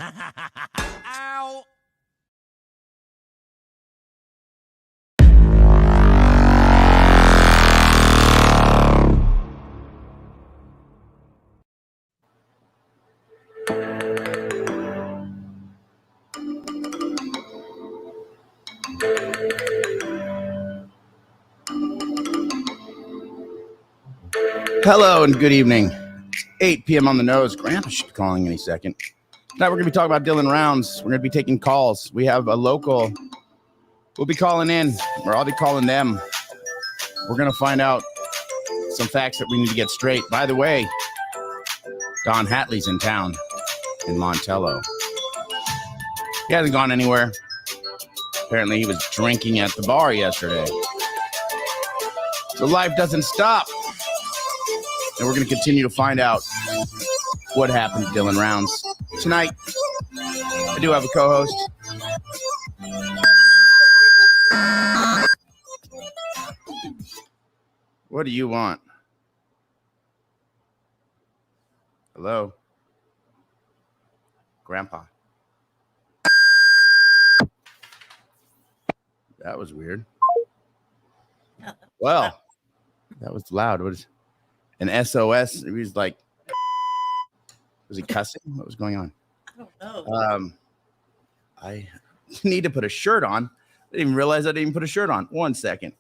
Ow! Hello and good evening. 8 p.m. on the nose. Grandpa should be calling any second. Tonight we're going to be talking about Dylan Rounds. We're going to be taking calls. We have a local. We'll be calling in, or I'll be calling them. We're going to find out some facts that we need to get straight. By the way, Don Hatley's in town in Montello. He hasn't gone anywhere. Apparently he was drinking at the bar yesterday. So life doesn't stop. And we're going to continue to find out what happened to Dylan Rounds. Tonight, I do have a co-host. What do you want? Hello? Grandpa. That was weird. Well, that was loud. What is an SOS? He was like, was he cussing? What was going on? I don't know. I need to put a shirt on. I didn't even realize I didn't even put a shirt on. 1 second.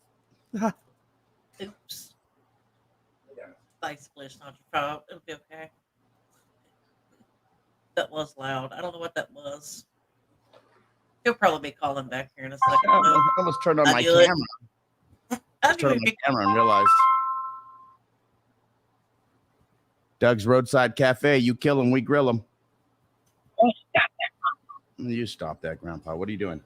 Oops. Nice splish, not your fault. It'll be okay. That was loud. I don't know what that was. He'll probably be calling back here in a second. I almost turned on my camera. I turned on my camera and realized. Doug's Roadside Cafe. You kill him, we grill him. Oh, stop that. You stop that, Grandpa. What are you doing?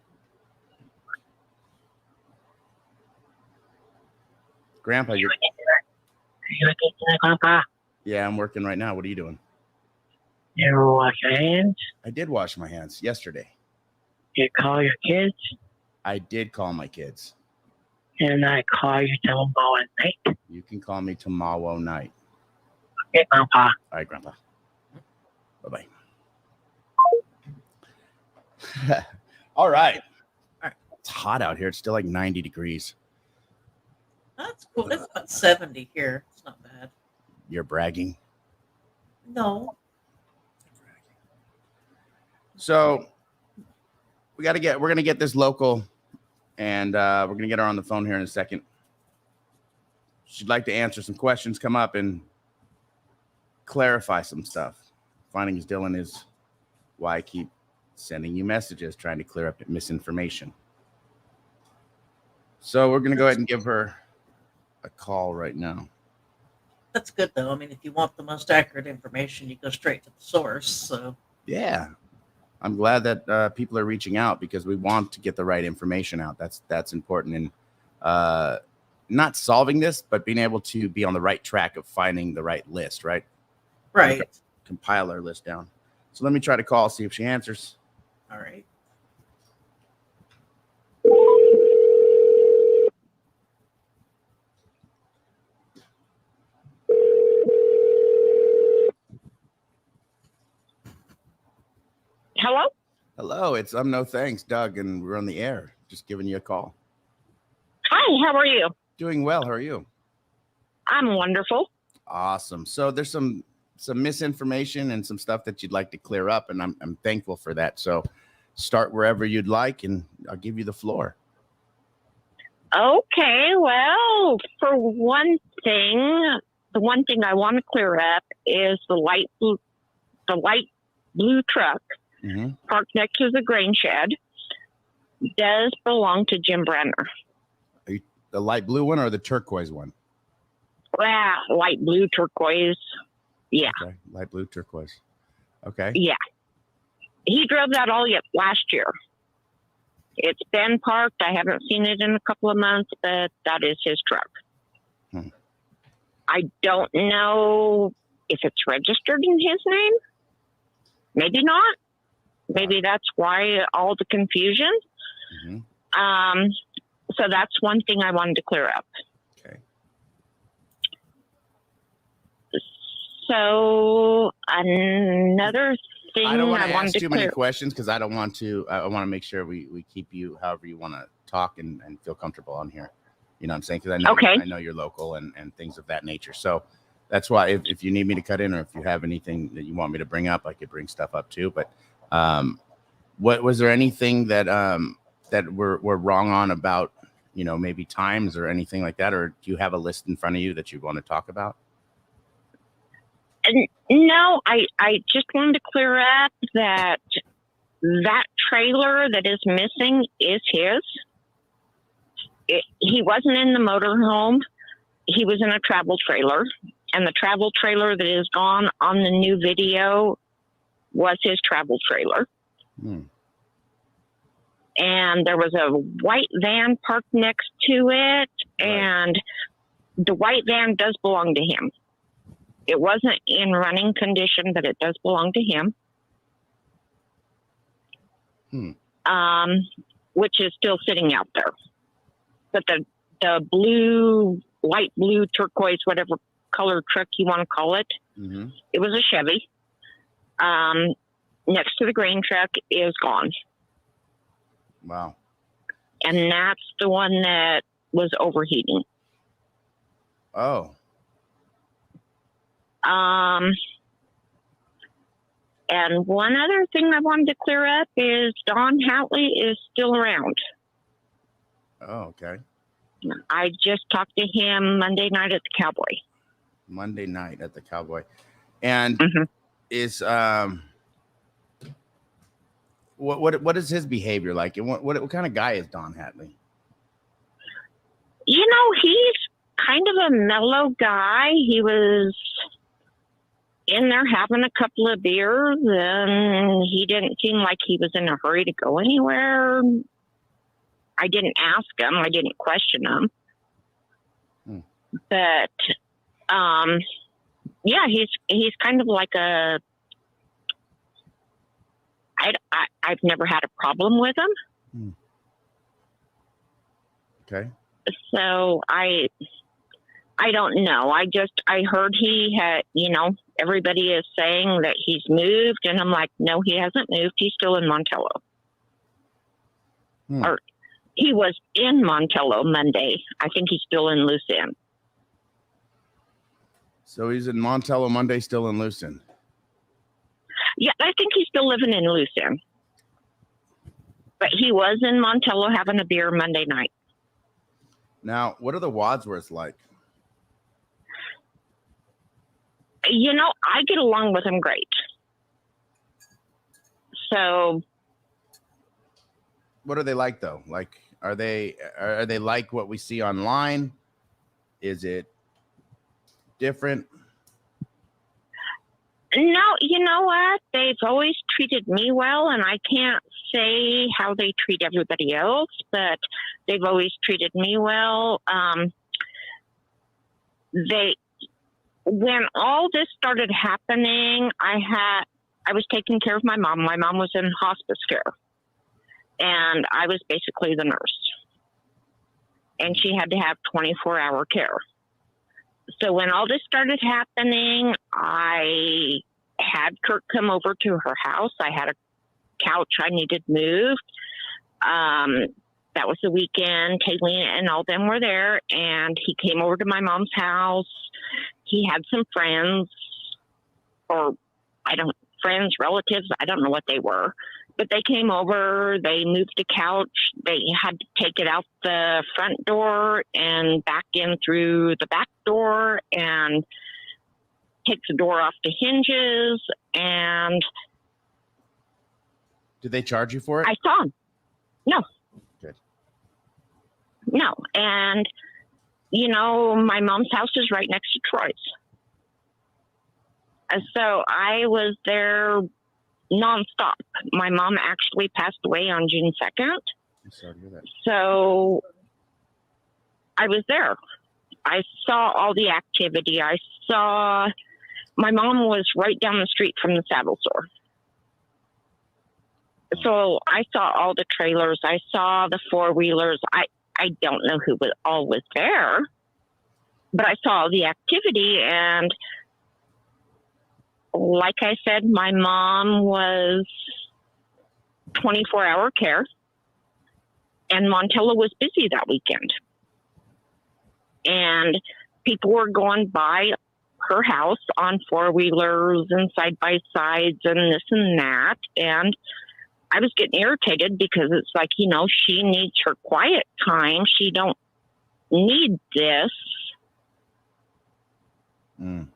Grandpa, you're... Are you looking at Grandpa? Yeah, I'm working right now. What are you doing? You wash your hands? I did wash my hands yesterday. You call your kids? I did call my kids. And I call you tomorrow night? You can call me tomorrow night. Okay, Grandpa. All right, Grandpa. Bye-bye. All right. It's hot out here. It's still like 90 degrees. That's cool. It's about 70 here. It's not bad. You're bragging. No. So we're going to get this local, and we're going to get her on the phone here in a second. She'd like to answer some questions, come up and clarify some stuff. Finding Dylan is why I keep sending you messages, trying to clear up misinformation. So we're going to go ahead and give her a call right now. That's good, though. I mean, if you want the most accurate information, you go straight to the source. So Yeah. I'm glad that people are reaching out because we want to get the right information out. That's important. And not solving this, but being able to be on the right track of finding the right list, right? Right. Compile our list down. So let me try to call, see if she answers. All right. Hello? Hello, it's No Thanks, Doug, and we're on the air. Just giving you a call. Hi, how are you? Doing well. How are you? I'm wonderful. Awesome. So there's some misinformation and some stuff that you'd like to clear up, and I'm thankful for that. So start wherever you'd like, and I'll give you the floor. Okay, well, for one thing, the one thing I want to clear up is the light blue truck parked next to the grain shed does belong to Jim Brenner. Are you the light blue one or the turquoise one? Well, light blue turquoise. Yeah. Okay. Light blue turquoise. Okay. Yeah. He drove that all last year. It's been parked. I haven't seen it in a couple of months, but that is his truck. I don't know if it's registered in his name. Maybe not. Maybe that's why all the confusion. So that's one thing I wanted to clear up. Okay. So another thing I don't want to wanted ask to too many clear. questions because I don't want to. I want to make sure we keep you however you want to talk and feel comfortable on here. You know what I'm saying? Because Okay. I know you're local and things of that nature. So that's why if you need me to cut in or if you have anything that you want me to bring up, I could bring stuff up too. But what was there anything that that we're wrong on about, you know, maybe times or anything like that? Or do you have a list in front of you that you want to talk about? No, I just wanted to clear up that trailer that is missing is his. He wasn't in the motorhome. He was in a travel trailer. And the travel trailer that is gone on the new video was his travel trailer. And there was a white van parked next to it. And the white van does belong to him. It wasn't in running condition, but it does belong to him. Which is still sitting out there. But the blue, light blue, turquoise, whatever color truck you want to call it, it was a Chevy. Next to the green truck is gone. Wow. And that's the one that was overheating. Oh. And one other thing I wanted to clear up is Don Hatley is still around. Oh, okay. I just talked to him Monday night at the Cowboy. Monday night at the Cowboy. And is what is his behavior like? And what kind of guy is Don Hatley? You know, he's kind of a mellow guy. He was in there having a couple of beers, and he didn't seem like he was in a hurry to go anywhere. I didn't ask him. I didn't question him. But, yeah, he's kind of like a. I've never had a problem with him. Okay. So I don't know. I heard he had, you know, everybody is saying that he's moved, and I'm like, no, he hasn't moved. He's still in Montello. Or he was in Montello Monday. I think he's still in Loose End. So he's in Montello Monday, still in Loose End. Yeah, I think he's still living in Loose End. But he was in Montello having a beer Monday night. Now, what are the Wadsworths like? You know, I get along with him great. So, what are they like though? Like, are they like what we see online? Is it different? No, you know what? They've always treated me well, and I can't say how they treat everybody else, but they've always treated me well. When all this started happening, I was taking care of my mom. My mom was in hospice care, and I was basically the nurse, and she had to have 24-hour care. So when all this started happening, I had Kurt come over to her house. I had a couch I needed moved. That was the weekend. Kayleen and all them were there, and he came over to my mom's house. He had some friends, friends, relatives. I don't know what they were, but they came over. They moved the couch. They had to take it out the front door and back in through the back door and take the door off the hinges. And did they charge you for it? I saw him. No. Good. No. And, you know, my mom's house is right next to Troy's. So I was there nonstop. My mom actually passed away on June 2nd. I'm sorry to hear that. So I was there. I saw all the activity. My mom was right down the street from the saddle store. So I saw all the trailers. I saw the four-wheelers. I don't know who all was there, but I saw all the activity, and like I said, my mom was 24-hour care, and Montello was busy that weekend. And people were going by her house on four-wheelers and side-by-sides and this and that. And I was getting irritated because it's like, she needs her quiet time. She don't need this. Mm.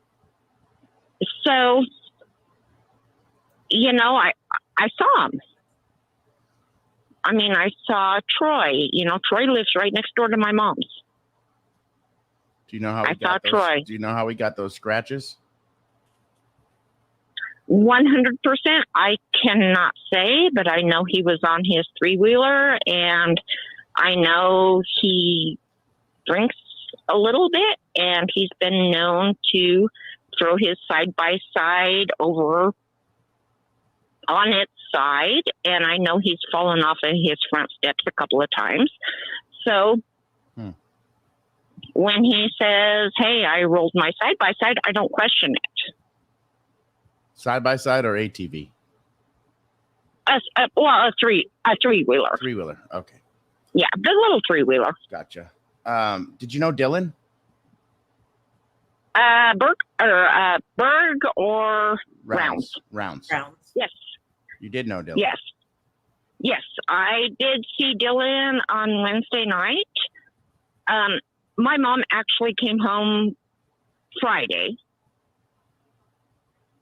So, I saw him. I mean, I saw Troy. Troy lives right next door to my mom's. Do you know how I saw Troy. Do you know how we got those scratches? 100%, I cannot say, but I know he was on his three-wheeler, and I know he drinks a little bit, and he's been known to throw his side-by-side over on its side, and I know he's fallen off of his front steps a couple of times. So when he says, hey, I rolled my side-by-side, I don't question it. Side-by-side or ATV? A three-wheeler. Three-wheeler, okay. Yeah, the little three-wheeler. Gotcha. Did you know Dylan? Berg or Rounds. Rounds. Yes. You did know Dylan? Yes, I did see Dylan on Wednesday night. My mom actually came home Friday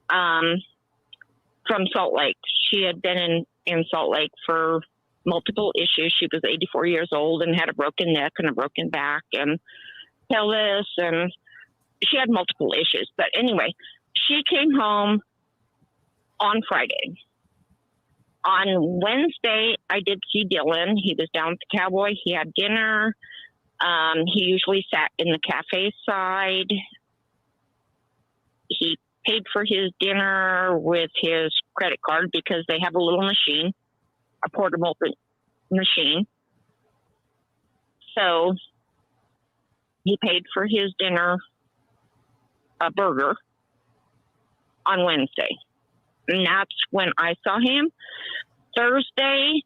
from Salt Lake. She had been in Salt Lake for multiple issues. She was 84 years old and had a broken neck and a broken back and pelvis, and she had multiple issues. But anyway, she came home on Friday. On Wednesday, I did see Dylan. He was down at the Cowboy. He had dinner. He usually sat in the cafe side. He paid for his dinner with his credit card because they have a little machine, a portable machine. So he paid for his dinner, a burger, on Wednesday. And that's when I saw him. Thursday,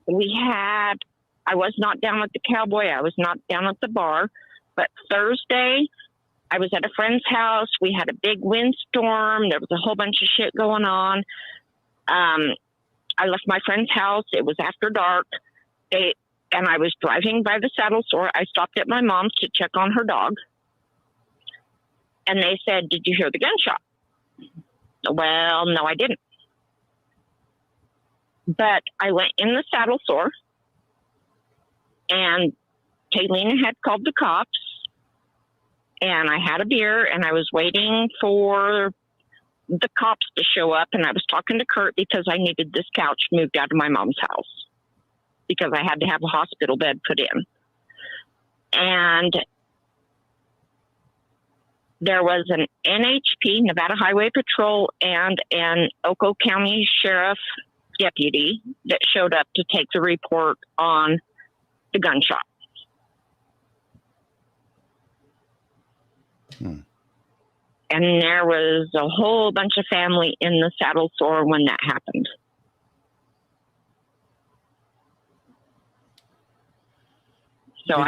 I was not down at the Cowboy. I was not down at the bar. But Thursday, I was at a friend's house. We had a big windstorm. There was a whole bunch of shit going on. I left my friend's house. It was after dark. And I was driving by the saddle store. I stopped at my mom's to check on her dog. And they said, did you hear the gunshot? Well, no, I didn't. But I went in the saddle store, and Taylina had called the cops, and I had a beer, and I was waiting for the cops to show up, and I was talking to Kurt because I needed this couch moved out of my mom's house because I had to have a hospital bed put in. And there was an NHP, Nevada Highway Patrol, and an Oco County Sheriff deputy that showed up to take the report on the gunshot. And there was a whole bunch of family in the saddle store when that happened. So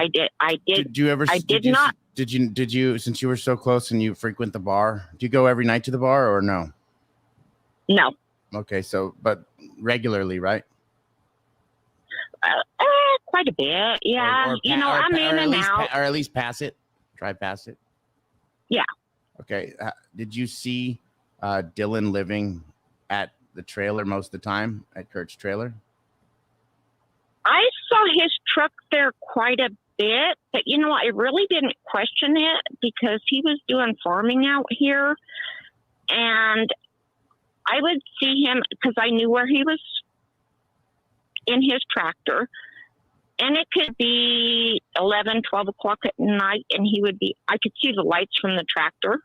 did you, since you were so close and you frequent the bar, do you go every night to the bar or no? No. Okay. So, but regularly, right? Quite a bit. Yeah. I'm in and out. Or at least pass it. Drive past it. Yeah. Okay. Did you see Dylan living at the trailer most of the time, at Kurt's trailer? I saw his truck there quite a bit, but I really didn't question it because he was doing farming out here, and I would see him because I knew where he was in his tractor, and it could be 11, 12 o'clock at night, and I could see the lights from the tractor.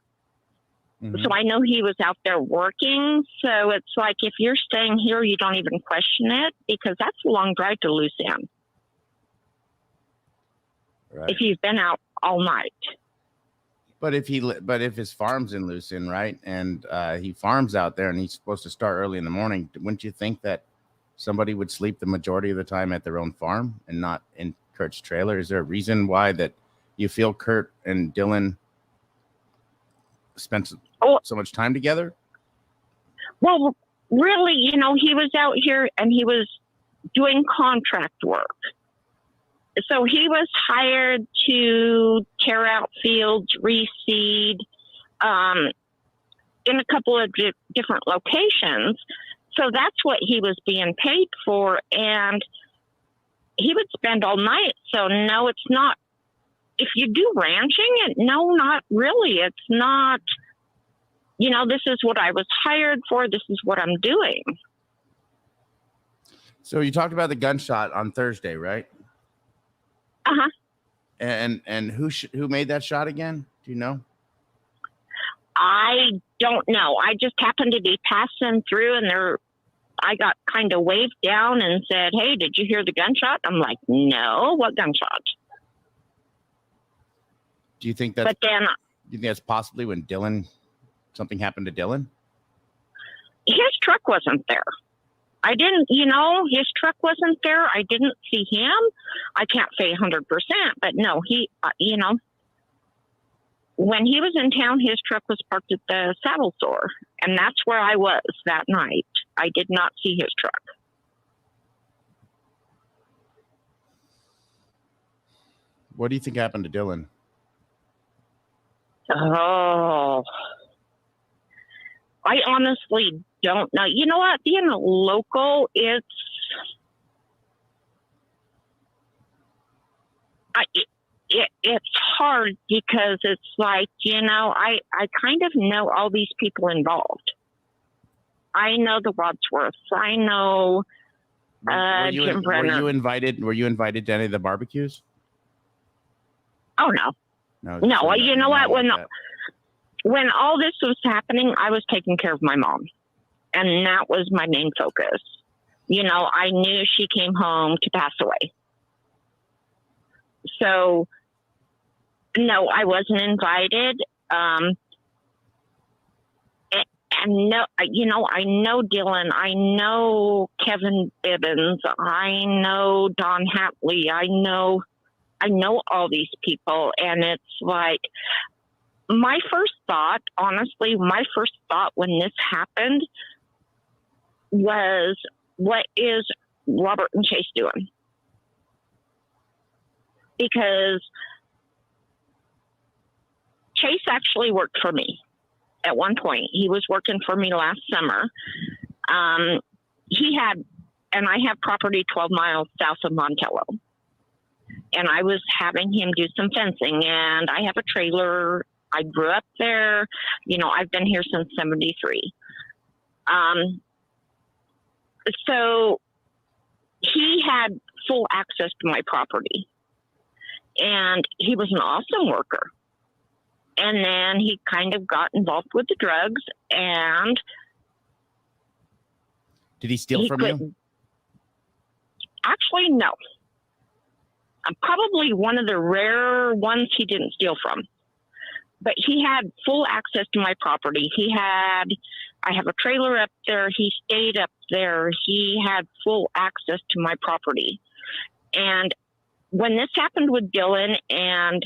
Mm-hmm. So I know he was out there working. So it's like, if you're staying here, you don't even question it because that's a long drive to Loose End. Right. If you've been out all night. But if his farm's in Lucin, right, and he farms out there, and he's supposed to start early in the morning, wouldn't you think that somebody would sleep the majority of the time at their own farm and not in Kurt's trailer? Is there a reason why that you feel Kurt and Dylan spent so much time together? Well, really, he was out here and he was doing contract work. So he was hired to tear out fields, reseed, in a couple of different locations. So that's what he was being paid for. And he would spend all night. So no, it's not. If you do ranching, no, not really. It's not, this is what I was hired for. This is what I'm doing. So you talked about the gunshot on Thursday, right? Uh-huh. And who made that shot again? Do you know? I don't know. I just happened to be passing through, and I got kind of waved down and said, "Hey, did you hear the gunshot?" I'm like, "No, what gunshot?" Do you think that's? But then, do you think that's possibly when something happened to Dylan? His truck wasn't there. I didn't, his truck wasn't there. I didn't see him. I can't say 100%, but no, he, when he was in town, his truck was parked at the saddle store, and that's where I was that night. I did not see his truck. What do you think happened to Dylan? Oh, I honestly don't know. You know what? Being a local, it's hard because it's like, I kind of know all these people involved. I know the Wadsworths. I know Jim Brenner. Were you invited to any of the barbecues? Oh, no. No, you know what? When all this was happening, I was taking care of my mom. And that was my main focus. I knew she came home to pass away. So, no, I wasn't invited. And no, I know Dylan. I know Kevin Bibbins. I know Don Hatley. I know all these people. And it's like, my first thought when this happened was, what is Robert and Chase doing? Because Chase actually worked for me at one point. He was working for me last summer. I have property 12 miles south of Montello. And I was having him do some fencing, and I have a trailer. I grew up there. I've been here since 73. So he had full access to my property, and he was an awesome worker. And then he kind of got involved with the drugs, and did he steal from you? Actually, no. I'm probably one of the rare ones he didn't steal from. But he had full access to my property. I have a trailer up there. He stayed up there. He had full access to my property. And when this happened with Dylan, and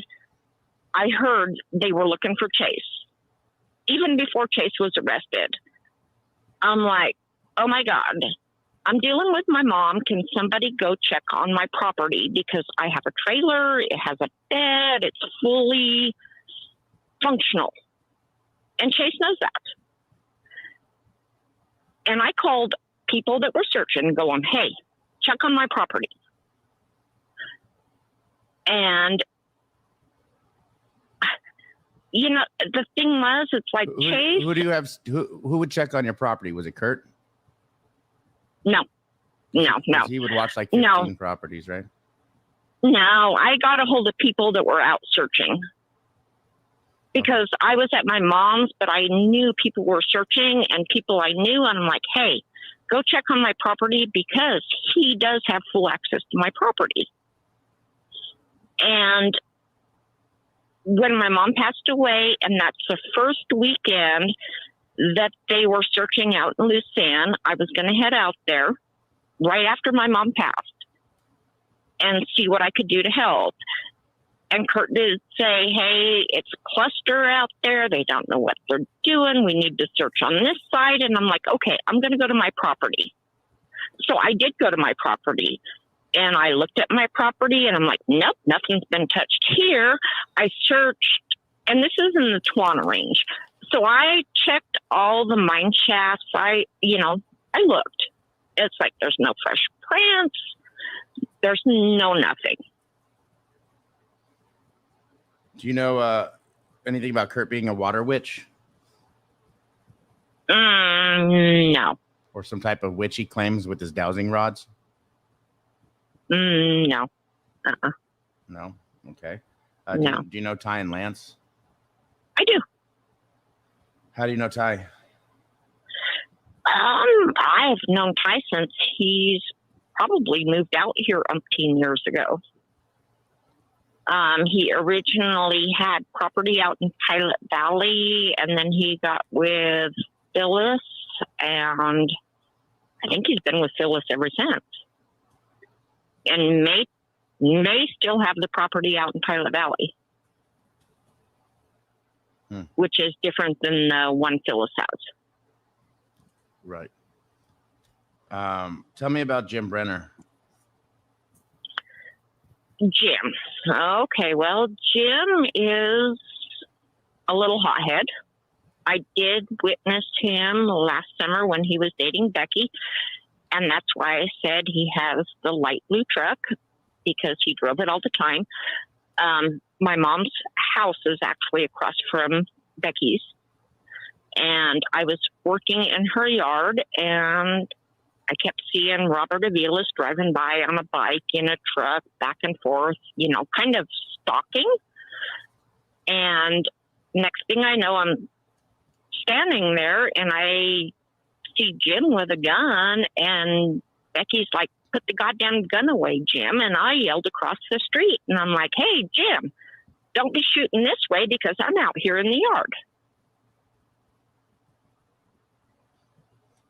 I heard they were looking for Chase, even before Chase was arrested, I'm like, oh my God, I'm dealing with my mom. Can somebody go check on my property? Because I have a trailer. It has a bed. It's fully functional. And Chase knows that. And I called people that were searching, going, hey, check on my property. And, the thing was, it's like, Chase. Who do you have? Who would check on your property? Was it Kurt? No. He would watch like 15 properties, right? No, I got a hold of people that were out searching. Because I was at my mom's, but I knew people were searching, and people I knew, and I'm like, hey, go check on my property, because he does have full access to my property. And when my mom passed away, and that's the first weekend that they were searching out in Lucerne, I was going to head out there right after my mom passed and see what I could do to help. And Kurt did say, hey, it's cluster out there. They don't know what they're doing. We need to search on this side. And I'm like, okay, I'm going to go to my property. So I did go to my property. And I looked at my property and I'm like, nope, nothing's been touched here. I searched, and this is in the Tawana Range. So I checked all the mine shafts. I looked. It's like there's no fresh prints. There's no nothing. Do you know anything about Kurt being a water witch? No. Or some type of witch he claims with his dowsing rods? No. No? Okay. No. Do you know Ty and Lance? I do. How do you know Ty? I've known Ty since he's probably moved out here umpteen years ago. He originally had property out in Pilot Valley, and then he got with Phyllis, and I think he's been with Phyllis ever since. And may still have the property out in Pilot Valley, which is different than the one Phyllis has. Right. Tell me about Jim Brenner. Jim. Okay, well, Jim is a little hothead. I did witness him last summer when he was dating Becky, and that's why I said he has the light blue truck, because he drove it all the time. My mom's house is actually across from Becky's, and I was working in her yard, and I kept seeing Robert Avila's driving by on a bike, in a truck, back and forth, kind of stalking. And next thing I know, I'm standing there and I see Jim with a gun, and Becky's like, put the goddamn gun away, Jim. And I yelled across the street, and I'm like, hey, Jim, don't be shooting this way because I'm out here in the yard.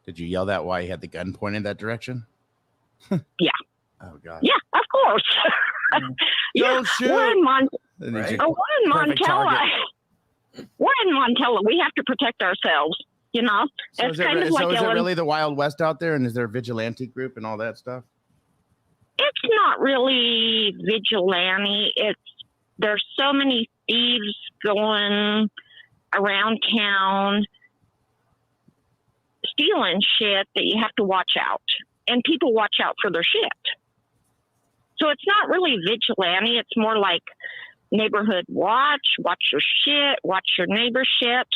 Did you yell that while he had the gun pointed that direction? Yeah. Oh, God. Yeah, of course. Don't shoot. We're in Right. Montello. We're in Montello. We have to protect ourselves, So It's is it, kind of like is it really the Wild West out there? And is there a vigilante group and all that stuff? It's not really vigilante. There's so many thieves going around town stealing shit that you have to watch out, and people watch out for their shit. So it's not really vigilante. It's more like neighborhood watch your shit, watch your neighbor's shit.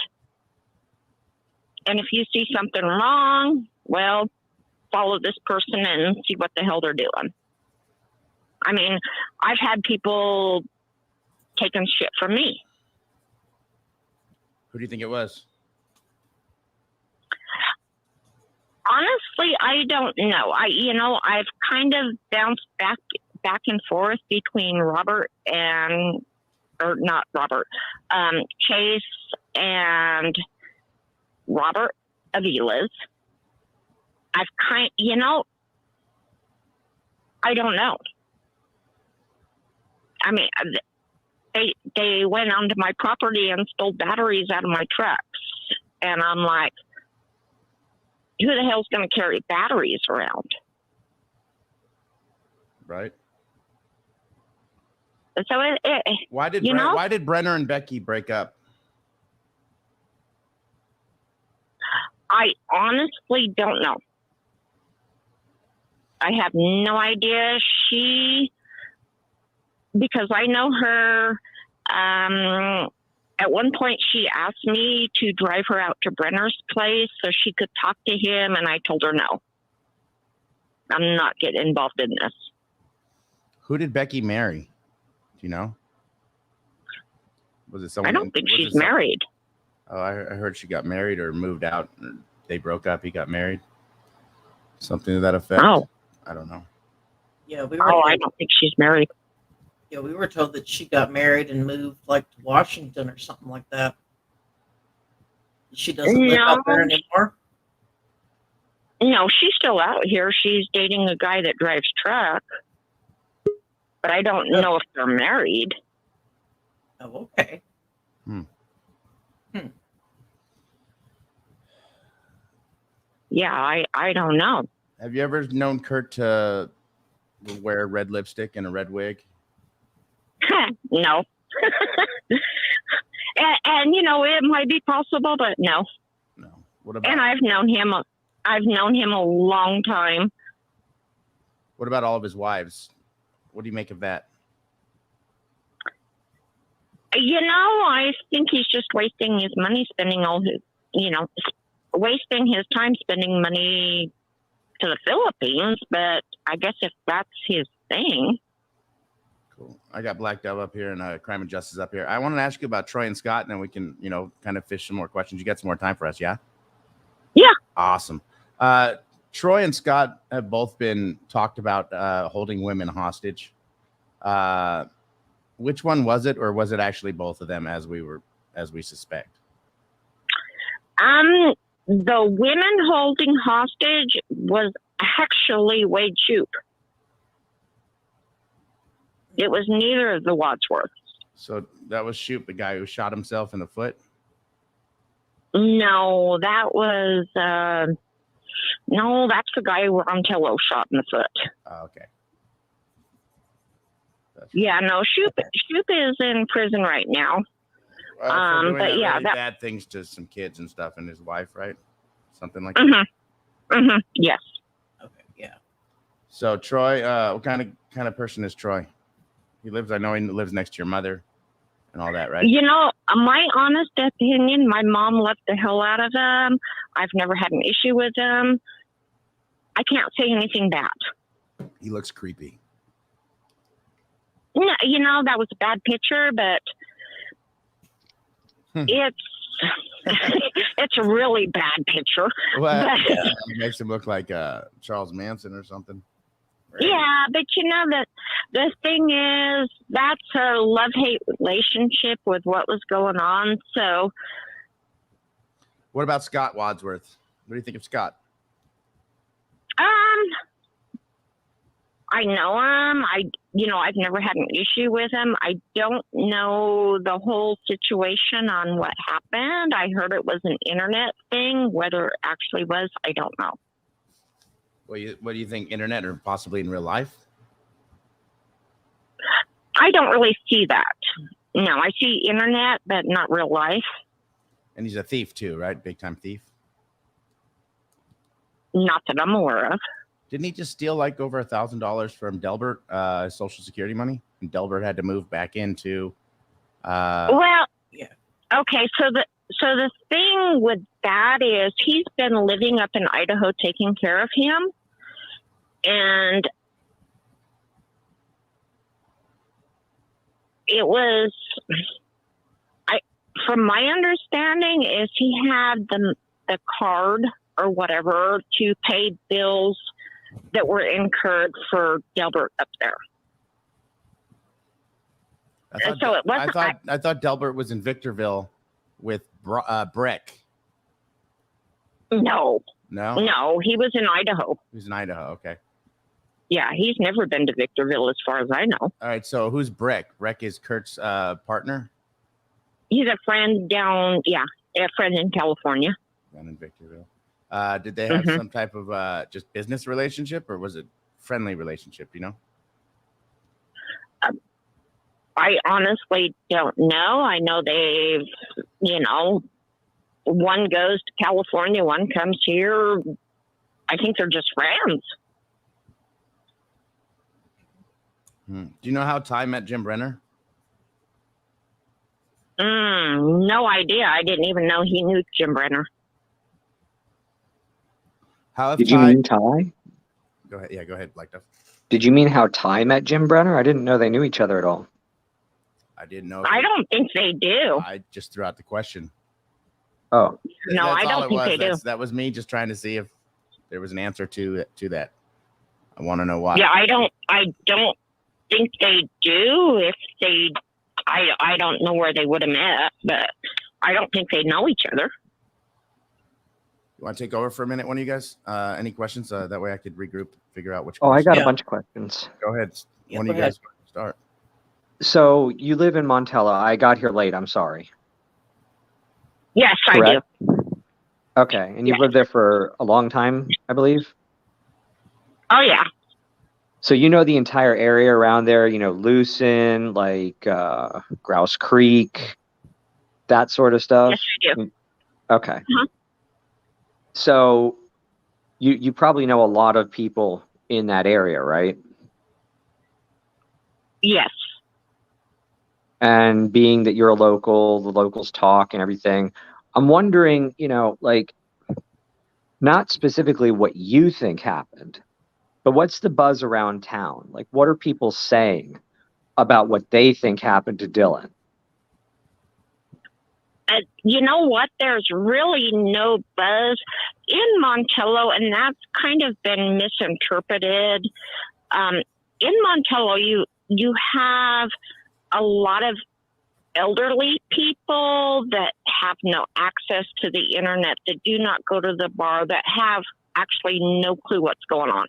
And if you see something wrong, well, follow this person and see what the hell they're doing. I mean, I've had people taking shit from me. Who do you think it was? Honestly, I don't know. I've kind of bounced back and forth between Chase and Robert Avila's. I don't know. I mean, they went onto my property and stole batteries out of my trucks, and I'm like, who the hell's going to carry batteries around? Right. So why did Brenner and Becky break up? I honestly don't know. I have no idea. Because I know her, at one point she asked me to drive her out to Brenner's place so she could talk to him, and I told her no. I'm not getting involved in this. Who did Becky marry? Do you know? Was it someone? I don't think she's married. Oh, I heard she got married or moved out. They broke up. He got married. Something to that effect. Oh. I don't know. Yeah, I don't think she's married. Yeah, we were told that she got married and moved like to Washington or something like that. She doesn't live No, out there anymore. no, she's still out here. She's dating a guy that drives truck, but I don't know if they're married. Oh, okay. Yeah, I don't know. Have you ever known Kurt to wear red lipstick and a red wig? No. and it might be possible, but no. No. What about? And I've known him a long time. What about all of his wives? What do you make of that? I think he's just wasting his money, wasting his time spending money to the Philippines. But I guess if that's his thing. Cool. I got Black Dove up here and Crime and Justice up here. I wanted to ask you about Troy and Scott, and then we can, kind of fish some more questions. You got some more time for us, yeah? Yeah. Awesome. Troy and Scott have both been talked about holding women hostage. Which one was it, or was it actually both of them, as we suspect? The women holding hostage was actually Wade Shoup. It was neither of the Wadsworths. So that was Shoup, the guy who shot himself in the foot? No, that was that's the guy who Montello shot in the foot. Oh, okay. Yeah, no, Shoup is in prison right now. For doing but yeah, really that bad things to some kids and stuff, and his wife, right? Something like that. Yes. Okay, yeah. So Troy, what kind of person is Troy? I know he lives next to your mother and all that, right? My honest opinion, my mom left the hell out of him. I've never had an issue with him. I can't say anything bad. He looks creepy. No, that was a bad picture, but it's it's a really bad picture. Well, it makes him look like Charles Manson or something. Right? Yeah, but that the thing is, that's a love-hate relationship with what was going on. So, what about Scott Wadsworth? What do you think of Scott? I know him. I've never had an issue with him. I don't know the whole situation on what happened. I heard it was an internet thing. Whether it actually was, I don't know. What do you think, internet or possibly in real life? I don't really see that. No, I see internet, but not real life. And he's a thief too, right? Big time thief. Not that I'm aware of. Didn't he just steal like over $1,000 from Delbert, Social Security money? And Delbert had to move back into. Well, yeah. Okay, so the thing with that is he's been living up in Idaho taking care of him, and it was, from my understanding, is he had the card or whatever to pay bills that were incurred for Delbert up there. I thought Delbert was in Victorville with Breck. No, No, he was in Idaho. He was in Idaho. Okay. Yeah, he's never been to Victorville as far as I know. All right. So who's Breck? Breck is Kurt's partner. He's a friend a friend in California. Down in Victorville. Did they have some type of just business relationship, or was it friendly relationship? I honestly don't know. I know they've, one goes to California, one comes here. I think they're just friends. Do you know how Ty met Jim Brenner? No idea. I didn't even know he knew Jim Brenner. Did you mean Ty? Go ahead. Yeah, go ahead, Black Duff. Did you mean how Ty met Jim Brenner? I didn't know they knew each other at all. I didn't know. I don't think they do. I just threw out the question. Oh. No, I don't think they do. That was me just trying to see if there was an answer to that. I want to know why. Yeah, I don't think they do. If they, I don't know where they would have met, but I don't think they know each other. You want to take over for a minute, one of you guys? Any questions? That way I could regroup, figure out which Oh, I question. got Yeah. a bunch of questions. Go ahead. Yeah, One go of you ahead. guys start. So you live in Montello. I got here late. I'm sorry. Yes, Correct? I do. Okay. And you've Yes. lived there for a long time, I believe? Oh, yeah. So you know the entire area around there, Lucin, like Grouse Creek, that sort of stuff? Yes, I do. Okay. Uh-huh. So you probably know a lot of people in that area, right? Yes. And being that you're a local, the locals talk and everything, I'm wondering, like, not specifically what you think happened, but what's the buzz around town? Like, what are people saying about what they think happened to Dylan? You know what? There's really no buzz in Montello, and that's kind of been misinterpreted. In Montello, you have a lot of elderly people that have no access to the internet, that do not go to the bar, that have actually no clue what's going on.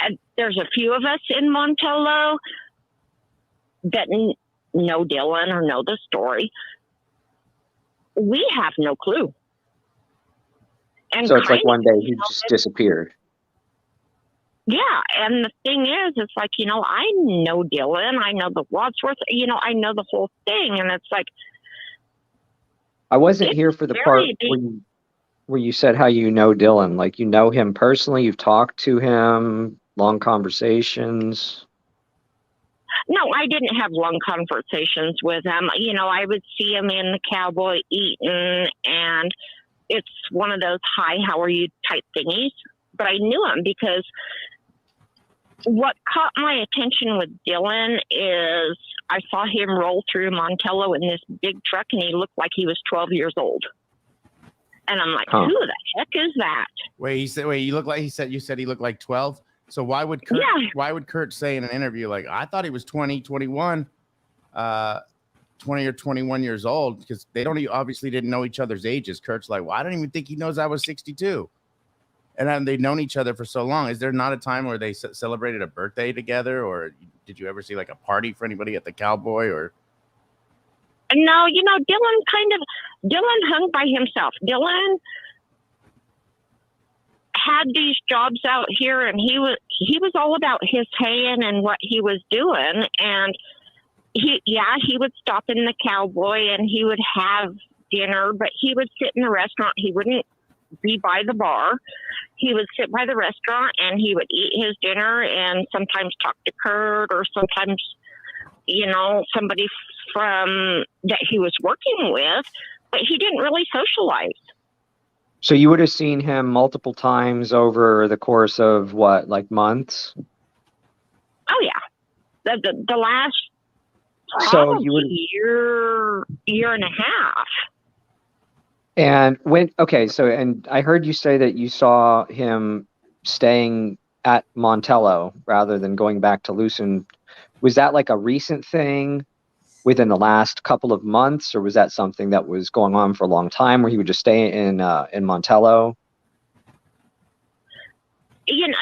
And there's a few of us in Montello that know Dylan or know the story. We have no clue. And So it's like kind one of, day he just disappeared. yeah. And the thing is, it's like, I know Dylan, I know the Wadsworth, I know the whole thing. And it's like, I wasn't it's here for the part very big. where you said how you know Dylan. Like, you know him personally, you've talked to him, long conversations. No, I didn't have long conversations with him. I would see him in the Cowboy eating, and it's one of those hi, how are you type thingies. But I knew him because what caught my attention with Dylan is I saw him roll through Montello in this big truck, and he looked like he was 12 years old. And I'm like, who the heck is that? You said he looked like 12. So why would Kurt say in an interview, like, I thought he was 20, 21, 20 or 21 years old, because they obviously didn't know each other's ages. Kurt's like, well, I don't even think he knows I was 62. And then they've known each other for so long. Is there not a time where they celebrated a birthday together? Or did you ever see like a party for anybody at the Cowboy? Or no, Dylan hung by himself. Dylan had these jobs out here, and he was all about his haying and what he was doing. And he would stop in the Cowboy and he would have dinner, but he would sit in the restaurant. He wouldn't be by the bar. He would sit by the restaurant and he would eat his dinner and sometimes talk to Kurt, or sometimes, somebody from that he was working with, but he didn't really socialize. So you would have seen him multiple times over the course of what, like months? Oh yeah, the last so you would year and a half. And and I heard you say that you saw him staying at Montello rather than going back to Lucin. Was that like a recent thing within the last couple of months, or was that something that was going on for a long time where he would just stay in Montello? It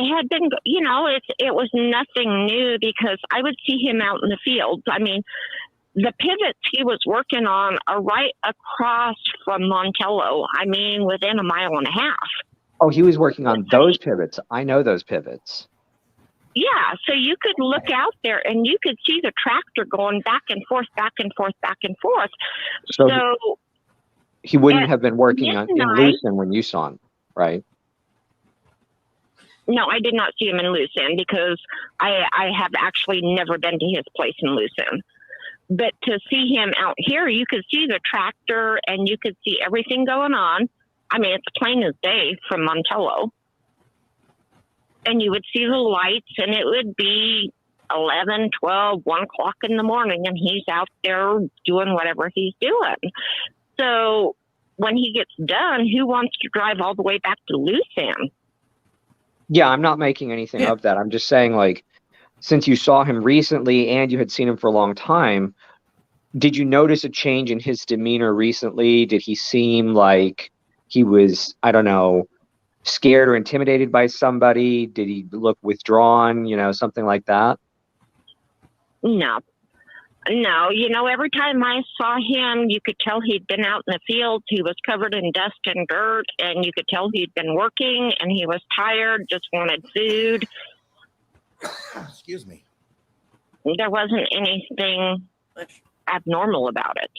had been, it was nothing new, because I would see him out in the fields. I mean, the pivots he was working on are right across from Montello. I mean, within a mile and a half. Oh, he was working on those pivots. I know those pivots. Yeah, so you could look out there and you could see the tractor going back and forth, back and forth, back and forth. So he wouldn't have been working in Lucin when you saw him, right? No, I did not see him in Lucin, because I have actually never been to his place in Lucin. But to see him out here, you could see the tractor and you could see everything going on. I mean, it's plain as day from Montello. And you would see the lights, and it would be 11, 12, 1 o'clock in the morning, and he's out there doing whatever he's doing. So when he gets done, who wants to drive all the way back to Lucin? Yeah, I'm not making anything Yeah. of that. I'm just saying, like, since you saw him recently and you had seen him for a long time, did you notice a change in his demeanor recently? Did he seem like he was, I don't know, scared or intimidated by somebody? Did he look withdrawn, something like that? No. No, every time I saw him, you could tell he'd been out in the fields. He was covered in dust and dirt, and you could tell he'd been working, and he was tired, just wanted food. Excuse me. There wasn't anything abnormal about it.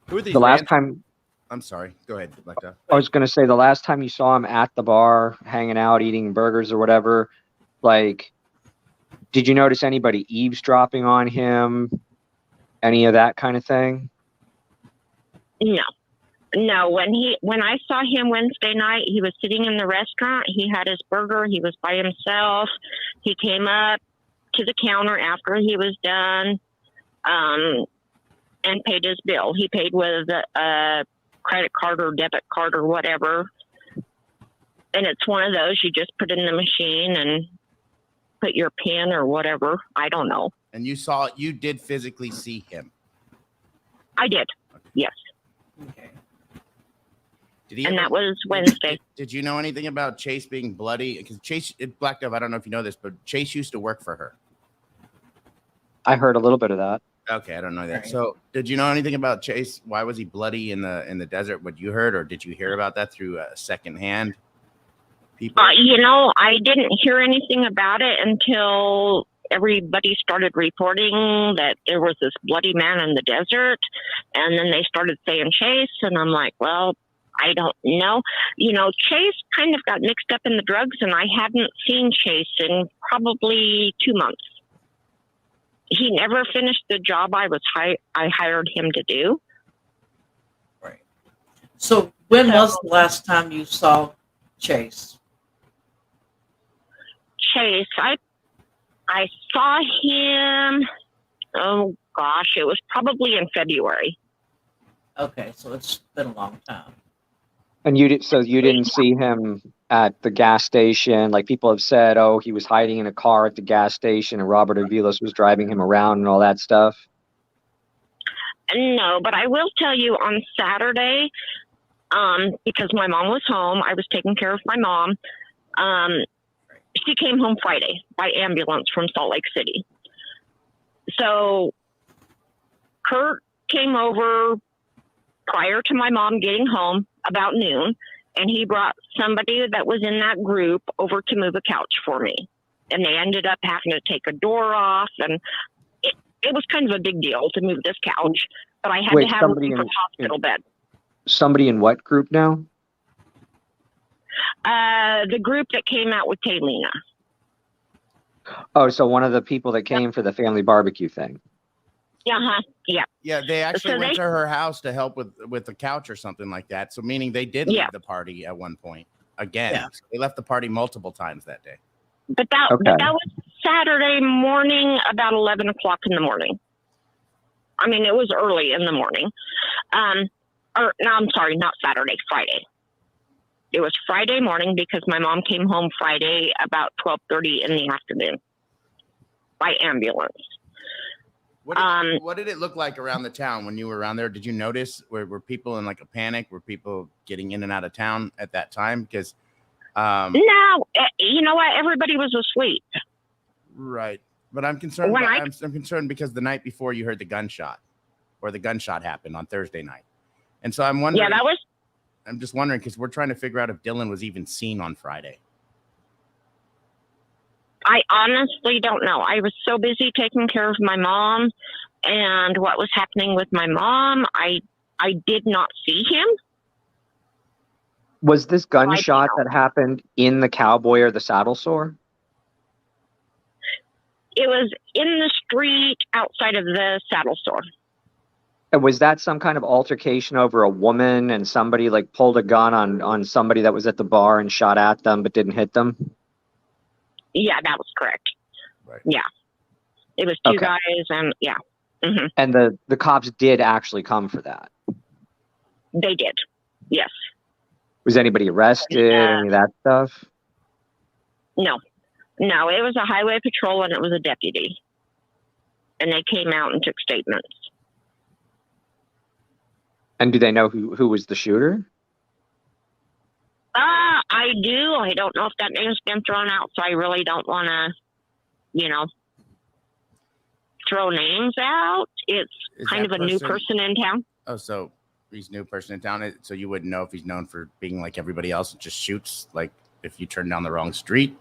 Who are these? The last time, I'm sorry. Go ahead, Lecta. I was going to say, the last time you saw him at the bar, hanging out, eating burgers or whatever, like, did you notice anybody eavesdropping on him? Any of that kind of thing? No, when I saw him Wednesday night, he was sitting in the restaurant. He had his burger. He was by himself. He came up to the counter after he was done, and paid his bill. He paid with a credit card or debit card or whatever. And it's one of those you just put in the machine and put your PIN or whatever. I don't know. And you did physically see him? I did. Yes. Okay. That was Wednesday. Did you know anything about Chase being bloody? Because Chase, Black Dove, I don't know if you know this, but Chase used to work for her. I heard a little bit of that. Okay, I don't know that. Right. So, did you know anything about Chase? Why was he bloody in the desert? What you heard, or did you hear about that through secondhand people? I didn't hear anything about it until everybody started reporting that there was this bloody man in the desert, and then they started saying Chase, and I'm like, well, I don't know. Chase kind of got mixed up in the drugs, and I hadn't seen Chase in probably 2 months. He never finished the job I hired him to do. Right. So when was the last time you saw Chase? Chase, I saw him, oh gosh, it was probably in February. Okay, so it's been a long time. And you didn't see him at the gas station? Like, people have said, oh, he was hiding in a car at the gas station and Robert Avilos was driving him around and all that stuff? No, but I will tell you on Saturday, because my mom was home, I was taking care of my mom. She came home Friday by ambulance from Salt Lake City. So Kurt came over prior to my mom getting home about noon, and he brought somebody that was in that group over to move a couch for me. And they ended up having to take a door off, and it was kind of a big deal to move this couch, but I had to have a hospital bed. Somebody in what group now? The group that came out with Kaylina. Oh, so one of the people that came for the family barbecue thing. Uh-huh. Yeah. Yeah, they actually went to her house to help with the couch or something like that. So meaning they did leave the party at one point. Again, they left the party multiple times that day. But that was Saturday morning, about 11 o'clock in the morning. I mean, it was early in the morning. No, I'm sorry, not Saturday, Friday. It was Friday morning because my mom came home Friday about 12:30 in the afternoon by ambulance. What did it look like around the town when you were around there? Did you notice were people in like a panic? Were people getting in and out of town at that time? Because no, you know what? Everybody was asleep. Right, but I'm concerned. I'm concerned because the night before you heard the gunshot happened on Thursday night, and so I'm wondering. Yeah, I'm just wondering because we're trying to figure out if Dylan was even seen on Friday. I honestly don't know. I was so busy taking care of my mom and what was happening with my mom. I did not see him. Was this gunshot that happened in the Cowboy or the Saddle Store? It was in the street outside of the Saddle Store. And was that some kind of altercation over a woman and somebody like pulled a gun on somebody that was at the bar and shot at them but didn't hit them? Yeah, that was correct. Right. Yeah. It was two guys and yeah. Mm-hmm. And the cops did actually come for that? They did. Yes. Was anybody arrested? Any of that stuff? No, it was a highway patrol and it was a deputy. And they came out and took statements. And do they know who was the shooter? I do. I don't know if that name's been thrown out, so I really don't want to, throw names out. It's kind of a new person in town. Oh, so he's a new person in town. So you wouldn't know if he's known for being like everybody else and just shoots, like if you turn down the wrong street,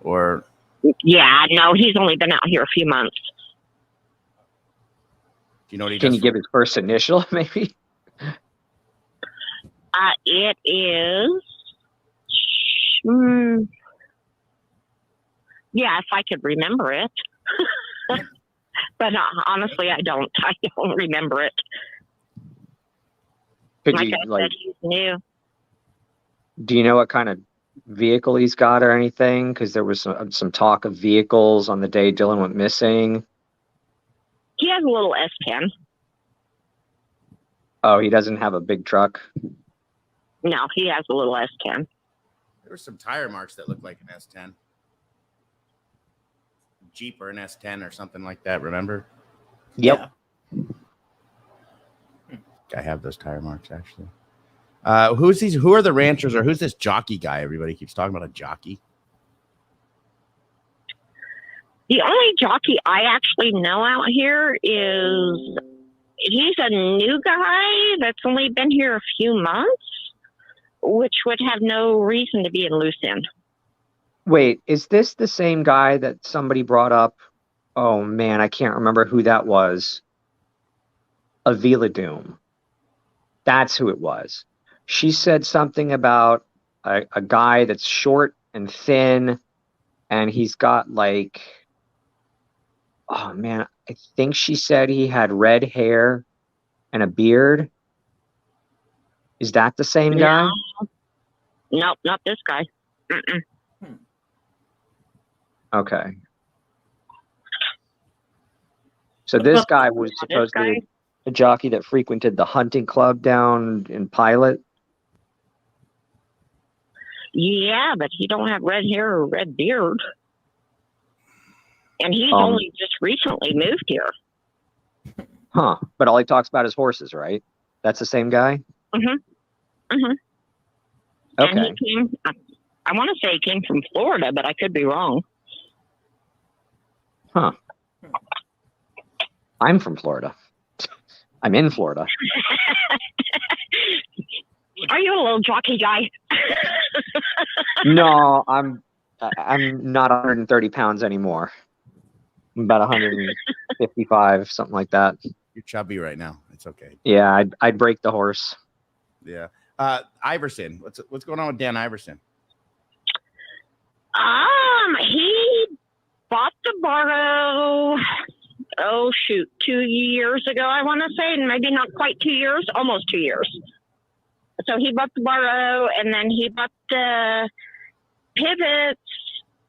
or? Yeah, no, he's only been out here a few months. Do you know what he Can does? you give his first initial, maybe? It is. Yeah, if I could remember it. But honestly, I don't. I don't remember it. Could Like you I said, he's new. do you know what kind of vehicle he's got or anything? Because there was some talk of vehicles on the day Dylan went missing. He has a little S10. Oh, he doesn't have a big truck. No, he has a little S10. There were some tire marks that looked like an S10. Jeep or an S10 or something like that, remember? Yep. Yeah. I have those tire marks, actually. Who's these? Who are the ranchers, or who's this jockey guy? Everybody keeps talking about a jockey. The only jockey I actually know out here is he's a new guy that's only been here a few months, which would have no reason to be in loose end. Wait, is this the same guy that somebody brought up? Oh man, I can't remember who that was. Avila Doom. That's who it was. She said something about a guy that's short and thin, and he's got like, oh man, I think she said he had red hair and a beard. Is that the same guy? Nope, not this guy. Mm-mm. Okay. So this guy was supposedly a jockey that frequented the hunting club down in Pilot. Yeah, but he don't have red hair or red beard. And he's only just recently moved here. Huh. But all he talks about is horses, right? That's the same guy? Mm-hmm. Mm-hmm. Okay. And he came, I want to say he came from Florida, but I could be wrong. Huh. I'm from Florida. I'm in Florida. Are you a little jockey guy? No, I'm not 130 pounds anymore. I'm about 155, something like that. You're chubby right now. It's okay. Yeah, I'd break the horse. Yeah. Iverson. What's going on with Dan Iverson? He bought the borough, 2 years ago, I want to say, and maybe not quite 2 years, almost 2 years. So he bought the borough, and then he bought the pivots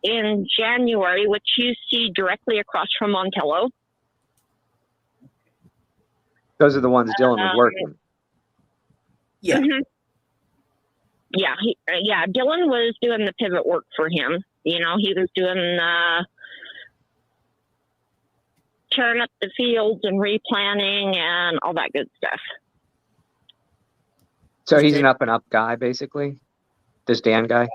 in January, which you see directly across from Montello. Those are the ones Dylan was working. Yeah. Mm-hmm. Yeah, Dylan was doing the pivot work for him. You know, he was doing tearing up the fields and replanting and all that good stuff. So he's an up and up guy, basically. This Dan guy.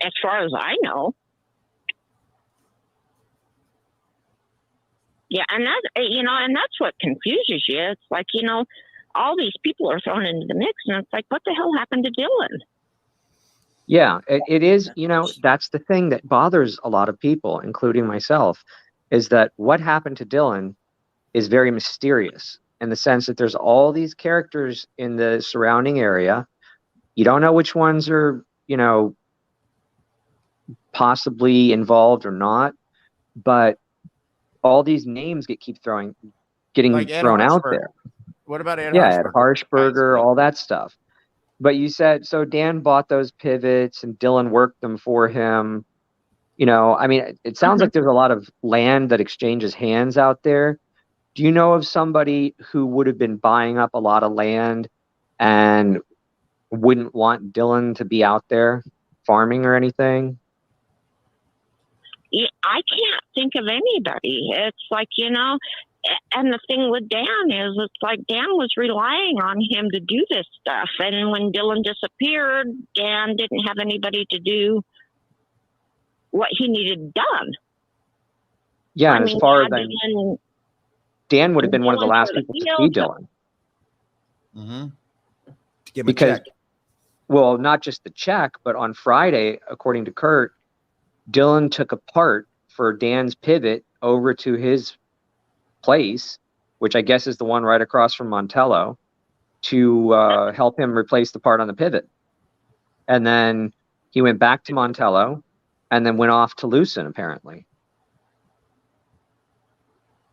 As far as I know. Yeah, and that's what confuses you. It's like, all these people are thrown into the mix, and it's like, what the hell happened to Dylan? Yeah, it is, that's the thing that bothers a lot of people, including myself, is that what happened to Dylan is very mysterious in the sense that there's all these characters in the surrounding area. You don't know which ones are, possibly involved or not, but all these names getting Like Ed thrown out Harshberger. there. What about Ed Yeah, Ed Harshberger? Harshberger, all that stuff. But you said, so Dan bought those pivots and Dylan worked them for him. It sounds like there's a lot of land that exchanges hands out there. Do you know of somebody who would have been buying up a lot of land and wouldn't want Dylan to be out there farming or anything? Yeah, I can't think of anybody. It's like, and the thing with Dan is, it's like Dan was relying on him to do this stuff. And when Dylan disappeared, Dan didn't have anybody to do what he needed done. Yeah, I and as mean, far as had Dylan, Dan would have been one of the Dylan last for the people to field, see Dylan. Mm-hmm. To give him Because, a check. well, not just the check, but on Friday, according to Kurt, Dylan took a part for Dan's pivot over to his place, which I guess is the one right across from Montello, to help him replace the part on the pivot. And then he went back to Montello and then went off to Lucin, apparently.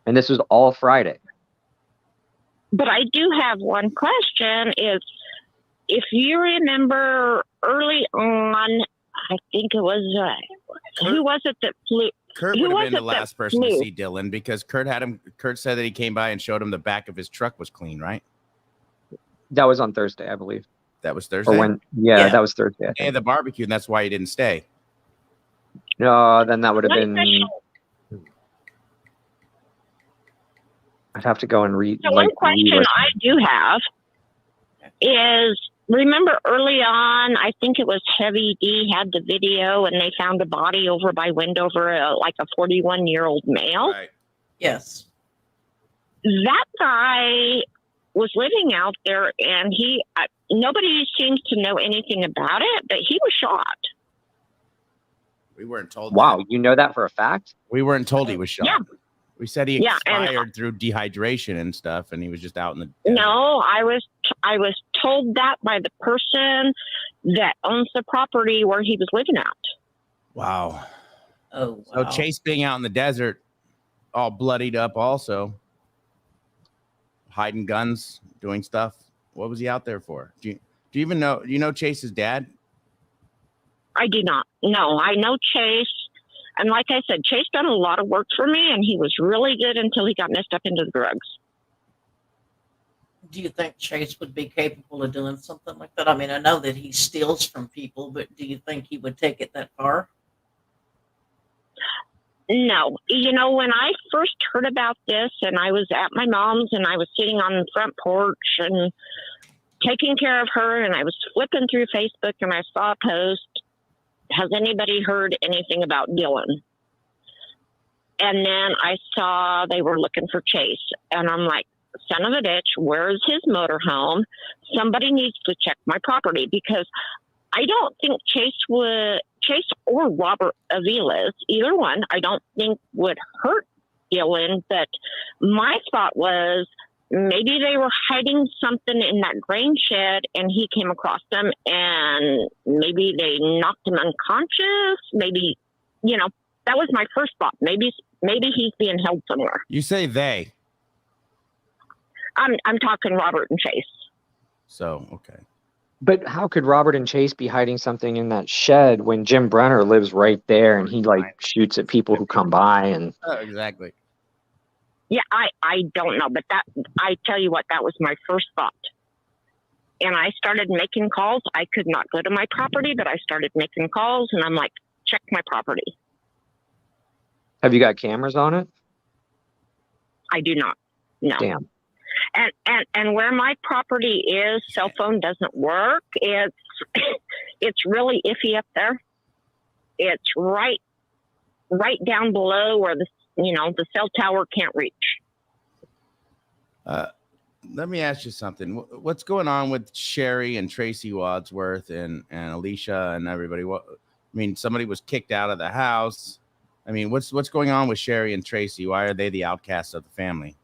And this was all Friday. but I do have one question is, if you remember early on, I think it was, who was it that flew? Kurt Who would have was been the it that last person to flew? see Dylan because Kurt said that he came by and showed him the back of his truck was clean, right? That was on Thursday, I believe. That was Thursday. Or when? Yeah, Yeah. that was Thursday. I Day of think. the barbecue, and that's why he didn't stay. No, then that would have One been. question- I'd have to go and read. So one question I do have is, remember early on, I think it was Heavy D had the video and they found a body over by Wendover, like a 41-year-old male. Right. Yes. That guy was living out there and nobody seems to know anything about it, but he was shot. We weren't told. Wow, that. you know that for a fact? We weren't told he was shot. Yeah. We said he Yeah, and- expired through dehydration and stuff, and he was just out in the desert. No, I was told that by the person that owns the property where he was living at. Wow. Oh, So wow. Chase being out in the desert, all bloodied up, also hiding guns, doing stuff. What was he out there for? Do you even know? Do you know Chase's dad? I do not. No, I know Chase. And like I said, Chase done a lot of work for me, and he was really good until he got messed up into the drugs. Do you think Chase would be capable of doing something like that? I mean, I know that he steals from people, but do you think he would take it that far? No. When I first heard about this, and I was at my mom's, and I was sitting on the front porch and taking care of her, and I was flipping through Facebook, and I saw a post, has anybody heard anything about Dylan? And then I saw they were looking for Chase. And I'm like, son of a bitch, where's his motorhome? Somebody needs to check my property, because I don't think Chase or Robert Aviles, either one, I don't think would hurt Dylan. But my thought was, maybe they were hiding something in that grain shed and he came across them and maybe they knocked him unconscious. Maybe, that was my first thought. Maybe he's being held somewhere. You say they. I'm talking Robert and Chase. So, okay. But how could Robert and Chase be hiding something in that shed when Jim Brenner lives right there and he shoots at people who come by? And Exactly. Yeah, I don't know, but I tell you what, that was my first thought. And I started making calls. I could not go to my property, but I started making calls, and I'm like, check my property. have you got cameras on it? I do not. No. Damn. And where my property is, cell phone doesn't work. It's really iffy up there. It's right down below where the cell tower can't reach. Let me ask you something. What's going on with Sherry and Tracy Wadsworth and Alicia and everybody? Somebody was kicked out of the house. I mean, what's going on with Sherry and Tracy? Why are they the outcasts of the family?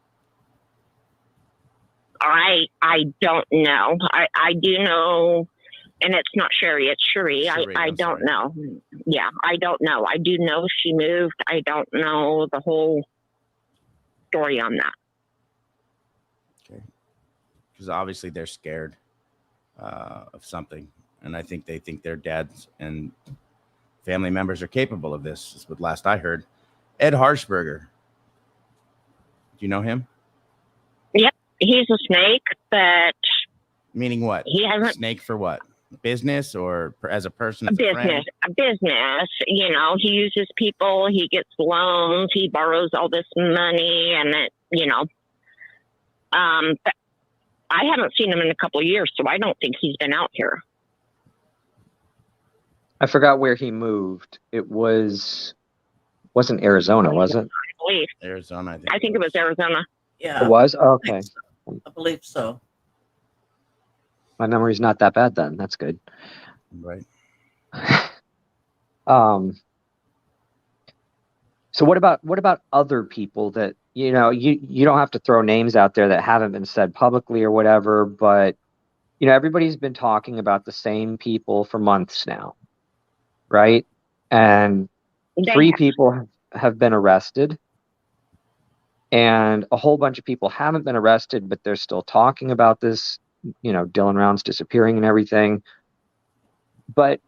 I don't know. I do know, and it's not Sherry, it's Cherie. I don't know. Yeah, I don't know. I do know she moved. I don't know the whole story on that. Okay. Because obviously they're scared of something. And I think they think their dads and family members are capable of this, is what last I heard. Ed Harshberger. Do you know him? Yep. He's a snake, but Meaning what? He hasn't. Snake for what? Business or as a person? A business. You know, he uses people. He gets loans. He borrows all this money, and but I haven't seen him in a couple of years, so I don't think he's been out here. I forgot where he moved. It wasn't Arizona, was it? I believe. Arizona, I think it was Arizona. Yeah. It was? Okay. I believe so. My memory's not that bad then. That's good. Right. So what about other people that, you don't have to throw names out there that haven't been said publicly or whatever, but everybody's been talking about the same people for months now, right? And 3 people have been arrested, and a whole bunch of people haven't been arrested, but they're still talking about this, Dylan Rounds disappearing and everything. But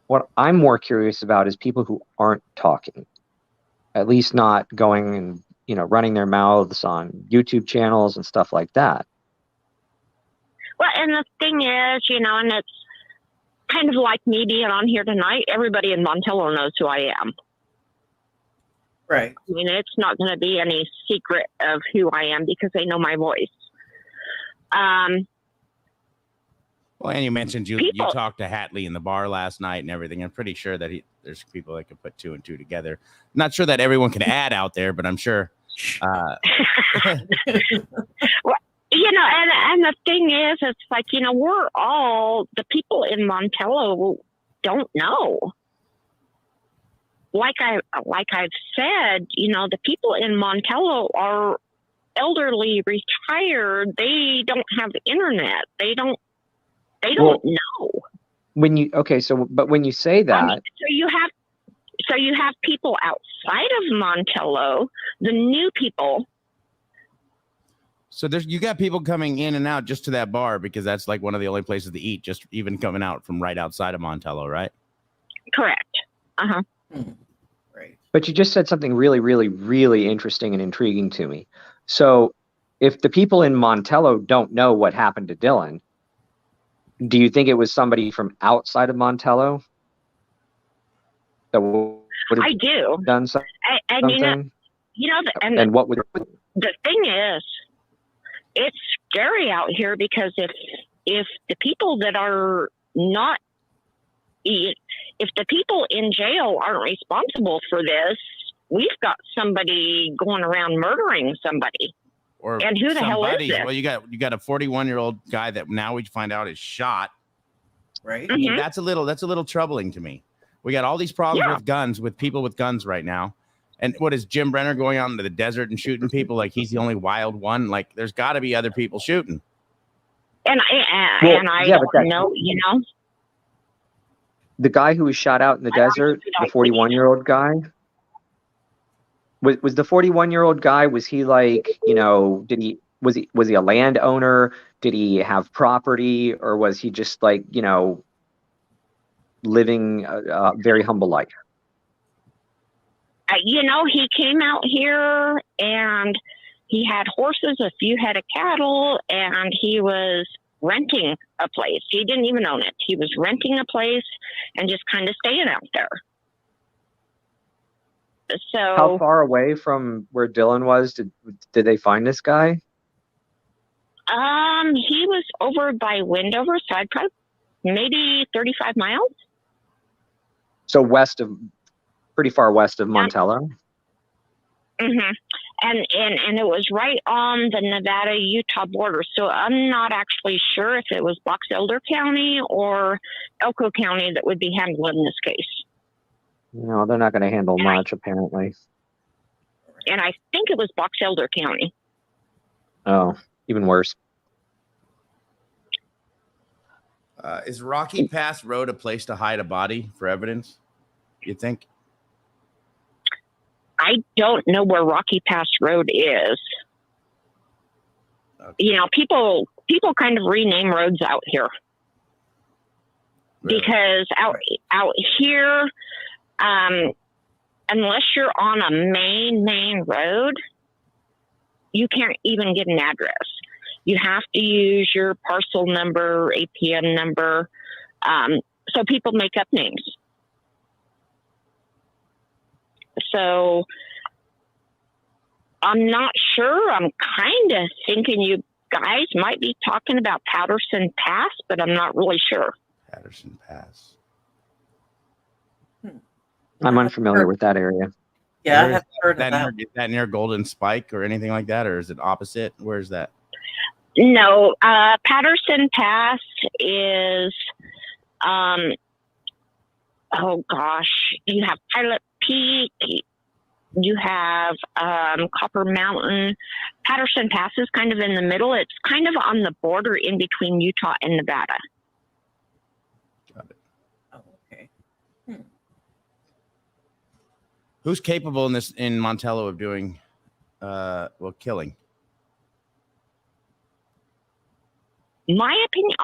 what I'm more curious about is people who aren't talking, at least not going and, running their mouths on YouTube channels and stuff like that. Well, and the thing is, and it's kind of like me being on here tonight. Everybody in Montello knows who I am. Right. I mean, it's not going to be any secret of who I am because they know my voice. Well, and you mentioned you talked to Hatley in the bar last night and everything. I'm pretty sure that there's people that can put 2 and 2 together. Not sure that everyone can add out there, but I'm sure. Well, and the thing is, it's like, we're all, the people in Montello don't know. Like I've said, the people in Montello are elderly, retired. They don't have internet. They don't know. When you but when you say that, so you have people outside of Montello, the new people. So you got people coming in and out just to that bar because that's like one of the only places to eat, just even coming out from right outside of Montello, right? Correct. Uh-huh. Right. But you just said something really, really, really interesting and intriguing to me. So if the people in Montello don't know what happened to Dylan, do you think it was somebody from outside of Montello that would have done something? And what would the thing is, it's scary out here because if the people that are not, if the people in jail aren't responsible for this, we've got somebody going around murdering somebody. And who the hell is this? Well, you got a 41-year-old guy that now we find out is shot. Right. Mm-hmm. I mean, that's a little troubling to me. We got all these problems with guns, with people with guns right now. And what is Jim Brenner going out into the desert and shooting people like he's the only wild one? Like, there's got to be other people shooting. And I don't know, The guy who was shot out in the desert, the 41-year-old guy, was the 41-year-old guy, was he like, was he a landowner? Did he have property, or was he just like, living a very humble life? He came out here and he had horses, a few head of cattle, and he was renting a place. He didn't even own it. He was renting a place and just kind of staying out there. So how far away from where Dylan was did they find this guy? He was over by Wendover, so I'd probably maybe 35 miles. So pretty far west of Montello. Mm-hmm. And it was right on the Nevada-Utah border. So I'm not actually sure if it was Box Elder County or Elko County that would be handling this case. No, they're not going to handle much, apparently. And I think it was Box Elder County. Oh, even worse. Is Rocky Pass Road a place to hide a body for evidence, you think? I don't know where Rocky Pass Road is. Okay. People kind of rename roads out here. Really? Because out here, unless you're on a main road, you can't even get an address. You have to use your parcel number, APN number. So people make up names. So I'm not sure. I'm kind of thinking you guys might be talking about Patterson Pass, but I'm not really sure. Patterson Pass. I'm unfamiliar with that area. Yeah, I Where is haven't heard of that that. is that near Golden Spike or anything like that, or is it opposite? Where's that? No, Patterson Pass is, oh gosh, you have Pilot Peak, you have Copper Mountain. Patterson Pass is kind of in the middle. It's kind of on the border in between Utah and Nevada. Got it. Oh, okay. Who's capable in Montello of doing, killing? My opinion,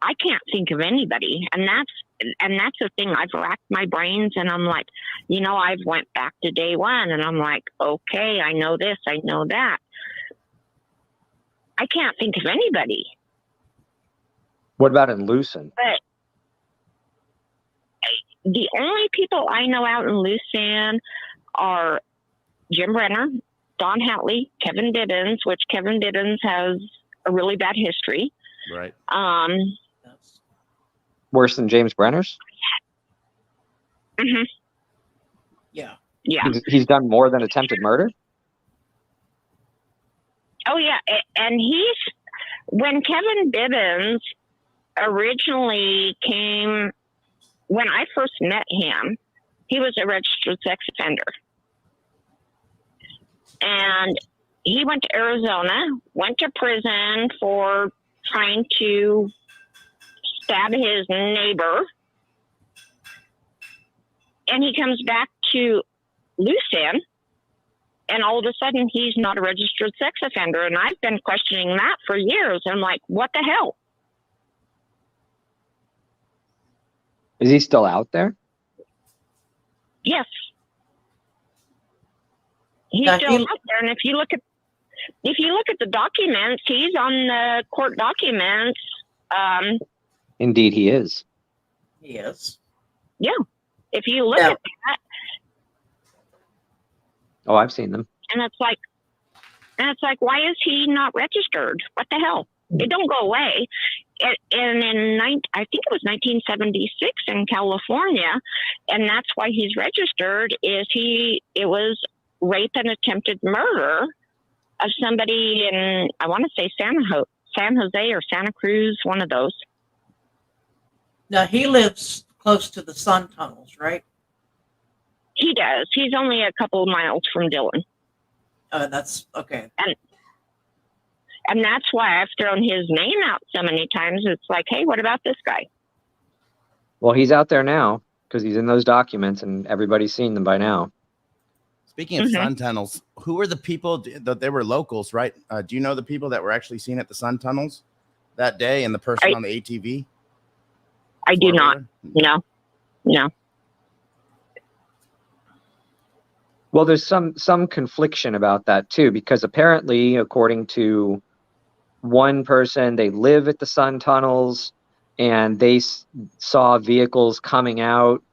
I can't think of anybody, and that's the thing. I've racked my brains, and I'm like, I've went back to day one, and I'm like, okay, I know this, I know that. I can't think of anybody. What about in Lucin? But the only people I know out in Lucin are Jim Brenner, Don Hatley, Kevin Bibbins, which Kevin Bibbins has a really bad history. Right. Worse than James Brenner's? Mm-hmm. Yeah. Yeah. He's done more than attempted murder? Oh, yeah. And when Kevin Bibbins originally came, when I first met him, he was a registered sex offender. And he went to Arizona, went to prison for trying to stab his neighbor. And he comes back to Lucin, and all of a sudden he's not a registered sex offender. And I've been questioning that for years. I'm like, what the hell? Is he still out there? Yes. He's Now, still out there. And if you look at the documents, he's on the court documents. Indeed, he is. Yes. Yeah. If you look at that, Oh, I've seen them. and it's like, why is he not registered? What the hell? It don't go away. I think it was 1976 in California, and that's why he's registered. It was rape and attempted murder of somebody in, I want to say San Jose or Santa Cruz, one of those. Now, he lives close to the sun tunnels, right? He does. He's only a couple of miles from Dillon. That's okay. And that's why I've thrown his name out so many times. It's like, hey, what about this guy? Well, he's out there now because he's in those documents and everybody's seen them by now. Speaking of sun tunnels, who were the people that they were locals, right? Do you know the people that were actually seen at the sun tunnels that day and the person on the ATV? I do not. No. Well, there's some confliction about that too, because apparently, according to one person, they live at the sun tunnels and they saw vehicles coming out.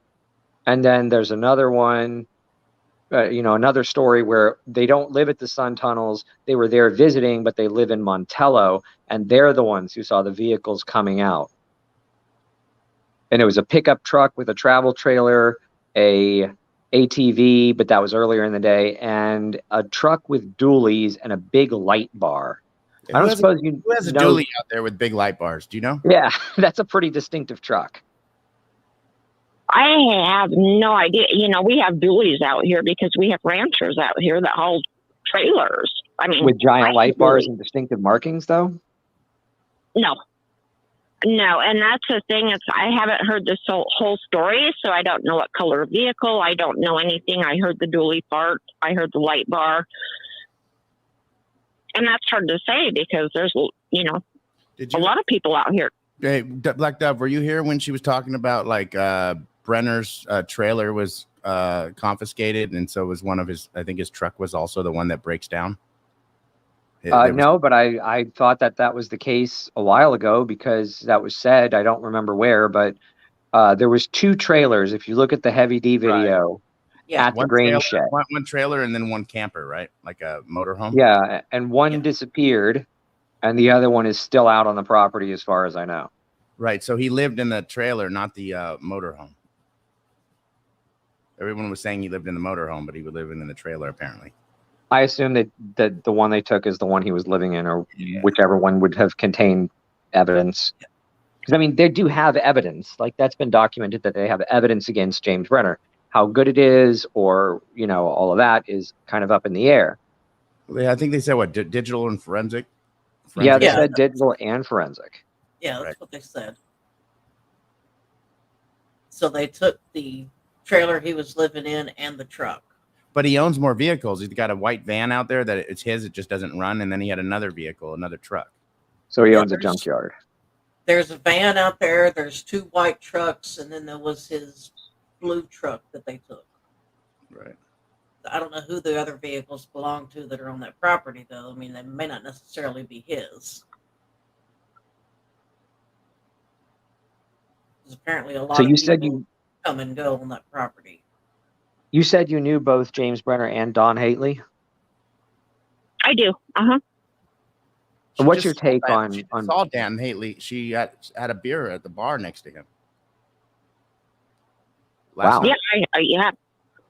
And then there's another one, another story where they don't live at the sun tunnels. They were there visiting, but they live in Montello, and they're the ones who saw the vehicles coming out. And it was a pickup truck with a travel trailer, a ATV, but that was earlier in the day, and a truck with dualies and a big light bar. I don't suppose you who has a dually out there with big light bars? Do you know? Yeah, that's a pretty distinctive truck. I have no idea. We have dualies out here because we have ranchers out here that haul trailers. I mean, with giant light bars and distinctive markings, though? No, and that's the thing. I haven't heard this whole story, so I don't know what color of vehicle. I don't know anything. I heard the dually part. I heard the light bar. And that's hard to say because there's, a lot of people out here. Hey, Black Dove, were you here when she was talking about Brenner's trailer was confiscated, and so was one of his. I think his truck was also the one that breaks down. No, but I thought that was the case a while ago because that was said. I don't remember where, but there was 2 trailers. If you look at the Heavy D video Yeah. at the grain shed, one trailer and then one camper, right? Like a motorhome. yeah, and one disappeared, and the other one is still out on the property, as far as I know. Right. So he lived in the trailer, not the motorhome. Everyone was saying he lived in the motorhome, but he was living in the trailer apparently. I assume that the one they took is the one he was living in, or whichever one would have contained evidence. Because, I mean, they do have evidence. Like, that's been documented that they have evidence against James Brenner. How good it is, or, all of that is kind of up in the air. I think they said, what, digital and forensic? Yeah, they Yeah. said digital and forensic. Yeah, that's what they said. So they took the trailer he was living in and the truck. But he owns more vehicles. He's got a white van out there that it's his. It just doesn't run. And then he had another vehicle, another truck. So he owns a junkyard. There's a van out there. There's 2 white trucks. And then there was his blue truck that they took. Right. I don't know who the other vehicles belong to that are on that property, though. I mean, they may not necessarily be his. There's apparently a lot So of you people said you come and go on that property. you said you knew both James Brenner and Don Hately. I do. And what's your take on? She saw Dan Hately. She had a beer at the bar next to him. Wow. Yeah, yeah.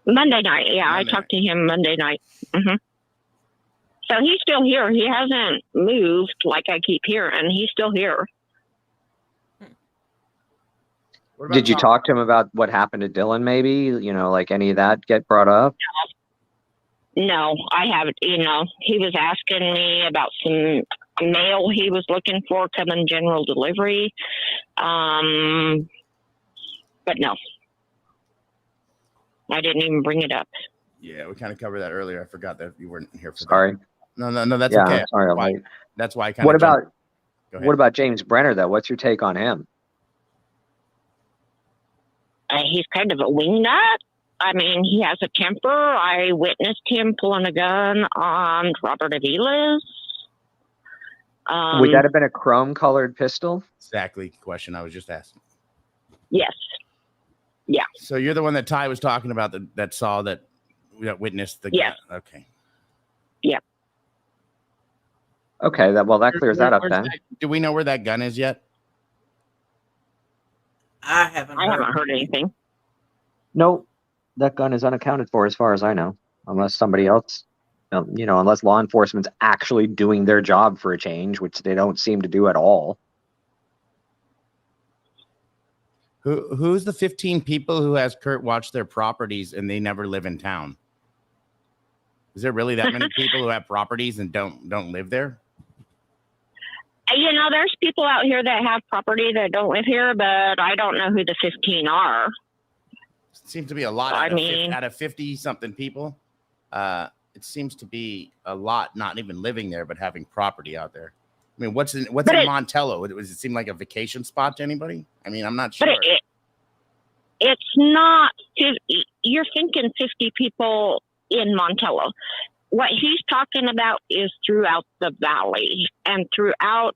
Monday night. Yeah, I talked to him Monday night. So he's still here. He hasn't moved, like I keep hearing. He's still here. Did you talk to him about what happened to Dylan? Maybe like any of that get brought up? No, I haven't. He was asking me about some mail he was looking for coming general delivery. But no, I didn't even bring it up. Yeah, we kind of covered that earlier. I forgot that you weren't here for Sorry. that. No, that's okay. Sorry. That's why I kind of. What jumped. about James Brenner, though? What's your take on him? He's kind of a wingnut. I mean, he has a temper. I witnessed him pulling a gun on Robert Aviles. Would that have been a chrome-colored pistol? Exactly the question I was just asking. Yes. Yeah. So you're the one that Ty was talking about that saw that witnessed the Yes. gun. Okay. Yeah. Okay, that clears that up then. Do we know where that gun is yet? I haven't heard anything. Nope. That gun is unaccounted for as far as I know, unless somebody else, unless law enforcement's actually doing their job for a change, which they don't seem to do at all. Who's the 15 people who has Kurt watch their properties and they never live in town? Is there really that many people who have properties and don't live there? There's people out here that have property that don't live here, but I don't know who the 15 are. It seems to be a lot. Out of 50 something people, it seems to be a lot not even living there, but having property out there. I mean, what's in Montello? Does it seem like a vacation spot to anybody? I mean, I'm not sure. But it's not 50. You're thinking 50 people in Montello. What he's talking about is throughout the valley and throughout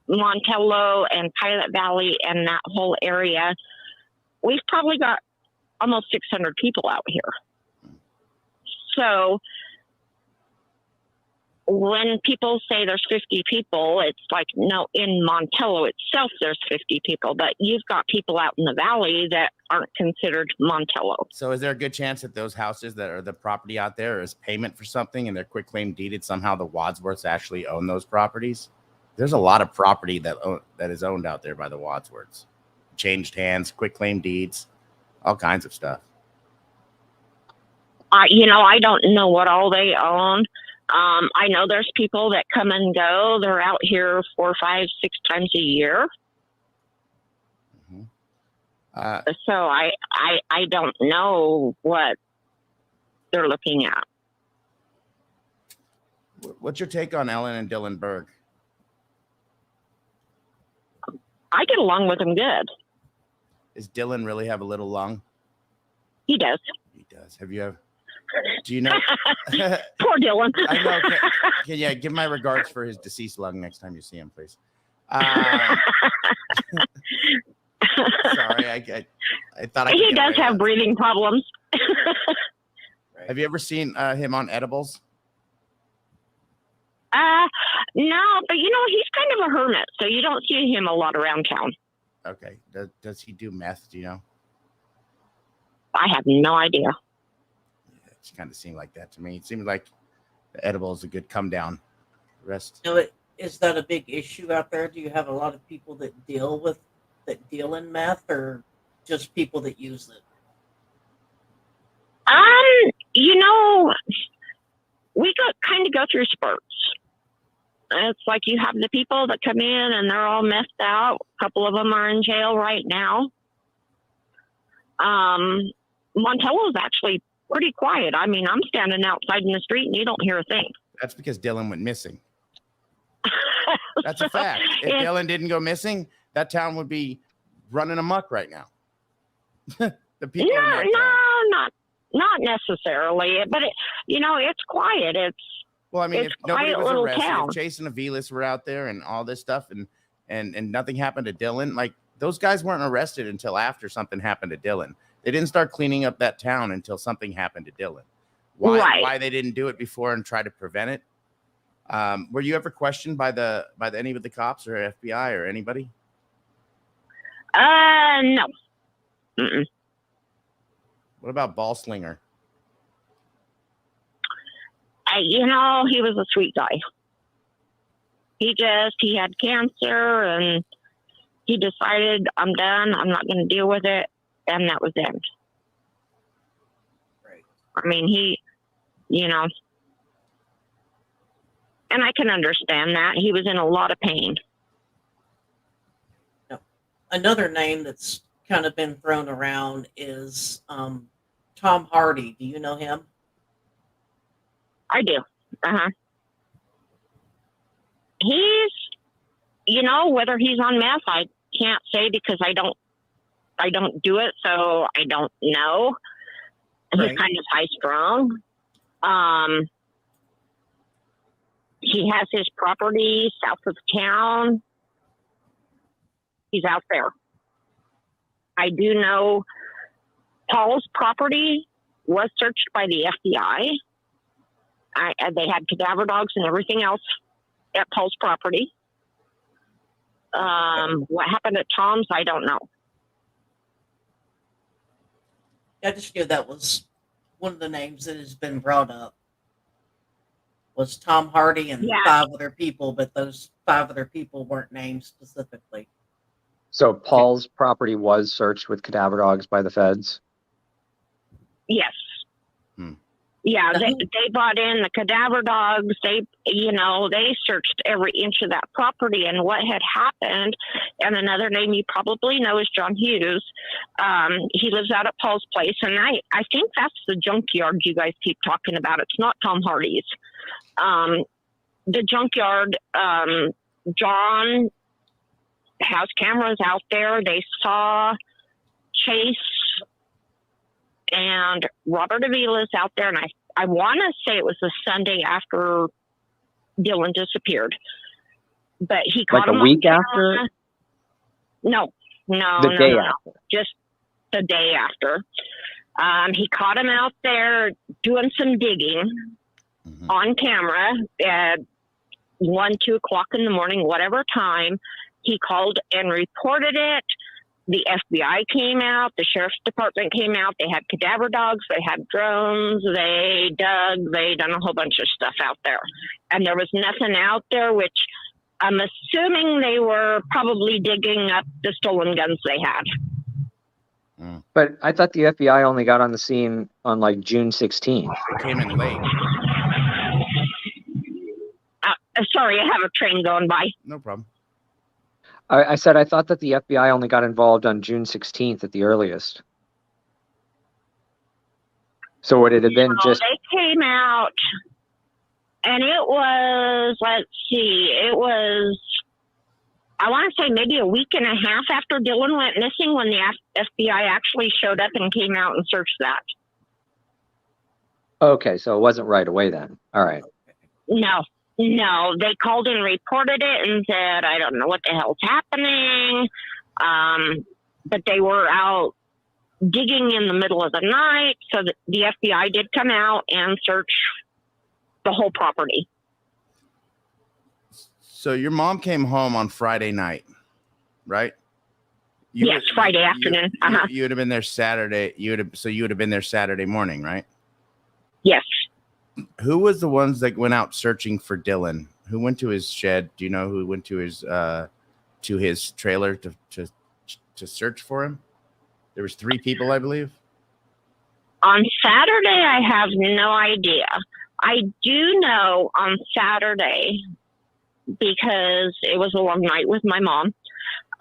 Montello and Pilot Valley and that whole area. We've probably got almost 600 people out here. So when people say there's 50 people, it's like, no, in Montello itself, there's 50 people, but you've got people out in the valley that aren't considered Montello. So is there a good chance that those houses that are the property out there is payment for something and they're quitclaim deeded? Somehow the Wadsworths actually own those properties. There's a lot of property that is owned out there by the Wadsworths. Changed hands, quitclaim deeds, all kinds of stuff. I don't know what all they own. I know there's people that come and go. They're out here 4, 5, 6 times a year. Mm-hmm. So I don't know what they're looking at. What's your take on Ellen and Dylan Berg? I get along with them good. Does Dylan really have a little lung? He does. He does. Have you ever? Do you know? Poor Dylan. I know. Yeah, give my regards for his deceased lung next time you see him, please. Sorry, I thought he does have breathing problems. Have you ever seen him on edibles? No, but he's kind of a hermit, so you don't see him a lot around town. Okay. Does he do meth? Do you know? I have no idea. It kind of seemed like that to me. It seemed like the edible is a good come down. Rest. Is that a big issue out there? Do you have a lot of people that deal in meth, or just people that use it? We kind of go through spurts. It's like you have the people that come in and they're all messed out. A couple of them are in jail right now. Montello is actually pretty quiet. I mean, I'm standing outside in the street and you don't hear a thing. That's because Dylan went missing. That's a fact. If Dylan didn't go missing, that town would be running amok right now. The people. Not necessarily, but it's quiet. Well, I mean, if nobody was arrested, town. if Chase and Aviles were out there and all this stuff, and nothing happened to Dylan, like those guys weren't arrested until after something happened to Dylan. They didn't start cleaning up that town until something happened to Dylan. Why they didn't do it before and try to prevent it? Were you ever questioned by any of the cops or FBI or anybody? No. Mm-mm. What about Ball Slinger? He was a sweet guy. He had cancer and he decided, I'm done. I'm not going to deal with it. And that was it. Right. I mean, and I can understand that. He was in a lot of pain. Another name that's kind of been thrown around is Tom Hardy. Do you know him? I do. He's, whether he's on meth, I can't say because I don't do it, so I don't know. Right. He's kind of high strung. He has his property south of town. He's out there. I do know Paul's property was searched by the FBI. They had cadaver dogs and everything else at Paul's property. What happened at Tom's, I don't know. I just knew that was one of the names that has been brought up. Was Tom Hardy and 5 other people, but those 5 other people weren't named specifically. So Paul's property was searched with cadaver dogs by the feds? Yes. Yeah, they brought in the cadaver dogs. They searched every inch of that property. And what had happened, and another name you probably know is John Hughes. He lives out at Paul's place. And I think that's the junkyard you guys keep talking about. It's not Tom Hardy's. The junkyard, John has cameras out there. They saw Chase and Robert Aviles out there, and I want to say it was the Sunday after Dylan disappeared, but he caught him a week after. No, the day after. Just the day after. He caught him out there doing some digging on camera at 1, 2 o'clock in the morning, whatever time. He called and reported it. The FBI came out, the sheriff's department came out, they had cadaver dogs, they had drones, they dug, they done a whole bunch of stuff out there. And there was nothing out there, which I'm assuming they were probably digging up the stolen guns they had. But I thought the FBI only got on the scene on like June 16th. It came in late. Sorry, I have a train going by. No problem. I said I thought that the FBI only got involved on June 16th at the earliest. So would it have been just... They came out, and it was, I want to say maybe a week and a half after Dylan went missing when the FBI actually showed up and came out and searched that. Okay, so it wasn't right away then. All right. No, they called and reported it and said, I don't know what the hell's happening. But they were out digging in the middle of the night. So the FBI did come out and search the whole property. So your mom came home on Friday night, right? Yes, Friday afternoon. You would have been there Saturday. You would have been there Saturday morning, right? Yes. Who was the ones that went out searching for Dylan? Who went to his shed? Do you know who went to his trailer to search for him? There was 3 people, I believe. On Saturday, I have no idea. I do know on Saturday, because it was a long night with my mom,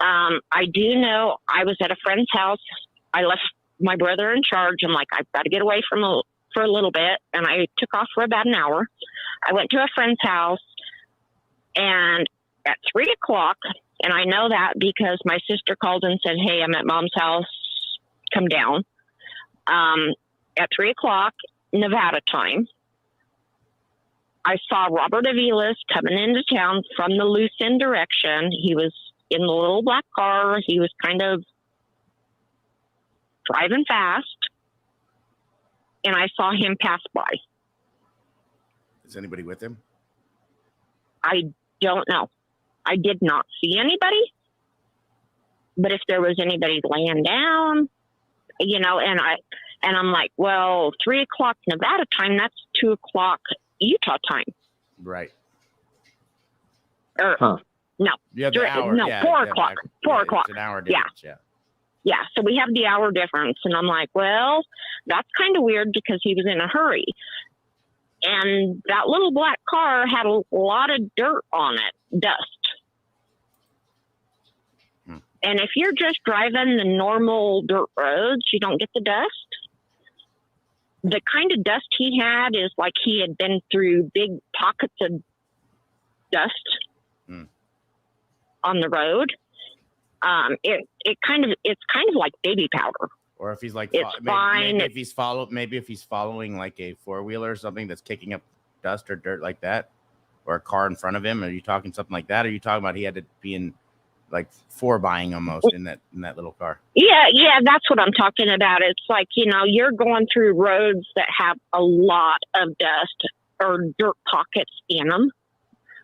I do know I was at a friend's house. I left my brother in charge. I'm like, I've got to get away for a little bit. And I took off for about an hour. I went to a friend's house, and at 3:00, and I know that because my sister called and said, hey, I'm at Mom's house. Come down. At 3:00 Nevada time, I saw Robert Aviles coming into town from the Lucin direction. He was in the little black car. He was kind of driving fast, and I saw him pass by. Is anybody with him? I don't know. I did not see anybody, but if there was anybody laying down, and I'm like, well, 3:00 Nevada time, that's 2:00 Utah time. Right. No. You have the hour. No, 4:00. 4:00. It's an hour difference. Yeah. Yeah. So we have the hour difference. And I'm like, well, that's kind of weird because he was in a hurry. And that little black car had a lot of dirt on it, dust. And if you're just driving the normal dirt roads, you don't get the dust. The kind of dust he had is like he had been through big pockets of dust on the road. It's kind of like baby powder. Or if he's like, it's fine. Maybe if he's following like a 4-wheeler or something that's kicking up dust or dirt like that, or a car in front of him. Are you talking something like that? Or are you talking about he had to be in like 4-buying almost in that little car? Yeah, that's what I'm talking about. It's like, you're going through roads that have a lot of dust or dirt pockets in them,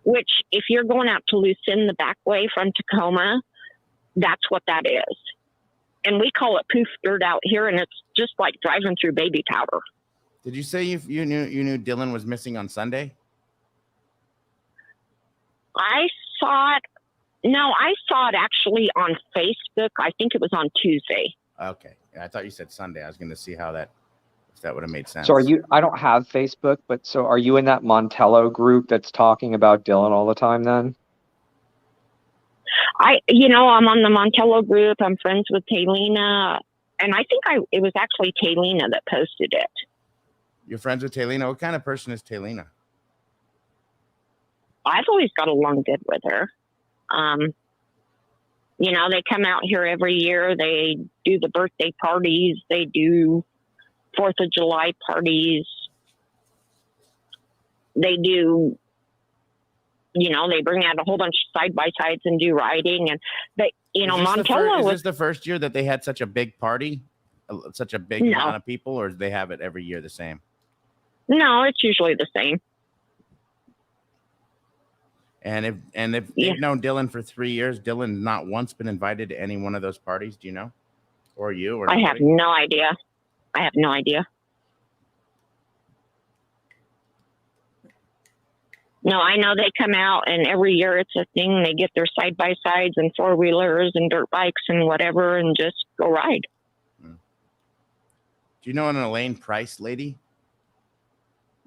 which if you're going out to Lucin the back way from Tacoma, that's what that is. And we call it poof dirt out here, and it's just like driving through baby powder. Did you say you knew Dylan was missing on Sunday? I saw it actually on Facebook. I think it was on Tuesday. Okay. I thought you said Sunday. I was going to see if that would have made sense. So I don't have Facebook, but so are you in that Montello group that's talking about Dylan all the time then? I'm on the Montello group. I'm friends with Taylina, and I think it was actually Taylina that posted it. You're friends with Taylina? What kind of person is Taylina? I've always got along good with her. They come out here every year. They do the birthday parties. They do 4th of July parties. They do, they bring out a whole bunch of side-by-sides and do riding. And Montello was... Is this the first year that they had such a big party? Such a big amount of people? Or do they have it every year the same? No, it's usually the same. And if they've known Dylan for 3 years, Dylan's not once been invited to any one of those parties, do you know? Or you? Or I have no idea. No, I know they come out, and every year it's a thing. They get their side-by-sides and 4-wheelers and dirt bikes and whatever and just go ride. Do you know an Elaine Price lady?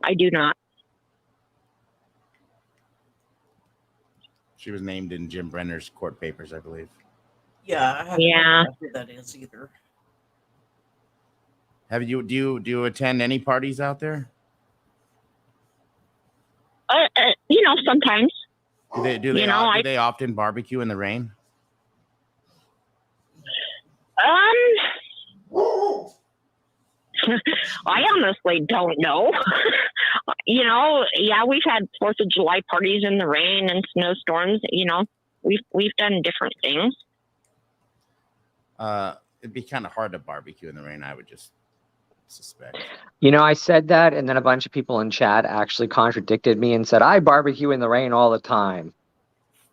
I do not. She was named in Jim Brenner's court papers, I believe. Yeah, I haven't know who that is either. Do you attend any parties out there? Sometimes. Do they often barbecue in the rain? I honestly don't know. Yeah, we've had 4th of July parties in the rain and snowstorms. We've done different things. It'd be kind of hard to barbecue in the rain, I would just suspect. I said that, and then a bunch of people in chat actually contradicted me and said, I barbecue in the rain all the time.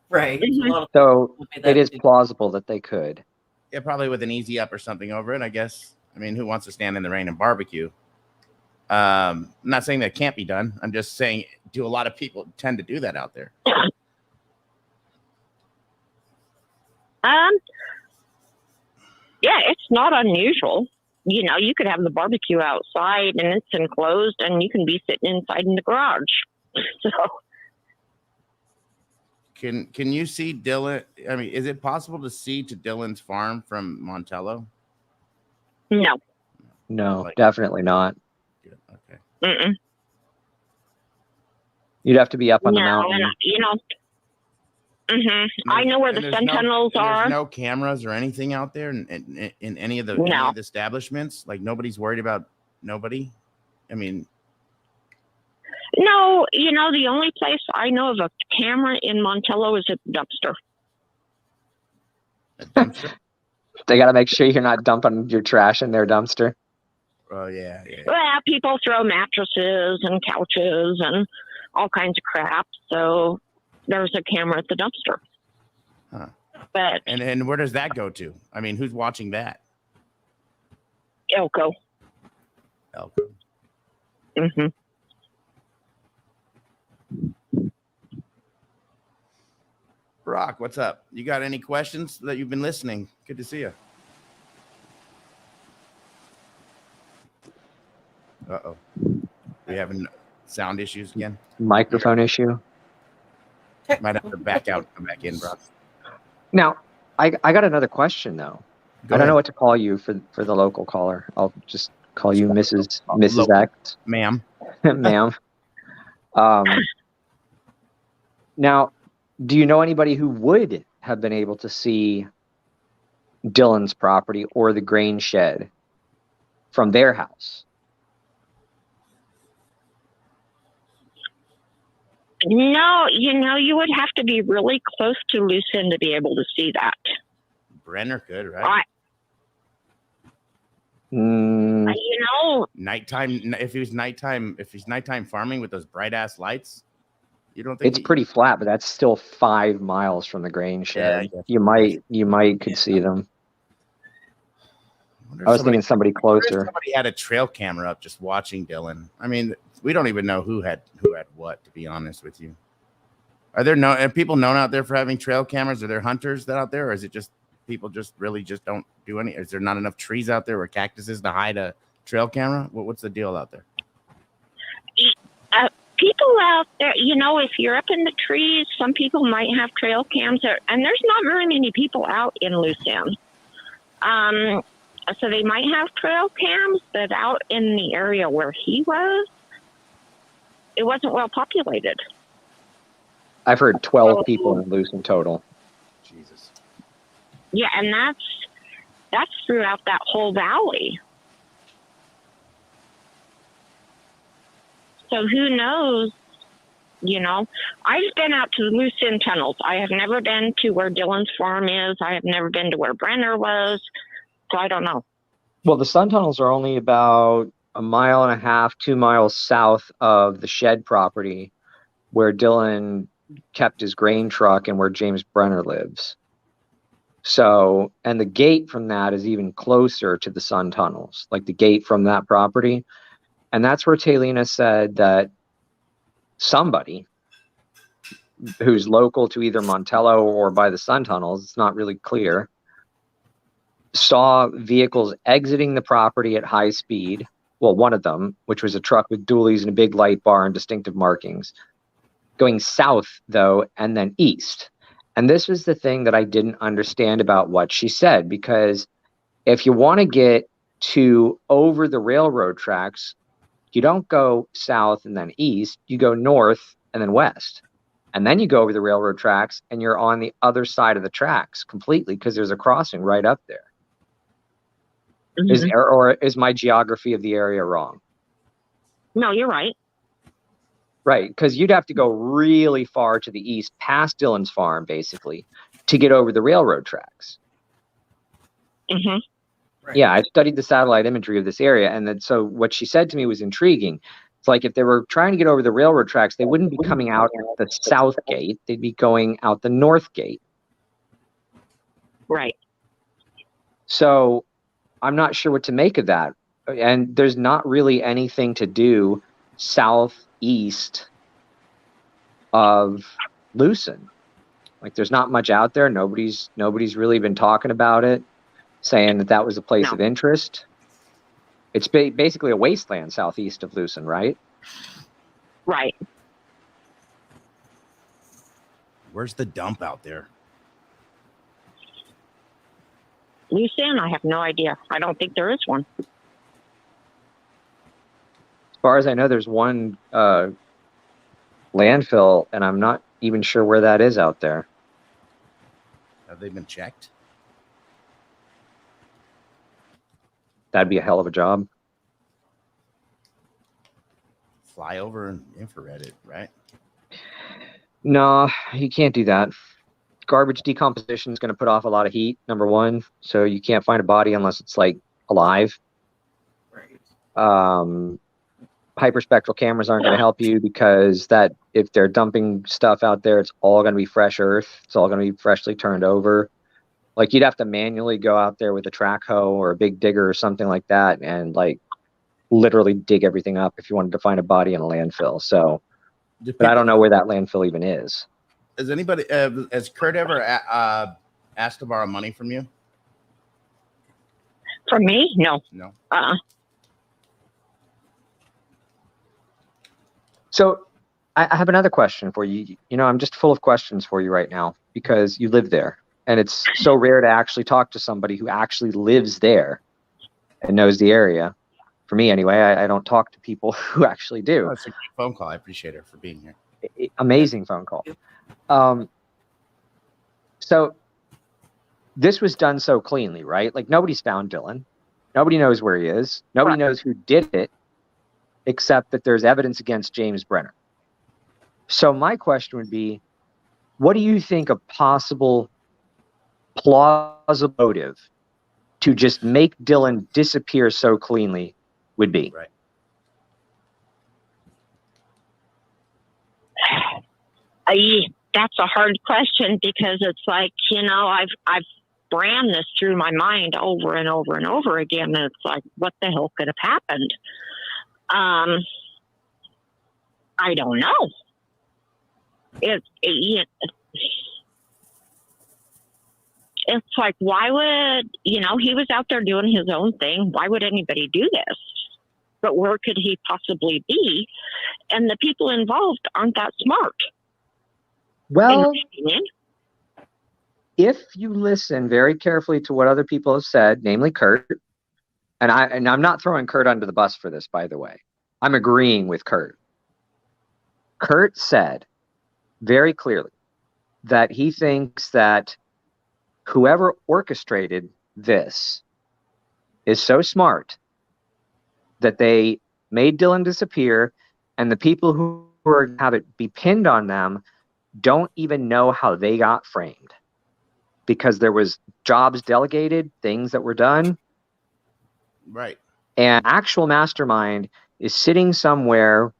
Right. Mhm. So it is plausible that they could. Yeah, probably with an easy up or something over it, I guess. I mean, who wants to stand in the rain and barbecue? I'm not saying that can't be done. I'm just saying, do a lot of people tend to do that out there? Yeah, it's not unusual. You could have the barbecue outside and it's enclosed, and you can be sitting inside in the garage. So, can you see Dylan? I mean, is it possible to see to Dylan's farm from Montello? No, definitely not. Okay. Mm-mm. You'd have to be up on the mountain. I know where the sun tunnels are. There's no cameras or anything out there in any of the establishments. Like, nobody's worried about nobody. I mean, no. The only place I know of a camera in Montello is at the dumpster. A dumpster? They got to make sure you're not dumping your trash in their dumpster. Oh yeah. Well, people throw mattresses and couches and all kinds of crap. So there's a camera at the dumpster. Huh. But and where does that go to? I mean, who's watching that? Elko. Mm-hmm. Brock, what's up? You got any questions that you've been listening? Good to see you. Uh-oh. We having sound issues again? Microphone issue. Might have to back out and come back in, Brock. Now, I got another question, though. I don't know what to call you for the local caller. I'll just call you Mrs. X. Ma'am. Ma'am. Now, do you know anybody who would have been able to see Dylan's property or the grain shed from their house? No, you would have to be really close to Lucin to be able to see that. Brenner could, right? Nighttime. If he's nighttime farming with those bright ass lights, you don't think it's pretty flat, but that's still 5 miles from the grain shed. Yeah, you might could see them. I was thinking somebody closer. Somebody had a trail camera up just watching Dylan. I mean, we don't even know who had what, to be honest with you. Are people known out there for having trail cameras? Are there hunters out there, or is it just people just really just don't do any? Is there not enough trees out there or cactuses to hide a trail camera? What's the deal out there? People out there, if you're up in the trees, some people might have trail cams, and there's not very many people out in Lucin. So they might have trail cams, but out in the area where he was, it wasn't well populated. I've heard 12 people in Lucin total. Jesus. Yeah, and that's throughout that whole valley. So who knows? I've been out to the Lucin tunnels. I have never been to where Dylan's farm is. I have never been to where Brenner was. So I don't know. Well, the sun tunnels are only about 1.5 miles, 2 miles south of the shed property where Dylan kept his grain truck and where James Brenner lives. So, and the gate from that is even closer to the sun tunnels, like the gate from that property. And that's where Taylina said that somebody who's local to either Montello or by the sun tunnels, it's not really clear, saw vehicles exiting the property at high speed. Well, one of them, which was a truck with dualies and a big light bar and distinctive markings, going south, though, and then east. And this was the thing that I didn't understand about what she said, because if you want to get to over the railroad tracks, you don't go south and then east, you go north and then west. And then you go over the railroad tracks and you're on the other side of the tracks completely because there's a crossing right up there. Mhm. Or is my geography of the area wrong? No, you're right. Right, because you'd have to go really far to the east, past Dillon's farm, basically, to get over the railroad tracks. Hmm. Right. Yeah, I studied the satellite imagery of this area, and then so what she said to me was intriguing. It's like if they were trying to get over the railroad tracks, they wouldn't be coming out the south gate; they'd be going out the north gate. Right. So I'm not sure what to make of that. And there's not really anything to do southeast of Lucin. Like there's not much out there. Nobody's really been talking about it, saying that that was a place No. of interest. It's basically a wasteland southeast of Lucin, right? Right. Where's the dump out there? Lucin, I have no idea. I don't think there is one. As far as I know, there's one landfill, and I'm not even sure where that is out there. Have they been checked? That'd be a hell of a job. Fly over and infrared it, right? No, you can't do that. Garbage decomposition is going to put off a lot of heat, number one. So you can't find a body unless it's like alive. Right. Hyperspectral cameras aren't going to help you because that if they're dumping stuff out there, it's all going to be fresh earth. It's all going to be freshly turned over. Like you'd have to manually go out there with a track hoe or a big digger or something like that and like literally dig everything up if you wanted to find a body in a landfill. So, but I don't know where that landfill even is. Has anybody, has Kurt ever asked to borrow money from you? From me? No. No. So I have another question for you. You know, I'm just full of questions for you right now because you live there. And it's so rare to actually talk to somebody who actually lives there and knows the area. For me, anyway, I don't talk to people who actually do. Oh, it's a great phone call. I appreciate her for being here. Amazing phone call. So this was done so cleanly, right? Like nobody's found Dillon. Nobody knows where he is. Nobody knows who did it, except that there's evidence against James Brenner. So my question would be, what do you think a possible plausible motive to just make Dillon disappear so cleanly would be? Right. That's a hard question because it's like, you know, I've ran this through my mind over and over and over again. And it's like, what the hell could have happened? I don't know. It's like, why would, you know, he was out there doing his own thing. Why would anybody do this? But where could he possibly be? And the people involved aren't that smart. Well, if you listen very carefully to what other people have said, namely Kurt, and I'm not throwing Kurt under the bus for this, by the way. I'm agreeing with Kurt. Kurt said very clearly that he thinks that whoever orchestrated this is so smart that they made Dillon disappear, and the people who have it be pinned on them don't even know how they got framed because there was jobs delegated, things that were done. Right. And actual mastermind is sitting somewhere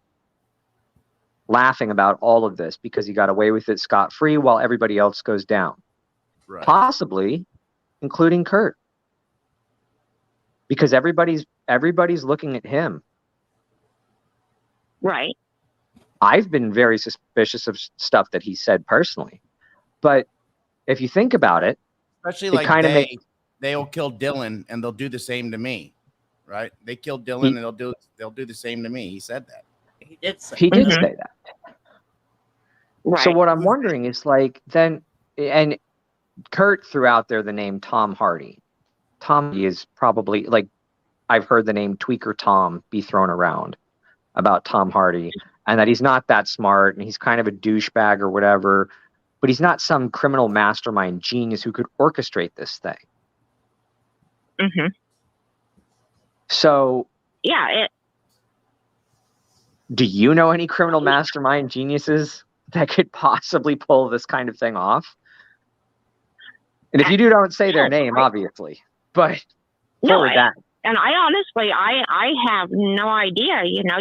laughing about all of this because he got away with it scot-free while everybody else goes down. Right. Possibly including Kurt. Because everybody's looking at him. Right. I've been very suspicious of stuff that he said personally. But if you think about it, especially it like they'll kill Dillon and they'll do the same to me. Right? They killed Dillon and they'll do the same to me. He said that. He did say he did say that. Right. So what I'm wondering is like then, and Kurt threw out there the name Tom Hardy. Tom Hardy is probably like, I've heard the name Tweaker Tom be thrown around about Tom Hardy and that he's not that smart and he's kind of a douchebag or whatever, but he's not some criminal mastermind genius who could orchestrate this thing. Mm-hmm. So, yeah, do you know any criminal mastermind geniuses that could possibly pull this kind of thing off? And if you do, don't say their name, obviously. But forward that. And I honestly, I have no idea. You know,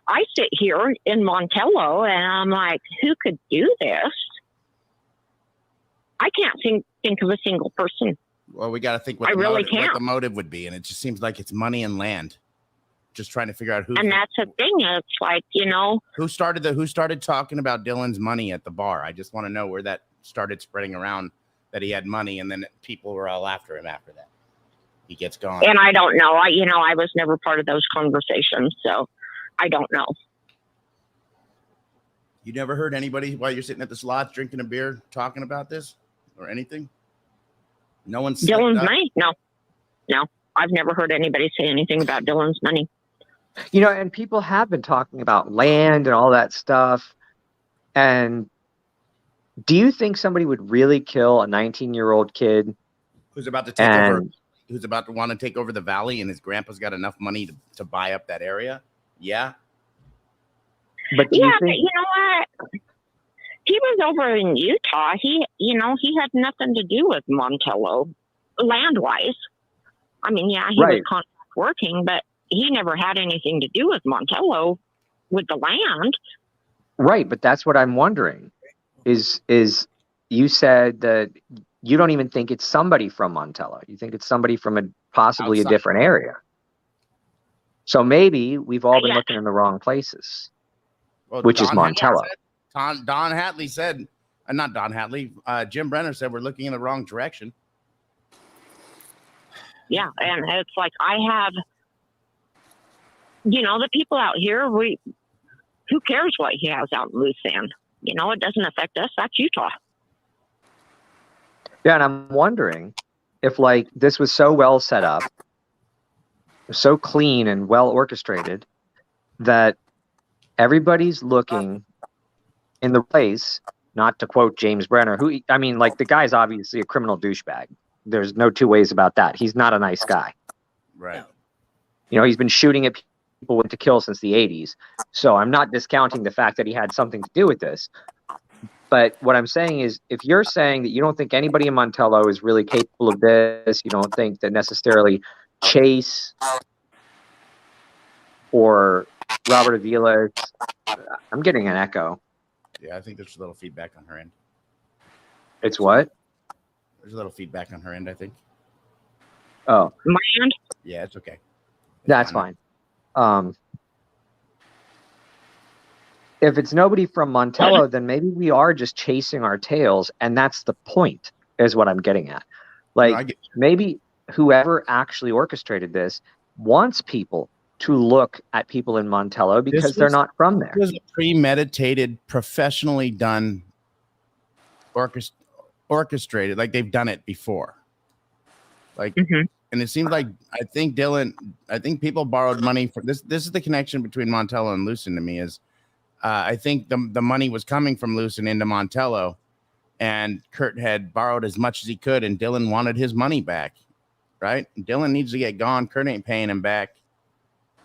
I sit here in Montello, and I'm like, who could do this? I can't think of a single person. Well, we got to think what the motive would be, and it just seems like it's money and land. Just trying to figure out who. And that's the thing. It's like, you know, who started talking about Dylan's money at the bar. I just want to know where that started spreading around, that he had money, and then people were all after him after that. He gets gone. And I don't know. I was never part of those conversations, so I don't know. You never heard anybody while you're sitting at the slots drinking a beer talking about this or anything? No one's Dylan's money? No. I've never heard anybody say anything about Dylan's money. You know, and people have been talking about land and all that stuff. And do you think somebody would really kill a 19-year-old kid who's about to take over? Who's about to want to take over the valley, and his grandpa's got enough money to buy up that area? Yeah. But but you know what? He was over in Utah. He had nothing to do with Montello, land-wise. I mean, yeah, he was contract working, but he never had anything to do with Montello, with the land. Right, but that's what I'm wondering. Is you said that you don't even think it's somebody from Montello. You think it's somebody from possibly a different area. So maybe we've all been looking in the wrong places, which is Montello. Don Hatley said, not Don Hatley, Jim Brenner said we're looking in the wrong direction. Yeah, and it's like I have, the people out here, who cares what he has out in loose sand? It doesn't affect us. That's Utah. Yeah, and I'm wondering if, like, this was so well set up, so clean and well orchestrated, that everybody's looking in the place, not to quote James Brenner, the guy's obviously a criminal douchebag. There's no two ways about that. He's not a nice guy. Right. He's been shooting at people to kill since the 80s. So I'm not discounting the fact that he had something to do with this. But what I'm saying is, if you're saying that you don't think anybody in Montello is really capable of this, you don't think that necessarily Chase or Robert Avila, I'm getting an echo. Yeah, I think there's a little feedback on her end. It's what? There's a little feedback on her end, I think. Oh. My end? Yeah, it's okay. That's fine. If it's nobody from Montello, then maybe we are just chasing our tails, and that's the point, is what I'm getting at. Maybe whoever actually orchestrated this wants people to look at people in Montello because they're not from there. It was a premeditated, professionally done, orchestrated, like they've done it before. And it seems like I think people borrowed money for this. This is the connection between Montello and Lucin to me is I think the money was coming from Lucin into Montello, and Kurt had borrowed as much as he could, and Dylan wanted his money back. Right? Dylan needs to get gone. Kurt ain't paying him back.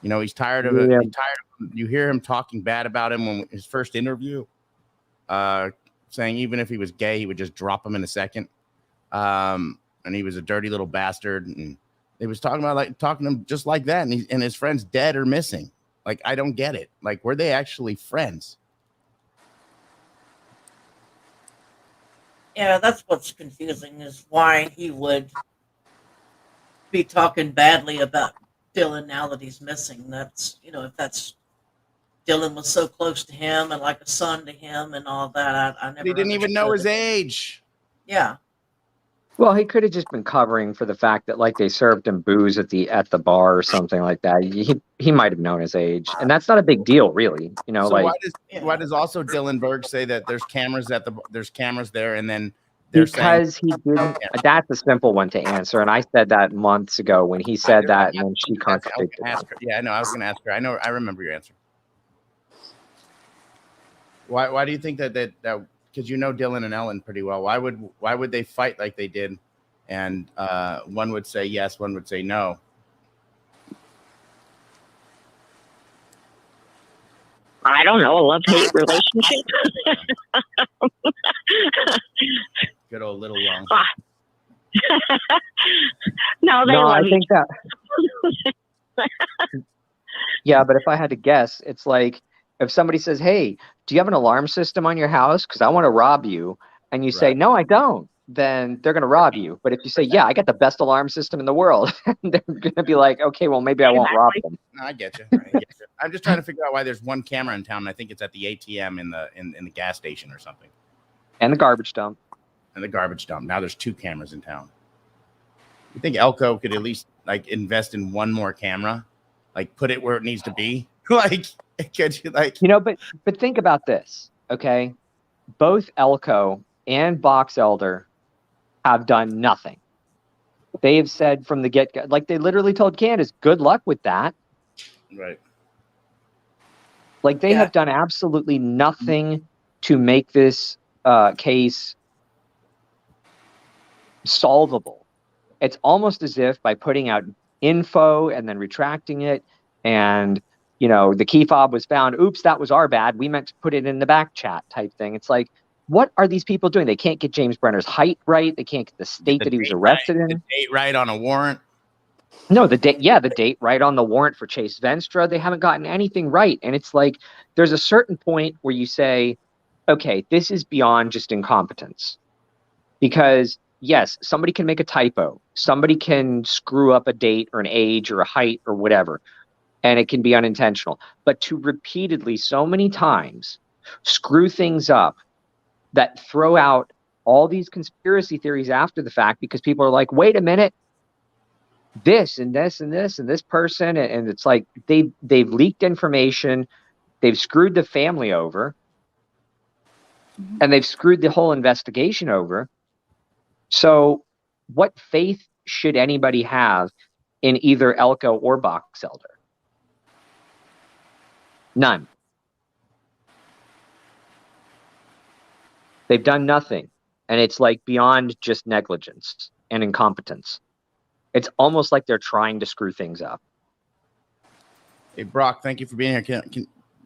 He's tired of it. Yeah. He's tired of, you hear him talking bad about him when his first interview, saying even if he was gay, he would just drop him in a second. And he was a dirty little bastard. And they was talking to him just like that. And his friend's dead or missing. Like, I don't get it. Like, were they actually friends? Yeah, that's what's confusing is why he would be talking badly about Dylan now that he's missing. That's, if that's Dylan was so close to him and like a son to him and all that. I never. He didn't even know his age. Yeah. Well, he could have just been covering for the fact that, like, they served him booze at the bar or something like that. He might have known his age, and that's not a big deal, really. So why does also Dylan Berg say that there's cameras there, and then because he didn't. That's a simple one to answer, and I said that months ago when he said that, and then she contradicted. Yeah, I know. I was going to ask her. I remember your answer. Why do you think that because Dylan and Ellen pretty well. Why would they fight like they did? And one would say yes, one would say no. I don't know, a love-hate relationship. Good old little long. No, they No, I love think that. Yeah, but if I had to guess, it's like if somebody says, "Hey, do you have an alarm system on your house? Because I want to rob you," and you say, Right. "No, I don't," then they're going to rob you. But if you say, "Yeah, I got the best alarm system in the world," they're going to be like, "Okay, well, maybe I won't rob them." No, I get you. I get you. I'm just trying to figure out why there's one camera in town. And I think it's at the ATM in the gas station or something, And the garbage dump. and the garbage dump. Now there's 2 cameras in town. You think Elko could at least like invest in one more camera, like put it where it needs to be? Like, could you like? But think about this, okay? Both Elko and Box Elder have done nothing. They have said from the get-go, like they literally told Candace, "Good luck with that." Right. Like they have done absolutely nothing to make this case solvable. It's almost as if by putting out info and then retracting it, and the key fob was found. Oops, that was our bad. We meant to put it in the back chat type thing. It's like, what are these people doing? They can't get James Brenner's height right. They can't get the state that he was arrested in. The date right on a warrant. No, the date. Yeah, the date right on the warrant for Chase Venstra. They haven't gotten anything right, and it's like there's a certain point where you say, okay, this is beyond just incompetence, because yes, somebody can make a typo. Somebody can screw up a date or an age or a height or whatever, and it can be unintentional. But to repeatedly, so many times, screw things up that throw out all these conspiracy theories after the fact because people are like, wait a minute, this and this and this and this person. And it's like they've leaked information. They've screwed the family over. And they've screwed the whole investigation over. So what faith should anybody have in either Elko or Box Elder? None. They've done nothing. And it's like beyond just negligence and incompetence. It's almost like they're trying to screw things up. Hey, Brock, thank you for being here.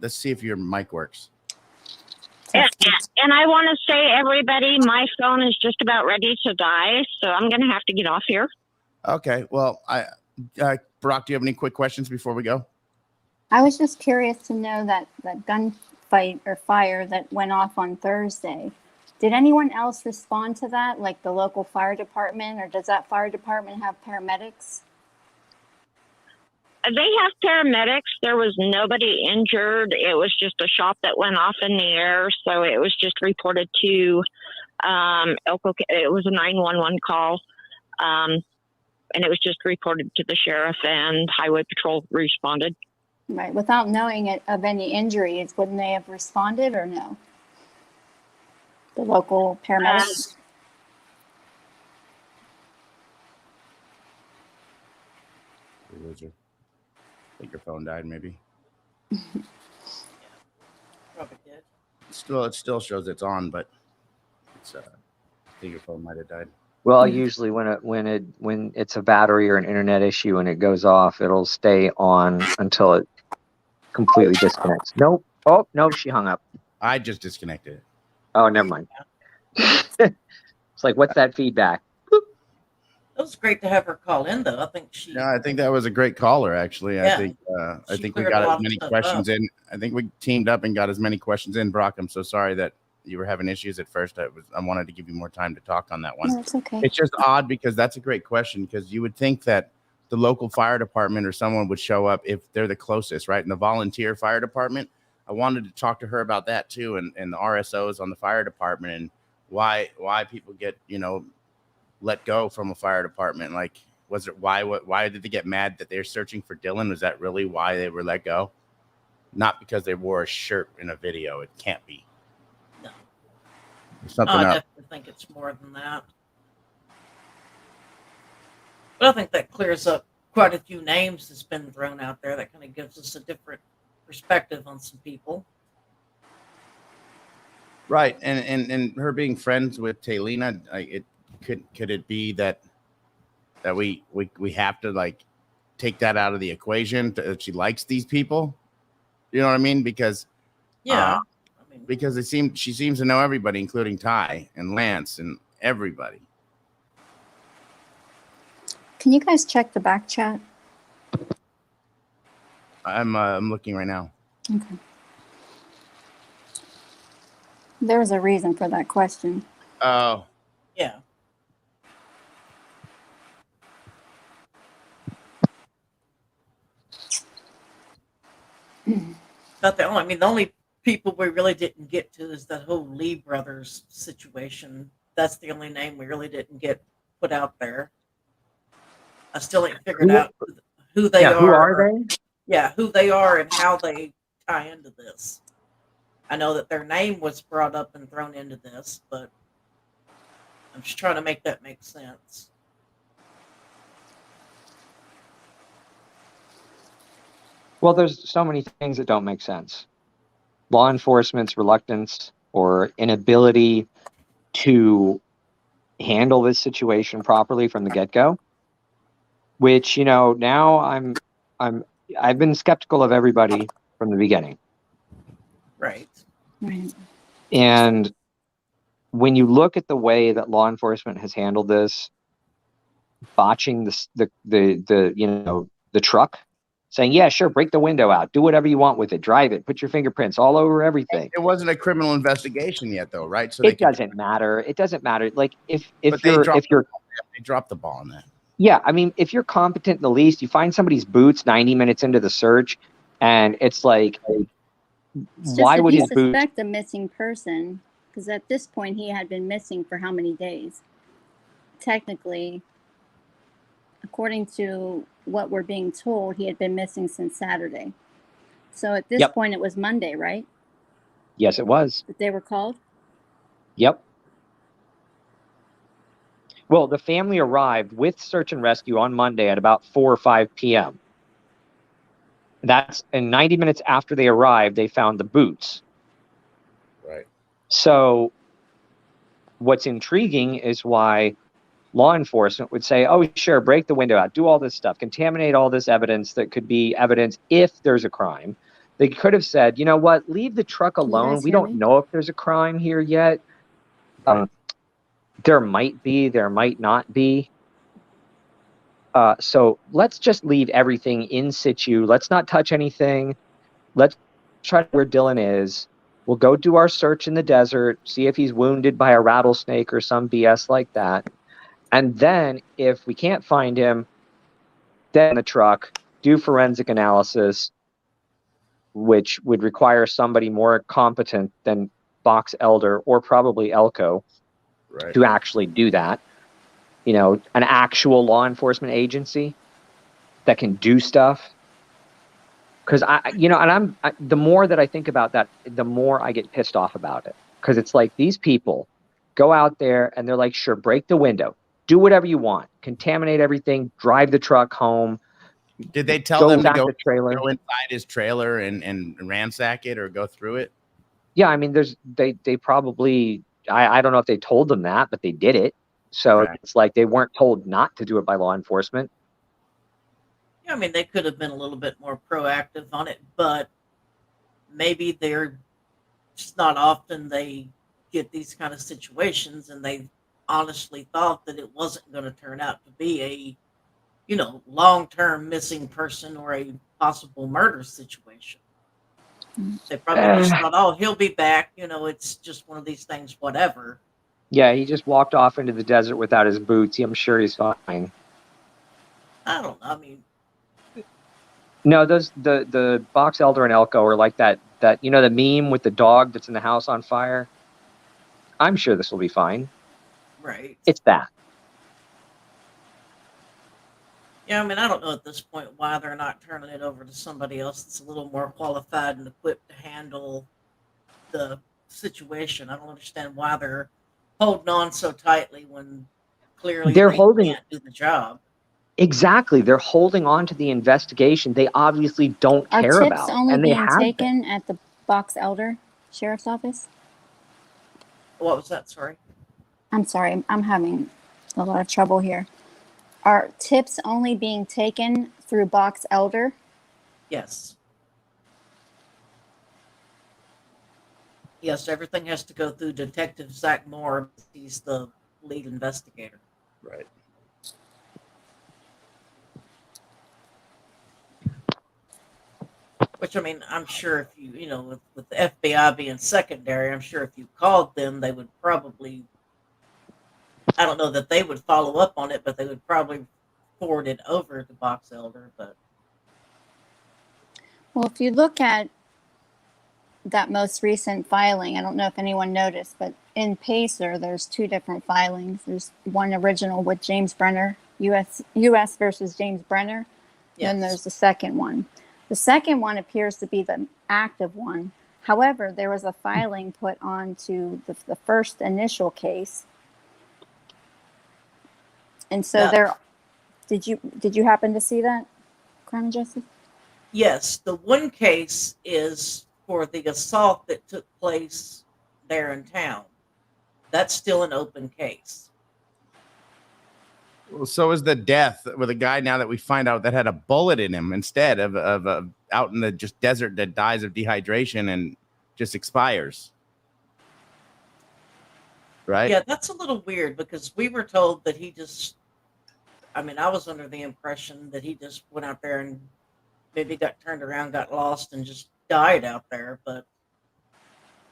Let's see if your mic works. And I want to say, everybody, my phone is just about ready to die, so I'm going to have to get off here. Okay. Well, Brock, do you have any quick questions before we go? I was just curious to know that gunfight or fire that went off on Thursday. Did anyone else respond to that, like the local fire department, or does that fire department have paramedics? They have paramedics. There was nobody injured. It was just a shot that went off in the air. So it was just reported to Elko. It was a 911 call. And it was just reported to the sheriff, and highway patrol responded. Right. Without knowing of any injuries, wouldn't they have responded or no? The local paramedics? Loser. I think your phone died, maybe. Probably did. It still shows it's on, but I think your phone might have died. Well, usually when it's a battery or an internet issue and it goes off, it'll stay on until it completely disconnects. Nope. Oh, no, she hung up. I just disconnected it. Oh, never mind. It's like, what's that feedback? It was great to have her call in, though. I think that was a great caller, actually. Yeah. I think we cleared got a lot as many of stuff questions up. in. I think we teamed up and got as many questions in. Brock, I'm so sorry that you were having issues at first. I wanted to give you more time to talk on that one. No, it's okay. It's just odd because that's a great question, because you would think that the local fire department or someone would show up if they're the closest, right? And the volunteer fire department, I wanted to talk to her about that too, and the RSOs on the fire department, and why people get let go from a fire department. Like, was it why did they get mad that they're searching for Dylan? Was that really why they were let go? Not because they wore a shirt in a video. It can't be. No. There's something I else. definitely think it's more than that. But I think that clears up quite a few names that's been thrown out there. That kind of gives us a different perspective on some people. Right, and her being friends with Taylina, could it be that we have to like take that out of the equation, that she likes these people? You know what I mean? Because Yeah. I mean, Because she seems to know everybody, including Ty and Lance and everybody. Can you guys check the back chat? I'm looking right now. Okay. There was a reason for that question. Oh, yeah. But the only people we really didn't get to is that whole Lee brothers situation. That's the only name we really didn't get put out there. I still ain't figured out who they are. Who are they? Yeah, who they are and how they tie into this. I know that their name was brought up and thrown into this, but I'm just trying to make that make sense. Well, there's so many things that don't make sense. Law enforcement's reluctance or inability to handle this situation properly from the get-go, which, now I've been skeptical of everybody from the beginning. Right. Right. And when you look at the way that law enforcement has handled this, botching the truck, saying, yeah, sure, break the window out, do whatever you want with it, drive it, put your fingerprints all over everything. it wasn't a criminal investigation yet, though, right? So It doesn't matter. It doesn't matter. Like they dropped the ball on that. Yeah, I mean, if you're competent in the least, you find somebody's boots 90 minutes into the search, and it's like, It's why just would if his you boots? suspect a missing person, because at this point he had been missing for how many days? Technically, according to what we're being told, he had been missing since Saturday. So at this Yep. point, it was Monday, right? Yes, it was. That they were called? Yep. Well, the family arrived with search and rescue on Monday at about 4 or 5 p.m. And 90 minutes after they arrived, they found the boots. Right. So what's intriguing is why law enforcement would say, oh, sure, break the window out, do all this stuff, contaminate all this evidence that could be evidence if there's a crime. They could have said, you know what, leave the truck alone. We don't know if there's a crime here yet. Right. There might be, there might not be. So let's just leave everything in situ. Let's not touch anything. Let's try where Dylan is. We'll go do our search in the desert, see if he's wounded by a rattlesnake or some BS like that. And then if we can't find him, then the truck, do forensic analysis, which would require somebody more competent than Box Elder or probably Elko to actually do that. An actual law enforcement agency that can do stuff. Because the more that I think about that, the more I get pissed off about it. Because it's like these people go out there and they're like, sure, break the window, do whatever you want, contaminate everything, drive the truck home. Did they tell them to go inside his trailer and ransack it or go through it? Yeah, I mean, they probably, I don't know if they told them that, but they did it. So It's like they weren't told not to do it by law enforcement. Yeah, I mean, they could have been a little bit more proactive on it, but maybe they're just not often they get these kind of situations, and they honestly thought that it wasn't going to turn out to be a, long-term missing person or a possible murder situation. They probably just thought, oh, he'll be back. It's just one of these things, whatever. Yeah, he just walked off into the desert without his boots. I'm sure he's fine. I don't know. I mean, no, the Box Elder and Elko are like that the meme with the dog that's in the house on fire. I'm sure this will be fine. Right. It's that. Yeah, I mean, I don't know at this point why they're not turning it over to somebody else that's a little more qualified and equipped to handle the situation. I don't understand why they're holding on so tightly when clearly they can't do the job. Exactly. They're holding on to the investigation they obviously don't care about. Are tips only being taken at the Box Elder Sheriff's Office? What was that? Sorry. I'm sorry. I'm having a lot of trouble here. Are tips only being taken through Box Elder? Yes. Yes, everything has to go through Detective Zach Moore. He's the lead investigator. Right. Which, I mean, I'm sure if you know, with the FBI being secondary, I'm sure if you called them, they would probably, I don't know that they would follow up on it, but they would probably forward it over to Box Elder. But Well, if you look at that most recent filing, I don't know if anyone noticed, but in Pacer, there's two different filings. There's one original with James Brenner, U.S. versus James Brenner. yes. Then there's the second one. The second one appears to be the active one. However, there was a filing put onto the first initial case. And so Yeah. did you happen to see that, Crime and Justice? Yes, the one case is for the assault that took place there in town. That's still an open case. Well, so is the death with a guy now that we find out that had a bullet in him instead of out in the just desert that dies of dehydration and just expires. Right? Yeah, that's a little weird because we were told that he just, I mean, I was under the impression that he just went out there and maybe got turned around, got lost, and just died out there. But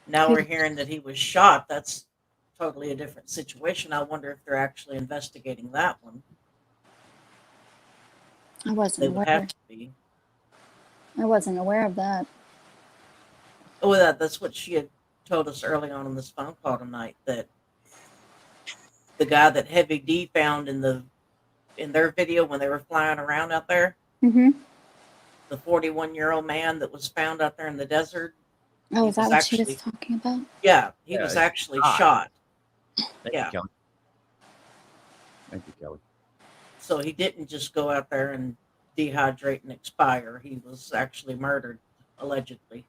now we're hearing that he was shot. That's totally a different situation. I wonder if they're actually investigating that one. I They wasn't would aware. have to be. I wasn't aware of that. Oh, that's what she had told us early on in this phone call tonight, that the guy that Heavy D found in their video when they were flying around out there, Mm-hmm. the 41-year-old man that was found out there in the desert. Oh, He is that was what she was actually- talking about? Yeah, he Yeah, was he actually shot. shot. Thank Yeah. you, Kelly. Thank you, Kelly. So he didn't just go out there and dehydrate and expire. He was actually murdered, allegedly.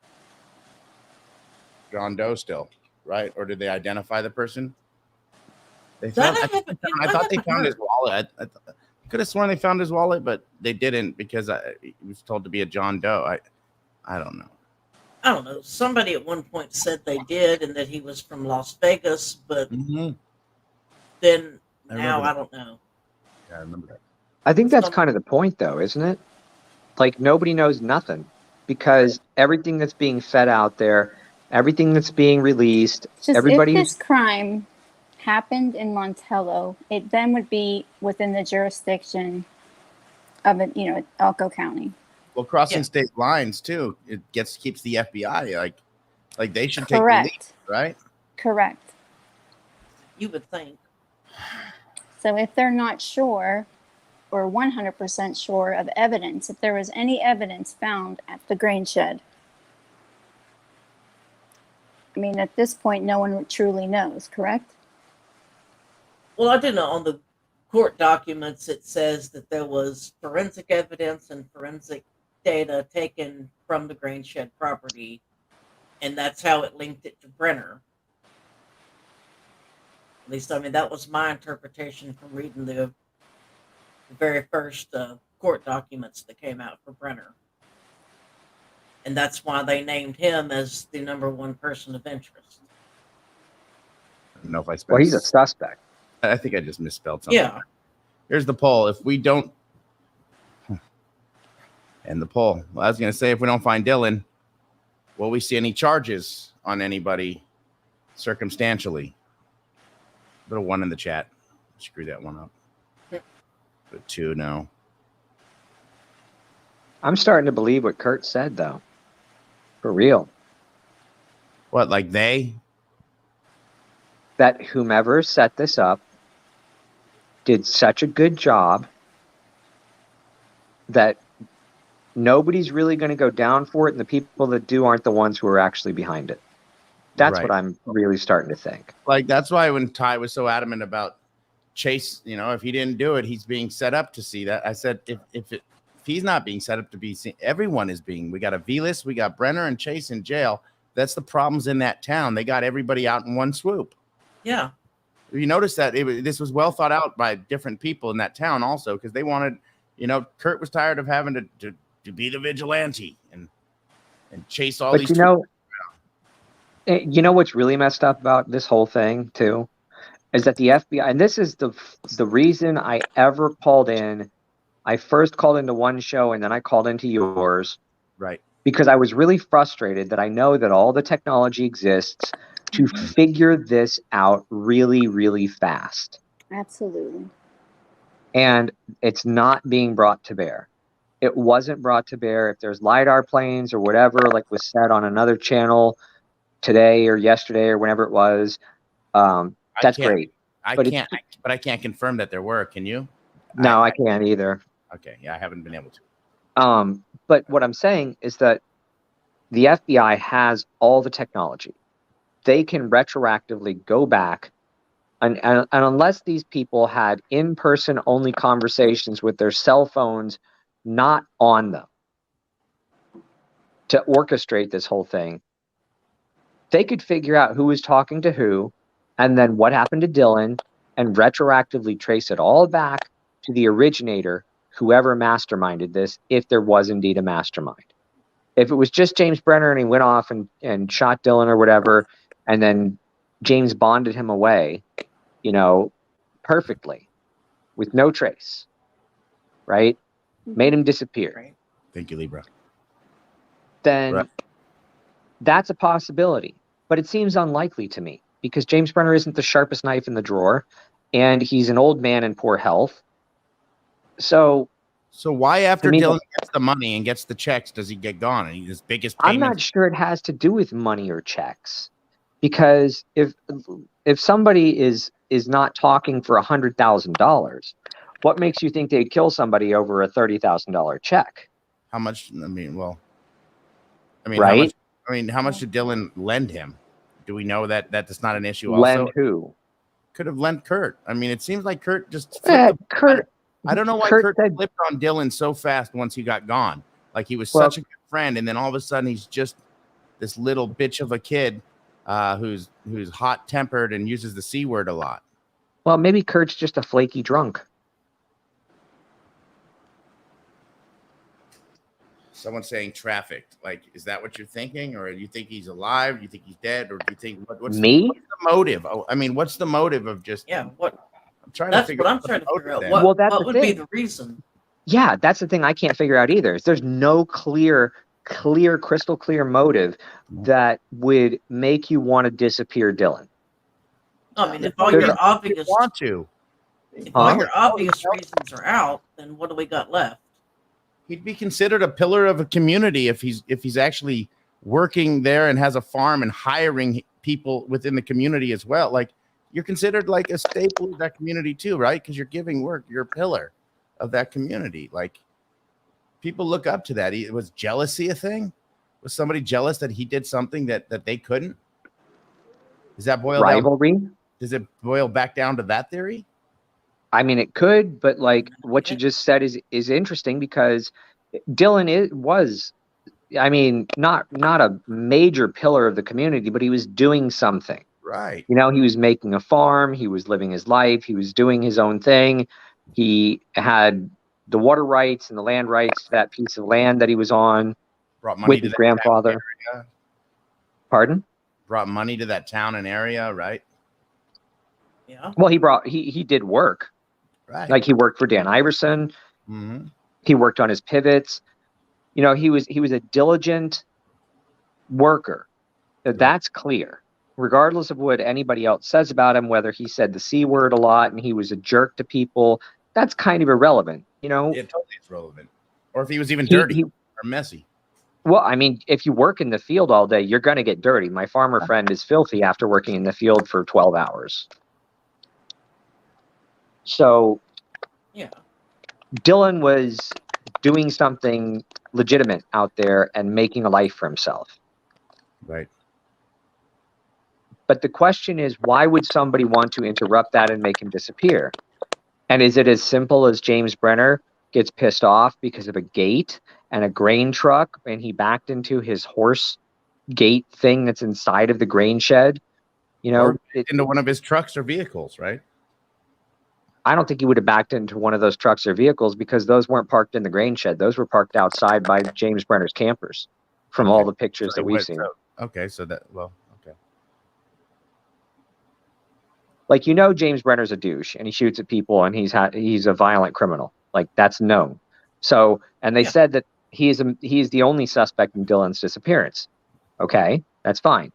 John Doe still, right? Or did they identify the person? They That found, I thought they found his wallet. I could have sworn they found his wallet, but they didn't because he was told to be a John Doe. I don't know. I don't know. Somebody at one point said they did and that he was from Las Vegas, but then now I don't know. Yeah, I remember that. I think that's kind of the point, though, isn't it? Like, nobody knows nothing because everything that's being fed out there, everything that's being released, Just everybody if who's this crime happened in Montello, it then would be within the jurisdiction of it, Elko County. Well, crossing Yeah. state lines too. It keeps the FBI like they should take the lead, Correct. right? Correct. You would think. So if they're not sure or 100% sure of evidence, if there was any evidence found at the grain shed, I mean, at this point, no one truly knows, correct? Well, I do know on the court documents it says that there was forensic evidence and forensic data taken from the grain shed property, and that's how it linked it to Brenner. At least, I mean, that was my interpretation from reading the very first court documents that came out for Brenner. And that's why they named him as the number one person of interest. I don't know if I spelled. well, he's a suspect. I think I just misspelled something. Yeah. Here's the poll. If we don't, and the poll. Well, I was going to say, if we don't find Dylan, will we see any charges on anybody circumstantially? Put a 1 in the chat. Screw that one up. Put 2, no. I'm starting to believe what Kurt said, though. For real. What, like they? That whomever set this up did such a good job that nobody's really going to go down for it, and the people that do aren't the ones who are actually behind it. That's Right. what I'm really starting to think. Like, that's why when Ty was so adamant about Chase, if he didn't do it, he's being set up to see that. I said, if he's not being set up to be seen, everyone is being. We got a V-list, we got Brenner and Chase in jail. That's the problems in that town. They got everybody out in one swoop. Yeah. You notice that this was well thought out by different people in that town also, because they wanted, Kurt was tired of having to be the vigilante and chase all But these. You know what's really messed up about this whole thing too is that the FBI, and this is the reason I ever called in. I first called into one show and then I called into yours Right. because I was really frustrated that I know that all the technology exists to figure this out really, really fast. Absolutely. And it's not being brought to bear. It wasn't brought to bear. If there's LiDAR planes or whatever, like was said on another channel today or yesterday or whenever it was, that's great. I But I can't confirm that there were. Can you? no, I can't either. Okay. Yeah, I haven't been able to. But what I'm saying is that the FBI has all the technology. They can retroactively go back and unless these people had in-person only conversations with their cell phones not on them to orchestrate this whole thing, they could figure out who was talking to who and then what happened to Dylan and retroactively trace it all back to the originator, whoever masterminded this, if there was indeed a mastermind. If it was just James Brenner and he went off and shot Dylan or whatever, and then James bonded him away, perfectly with no trace, right? Made him disappear. Right. Thank you, Libra. Then that's a possibility. But it seems unlikely to me because James Brenner isn't the sharpest knife in the drawer and he's an old man in poor health. So why after Dylan gets the money and gets the checks does he get gone? And his biggest payment? I'm not sure it has to do with money or checks, because if somebody is not talking for $100,000, what makes you think they'd kill somebody over a $30,000 check? How much? Right? How much did Dylan lend him? Do we know that that's not an issue? Lend also, who? Could have lent Kurt. It seems like Kurt just Kurt. I don't know why Kurt flipped on Dylan so fast once he got gone. Like he was such a good friend, and then all of a sudden he's just this little bitch of a kid who's hot tempered and uses the C word a lot. Well, maybe Kurt's just a flaky drunk. Someone's saying trafficked. Like, is that what you're thinking, or do you think he's alive? Do you think he's dead, or do you think what's the motive? Oh, what's the motive of just what? I'm trying to figure out. What would be the reason? Yeah, that's the thing I can't figure out either. There's no clear, crystal clear motive that would make you want to disappear Dylan. If all your obvious reasons are out, then what do we got left? He'd be considered a pillar of a community if he's actually working there and has a farm and hiring people within the community as well. Like, you're considered like a staple of that community too, right? Because you're giving work. You're a pillar of that community. Like, people look up to that. Was jealousy a thing? Was somebody jealous that he did something that they couldn't? Does that boil rivalry? Does it boil back down to that theory? It could, but like what you just said is interesting because Dylan was not a major pillar of the community, but he was doing something. Right. He was making a farm. He was living his life. He was doing his own thing. He had the water rights and the land rights to that piece of land that he was on with his grandfather. Pardon? Brought money to that town and area, right? Yeah. Well, he did work. Right. Like he worked for Dan Iverson. Mm-hmm. He worked on his pivots. He was a diligent worker. That's clear. Regardless of what anybody else says about him, whether he said the C word a lot and he was a jerk to people, that's kind of irrelevant. Yeah, totally it's relevant. Or if he was even dirty or messy. Well, if you work in the field all day, you're going to get dirty. My farmer friend is filthy after working in the field for 12 hours. So, yeah, Dylan was doing something legitimate out there and making a life for himself. Right. But the question is, why would somebody want to interrupt that and make him disappear? And is it as simple as James Brenner gets pissed off because of a gate and a grain truck and he backed into his horse gate thing that's inside of the grain shed? Or into one of his trucks or vehicles, right? I don't think he would have backed into one of those trucks or vehicles because those weren't parked in the grain shed. Those were parked outside by James Brenner's campers from all the pictures that we've seen. Okay. Like, James Brenner's a douche and he shoots at people and he's a violent criminal. Like, that's known. So, and they said that he's the only suspect in Dylan's disappearance. Okay, that's fine.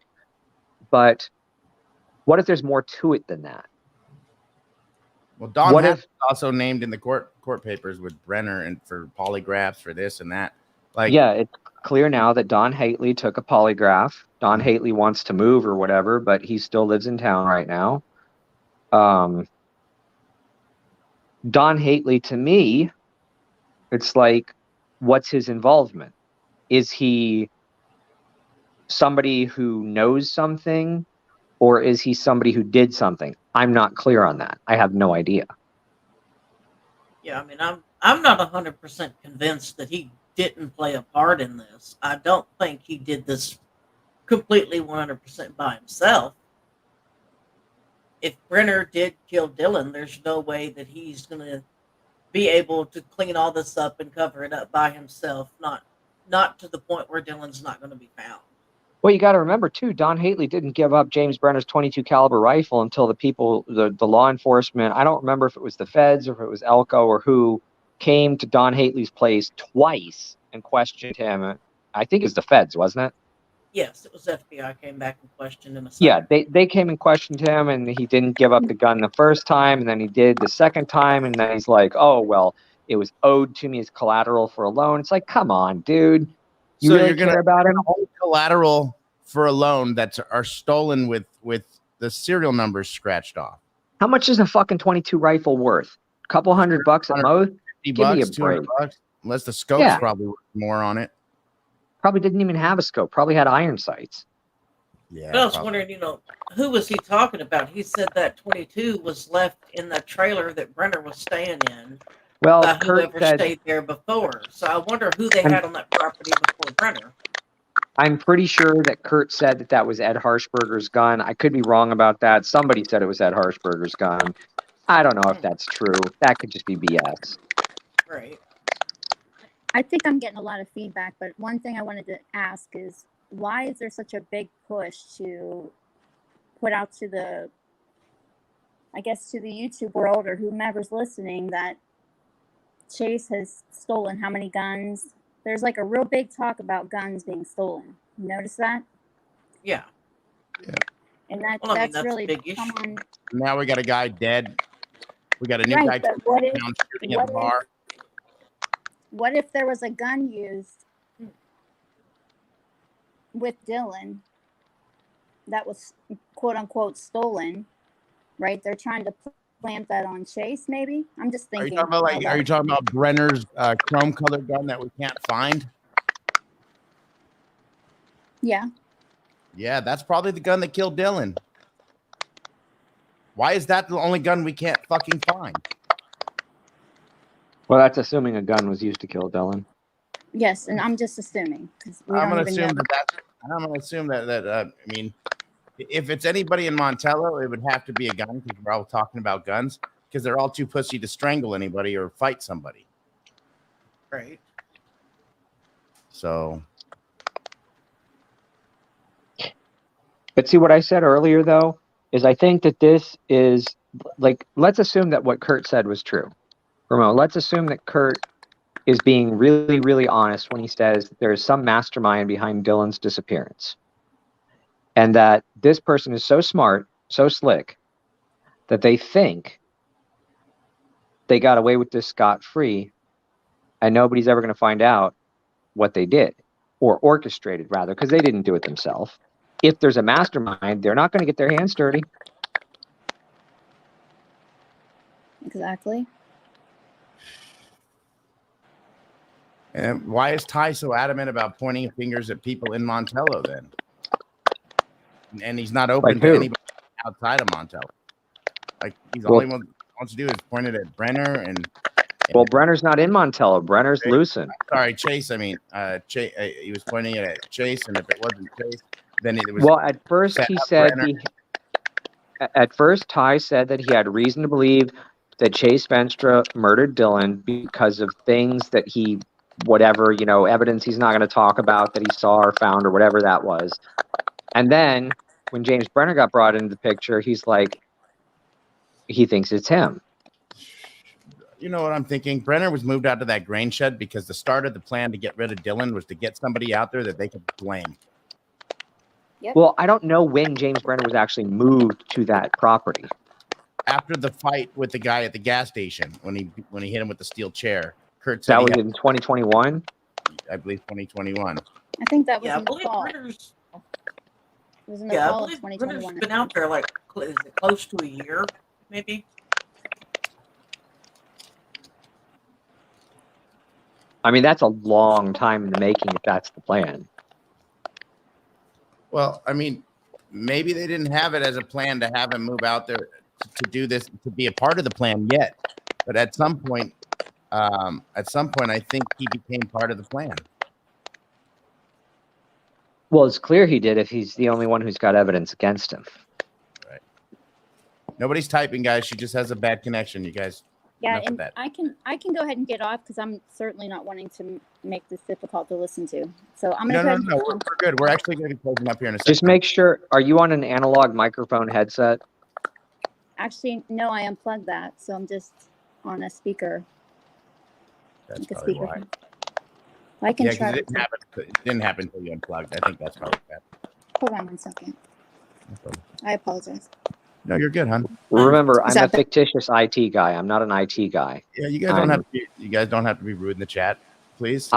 But what if there's more to it than that? Well, Don was also named in the court papers with Brenner and for polygraphs for this and that. Like, yeah, it's clear now that Don Hately took a polygraph. Don Hately wants to move or whatever, but he still lives in town right now. Don Hately, to me, it's like, what's his involvement? Is he somebody who knows something, or is he somebody who did something? I'm not clear on that. I have no idea. Yeah, I mean, I'm not 100% convinced that he didn't play a part in this. I don't think he did this completely 100% by himself. If Brenner did kill Dylan, there's no way that he's going to be able to clean all this up and cover it up by himself. Not to the point where Dylan's not going to be found. Well, you got to remember too, Don Hately didn't give up James Brenner's .22 caliber rifle until the law enforcement. I don't remember if it was the feds or if it was Elko or who came to Don Hately's place twice and questioned him. I think it was the feds, wasn't it? Yes, it was FBI came back and questioned him. Yeah, they came and questioned him, and he didn't give up the gun the first time, and then he did the second time, and then he's like, "Oh well, it was owed to me as collateral for a loan." It's like, come on, dude. You really care about him? Hold collateral for a loan that are stolen with the serial numbers scratched off. How much is a fucking .22 rifle worth? A couple $100 at most? Give me a break. $200, unless the scope's probably worth more on it. Probably didn't even have a scope. Probably had iron sights. Yeah. But I was wondering, who was he talking about? He said that 22 was left in the trailer that Brenner was staying in. Well, by whoever stayed there before. So I wonder who they had on that property before Brenner. I'm pretty sure that Kurt said that was Ed Harshberger's gun. I could be wrong about that. Somebody said it was Ed Harshberger's gun. I don't know if that's true. That could just be BS. Right. I think I'm getting a lot of feedback, but one thing I wanted to ask is, why is there such a big push to put out to the YouTube world or whomever's listening that Chase has stolen how many guns? There's like a real big talk about guns being stolen. You notice that? Yeah. Yeah. And that's really become on. Now we got a guy dead. We got a new guy shooting at the bar. What if there was a gun used with Dylan that was quote unquote stolen, right? They're trying to plant that on Chase, maybe. I'm just thinking. Are you talking about Brenner's chrome colored gun that we can't find? Yeah. Yeah, that's probably the gun that killed Dylan. Why is that the only gun we can't fucking find? Well, that's assuming a gun was used to kill Dylan. Yes, and I'm just assuming. I'm going to assume that I mean, if it's anybody in Montello, it would have to be a gun because we're all talking about guns because they're all too pussy to strangle anybody or fight somebody. Right. So. But see, what I said earlier, though, is I think that this is like, let's assume that what Kurt said was true. Ramon, let's assume that Kurt is being really, really honest when he says there is some mastermind behind Dylan's disappearance. And that this person is so smart, so slick, that they think they got away with this scot-free and nobody's ever going to find out what they did, or orchestrated, rather, because they didn't do it themselves. If there's a mastermind, they're not going to get their hands dirty. Exactly. And why is Ty so adamant about pointing fingers at people in Montello then? And he's not open to anybody outside of Montello. Like, he's the only one that wants to do is point it at Brenner and well, Brenner's not in Montello. Brenner's Lucin. Sorry, Chase. I mean, he was pointing it at Chase, and if it wasn't Chase, then it was. Well, at first he said Ty said that he had reason to believe that Chase Venstra murdered Dylan because of things that he, whatever, evidence he's not going to talk about that he saw or found or whatever that was. And then when James Brenner got brought into the picture, he's like, he thinks it's him. You know what I'm thinking? Brenner was moved out to that grain shed because the start of the plan to get rid of Dylan was to get somebody out there that they could blame. Yep. Well, I don't know when James Brenner was actually moved to that property. After the fight with the guy at the gas station, when he hit him with the steel chair, Kurt said That was in 2021. I believe 2021. I think that was Yeah, I in the believe fall. Brenner's. It was in the Yeah, I fall of believe Brenner's 2021. been out there like is it close to a year, maybe. I mean, that's a long time in the making if that's the plan. Well, I mean, maybe they didn't have it as a plan to have him move out there to do this, to be a part of the plan yet. But at some point, I think he became part of the plan. Well, it's clear he did if he's the only one who's got evidence against him. Right. Nobody's typing, guys. She just has a bad connection. You guys. Yeah, enough of and that. I can go ahead and get off because I'm certainly not wanting to make this difficult to listen to. So I'm No, gonna no, no. We're good. We're actually going to be closing up here in a second. Just make sure, are you on an analog microphone headset? Actually, no, I unplugged that, so I'm just on a speaker. That's Like a probably speaker. why. I can Yeah, try. because it didn't happen until you unplugged. I think that's probably bad. Hold on 1 second. I apologize. No, you're good, hon. Remember, Is I'm a that fictitious IT guy. I'm not an IT guy. Yeah, you guys don't have to be rude in the chat, please.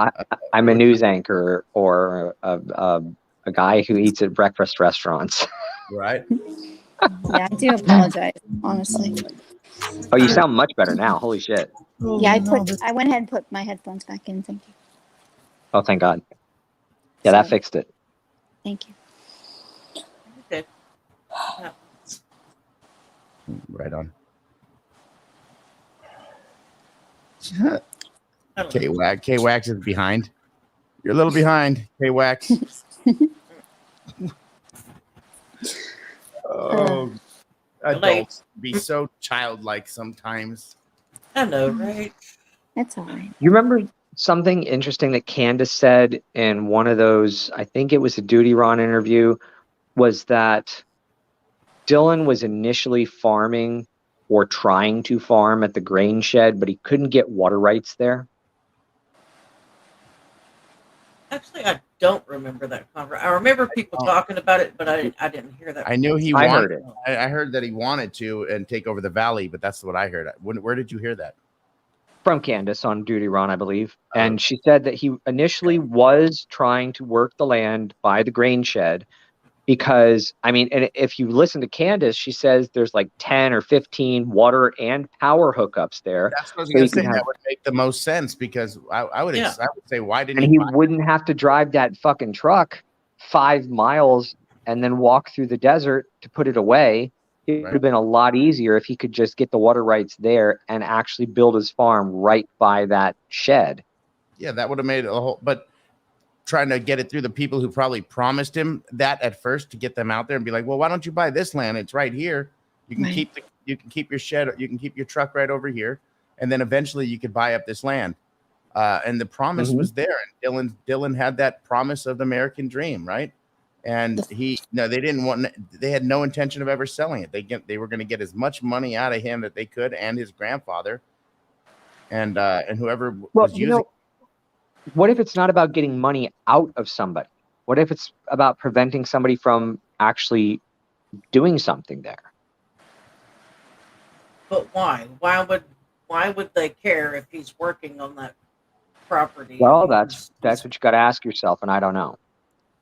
I'm a news anchor or a guy who eats at breakfast restaurants. Right. Yeah, I do apologize, honestly. Oh, you sound much better now. Holy shit. Yeah, I went ahead and put my headphones back in. Thank you. Oh, thank God. Yeah, that So, fixed it. Thank you. Okay. Yeah. Right on. I don't know. K-Wax is behind. You're a little behind, K-Wax. Oh, adults be so childlike sometimes. I know, right? That's all right. You remember something interesting that Candace said in one of those, I think it was a Duty Ron interview, was that Dylan was initially farming or trying to farm at the grain shed, but he couldn't get water rights there. Actually, I don't remember that conversation. I remember people talking about it, but I didn't hear that. I knew he I wanted heard it. I heard that he wanted to and take over the valley, but that's what I heard. Where did you hear that? From Candace on Duty Ron, I believe. And she said that he initially was trying to work the land by the grain shed because, I mean, and if you listen to Candace, she says there's like 10 or 15 water and power hookups there. That's what I was So going you to say. can have- That would make the most sense because I would say, why didn't And he wouldn't have to drive that fucking truck 5 miles and then walk through the desert to put it away. It would have been a lot easier if he could just get the water rights there and actually build his farm right by that shed. Yeah, that would have made a whole. But trying to get it through the people who probably promised him that at first to get them out there and be like, well, why don't you buy this land? It's right here. You can keep your shed. You can keep your truck right over here, and then eventually you could buy up this land. And the promise was there, and Dylan had that promise of the American dream, right? And they had no intention of ever selling it. They were going to get as much money out of him that they could and his grandfather, and whoever was using. What if it's not about getting money out of somebody? What if it's about preventing somebody from actually doing something there? But why? Why would they care if he's working on that property? Well, that's what you got to ask yourself, and I don't know.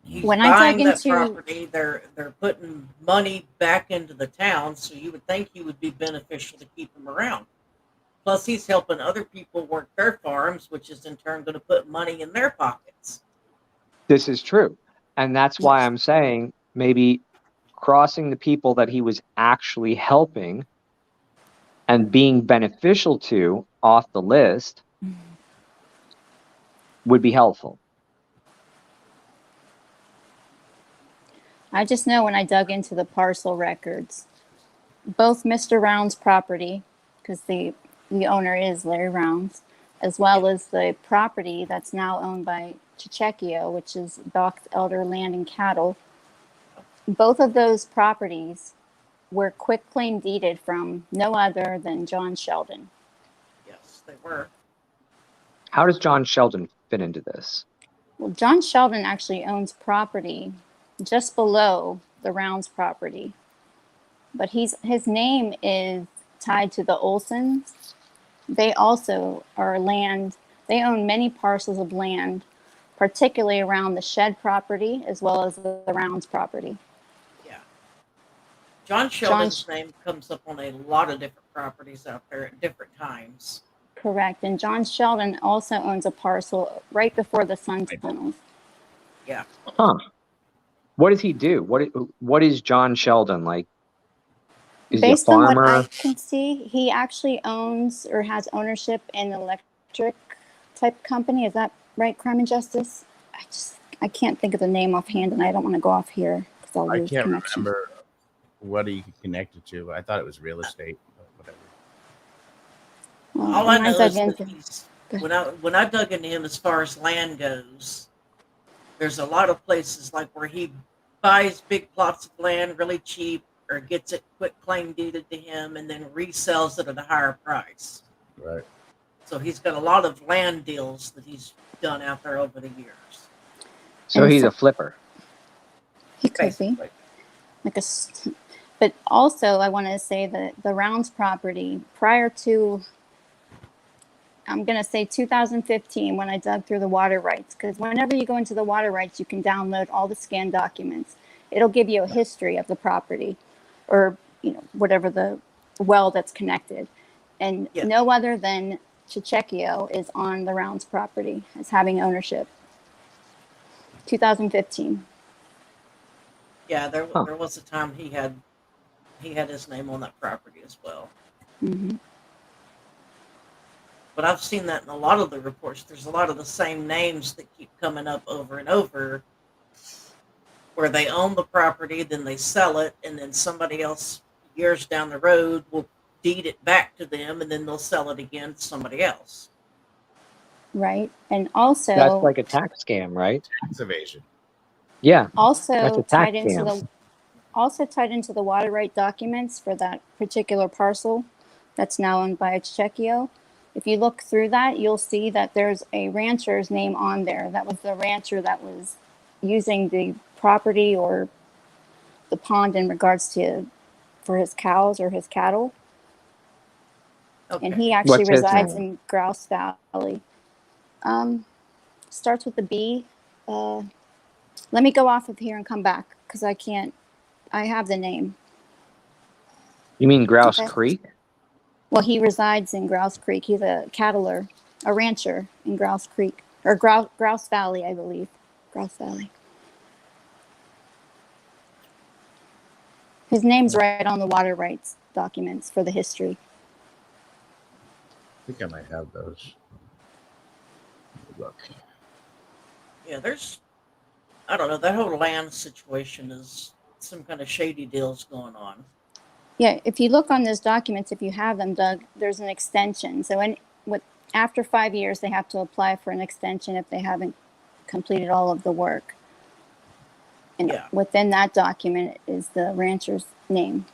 He's When I buying dug that into- property, they're putting money back into the town, so you would think he would be beneficial to keep him around. Plus, he's helping other people work their farms, which is in turn going to put money in their pockets. This is true. And that's why I'm saying maybe crossing the people that he was actually helping and being beneficial to off the list would be helpful. I just know when I dug into the parcel records, both Mr. Round's property, because the owner is Larry Rounds, as well as the property that's now owned by Chichekio, which is Bach's Elder Land and Cattle. Both of those properties were quitclaim deeded from no other than John Sheldon. Yes, they were. How does John Sheldon fit into this? Well, John Sheldon actually owns property just below the Rounds property, but his name is tied to the Olsons. They also are land. They own many parcels of land, particularly around the Shed property as well as the Rounds property. Yeah. John Sheldon's name comes up on a lot of different properties out there at different times. Correct. And John Sheldon also owns a parcel right before the Sun Tunnels. Yeah. Huh. What does he do? What is John Sheldon like? Is he a Based on what farmer? I can see, he actually owns or has ownership in an electric type company. Is that right, Crime and Justice? I can't think of the name offhand, and I don't want to go off here because I'll lose can't connection. remember what he connected to. I thought it was real estate, but whatever. Well, All I know is into, that when I dug into him as far as land goes, there's a lot of places like where he buys big plots of land really cheap or gets it quitclaim deeded to him and then resells it at a higher price. Right. So he's got a lot of land deals that he's done out there over the years. So he's a flipper. He could Basically. be. But also I want to say that the Rounds property prior to, I'm going to say 2015, when I dug through the water rights, because whenever you go into the water rights, you can download all the scanned documents. It'll give you a history of the property or, whatever the well that's connected. And no other than Chechekio is on the Rounds property as having ownership. 2015. Yeah, there was a time he had his name on that property as well. Mm-hmm. But I've seen that in a lot of the reports. There's a lot of the same names that keep coming up over and over, where they own the property, then they sell it, and then somebody else years down the road will deed it back to them, and then they'll sell it again to somebody else. Right, and also that's like a tax scam, right? Tax evasion. Yeah. Also tied into the water right documents for that particular parcel that's now owned by Chechekio. If you look through that, you'll see that there's a rancher's name on there. That was the rancher that was using the property or the pond in regards to for his cows or his cattle. Okay. And he actually resides in Grouse Valley. Starts with a B. Let me go off of here and come back because I have the name. You mean Grouse Creek? Well, he resides in Grouse Creek. He's a rancher in Grouse Creek, or Grouse Valley, I believe. Grouse Valley. His name's right on the water rights documents for the history. I think I might have those. Look. Yeah, I don't know, that whole land situation is some kind of shady deals going on. Yeah, if you look on those documents, if you have them, Doug, there's an extension. So after 5 years, they have to apply for an extension if they haven't completed all of the work. And within that document is the rancher's name.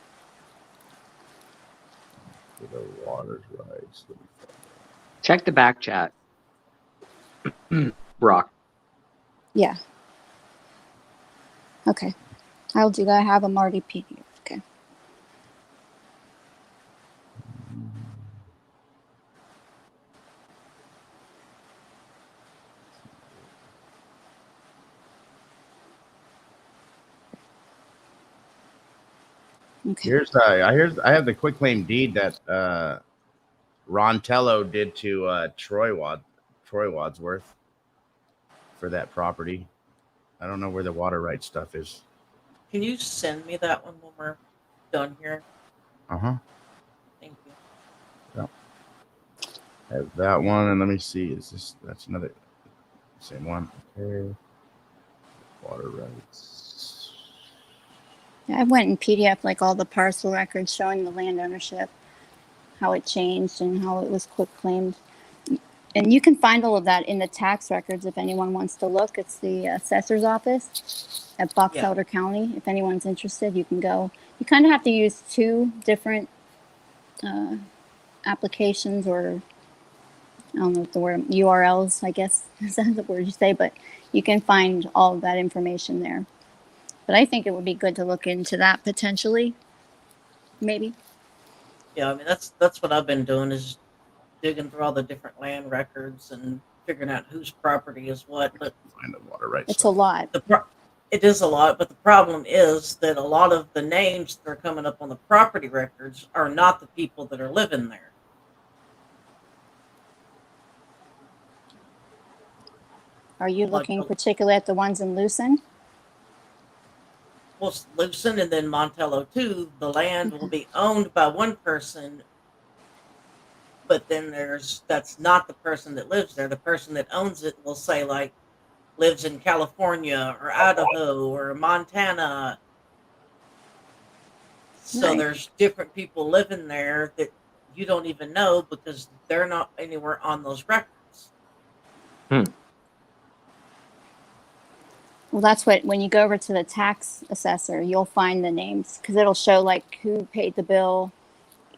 The water rights. Check the back chat. Brock. Yeah. Okay. I'll do that. I have them already PDF. Okay. Okay. I have the quitclaim deed that Montello did to Troy Wadsworth for that property. I don't know where the water rights stuff is. Can you send me that one when we're done here? Uh-huh. Thank you. Yeah. I have that one, and let me see. That's another same one. Okay. Water rights. Yeah, I went in PDF like all the parcel records showing the land ownership, how it changed and how it was quitclaimed. And you can find all of that in the tax records if anyone wants to look. It's the assessor's office at Box Yeah. Elder County. If anyone's interested, you can go. You kind of have to use two different applications, or I don't know what the word, URLs, I guess is that the word you say, but you can find all of that information there. But I think it would be good to look into that potentially, maybe. Yeah, I mean that's what I've been doing, is digging through all the different land records and figuring out whose property is what. But Find the water rights. It's a lot. it is a lot. But the problem is that a lot of the names that are coming up on the property records are not the people that are living there. Are you Like, looking particularly at the ones in Lucin? well, Lucin and then Montello too. The land will be owned by one person, but then that's not the person that lives there. The person that owns it will say, like, lives in California or Idaho or Montana. So Right. there's different people living there that you don't even know because they're not anywhere on those records. Well, that's what, when you go over to the tax assessor, you'll find the names because it'll show like who paid the bill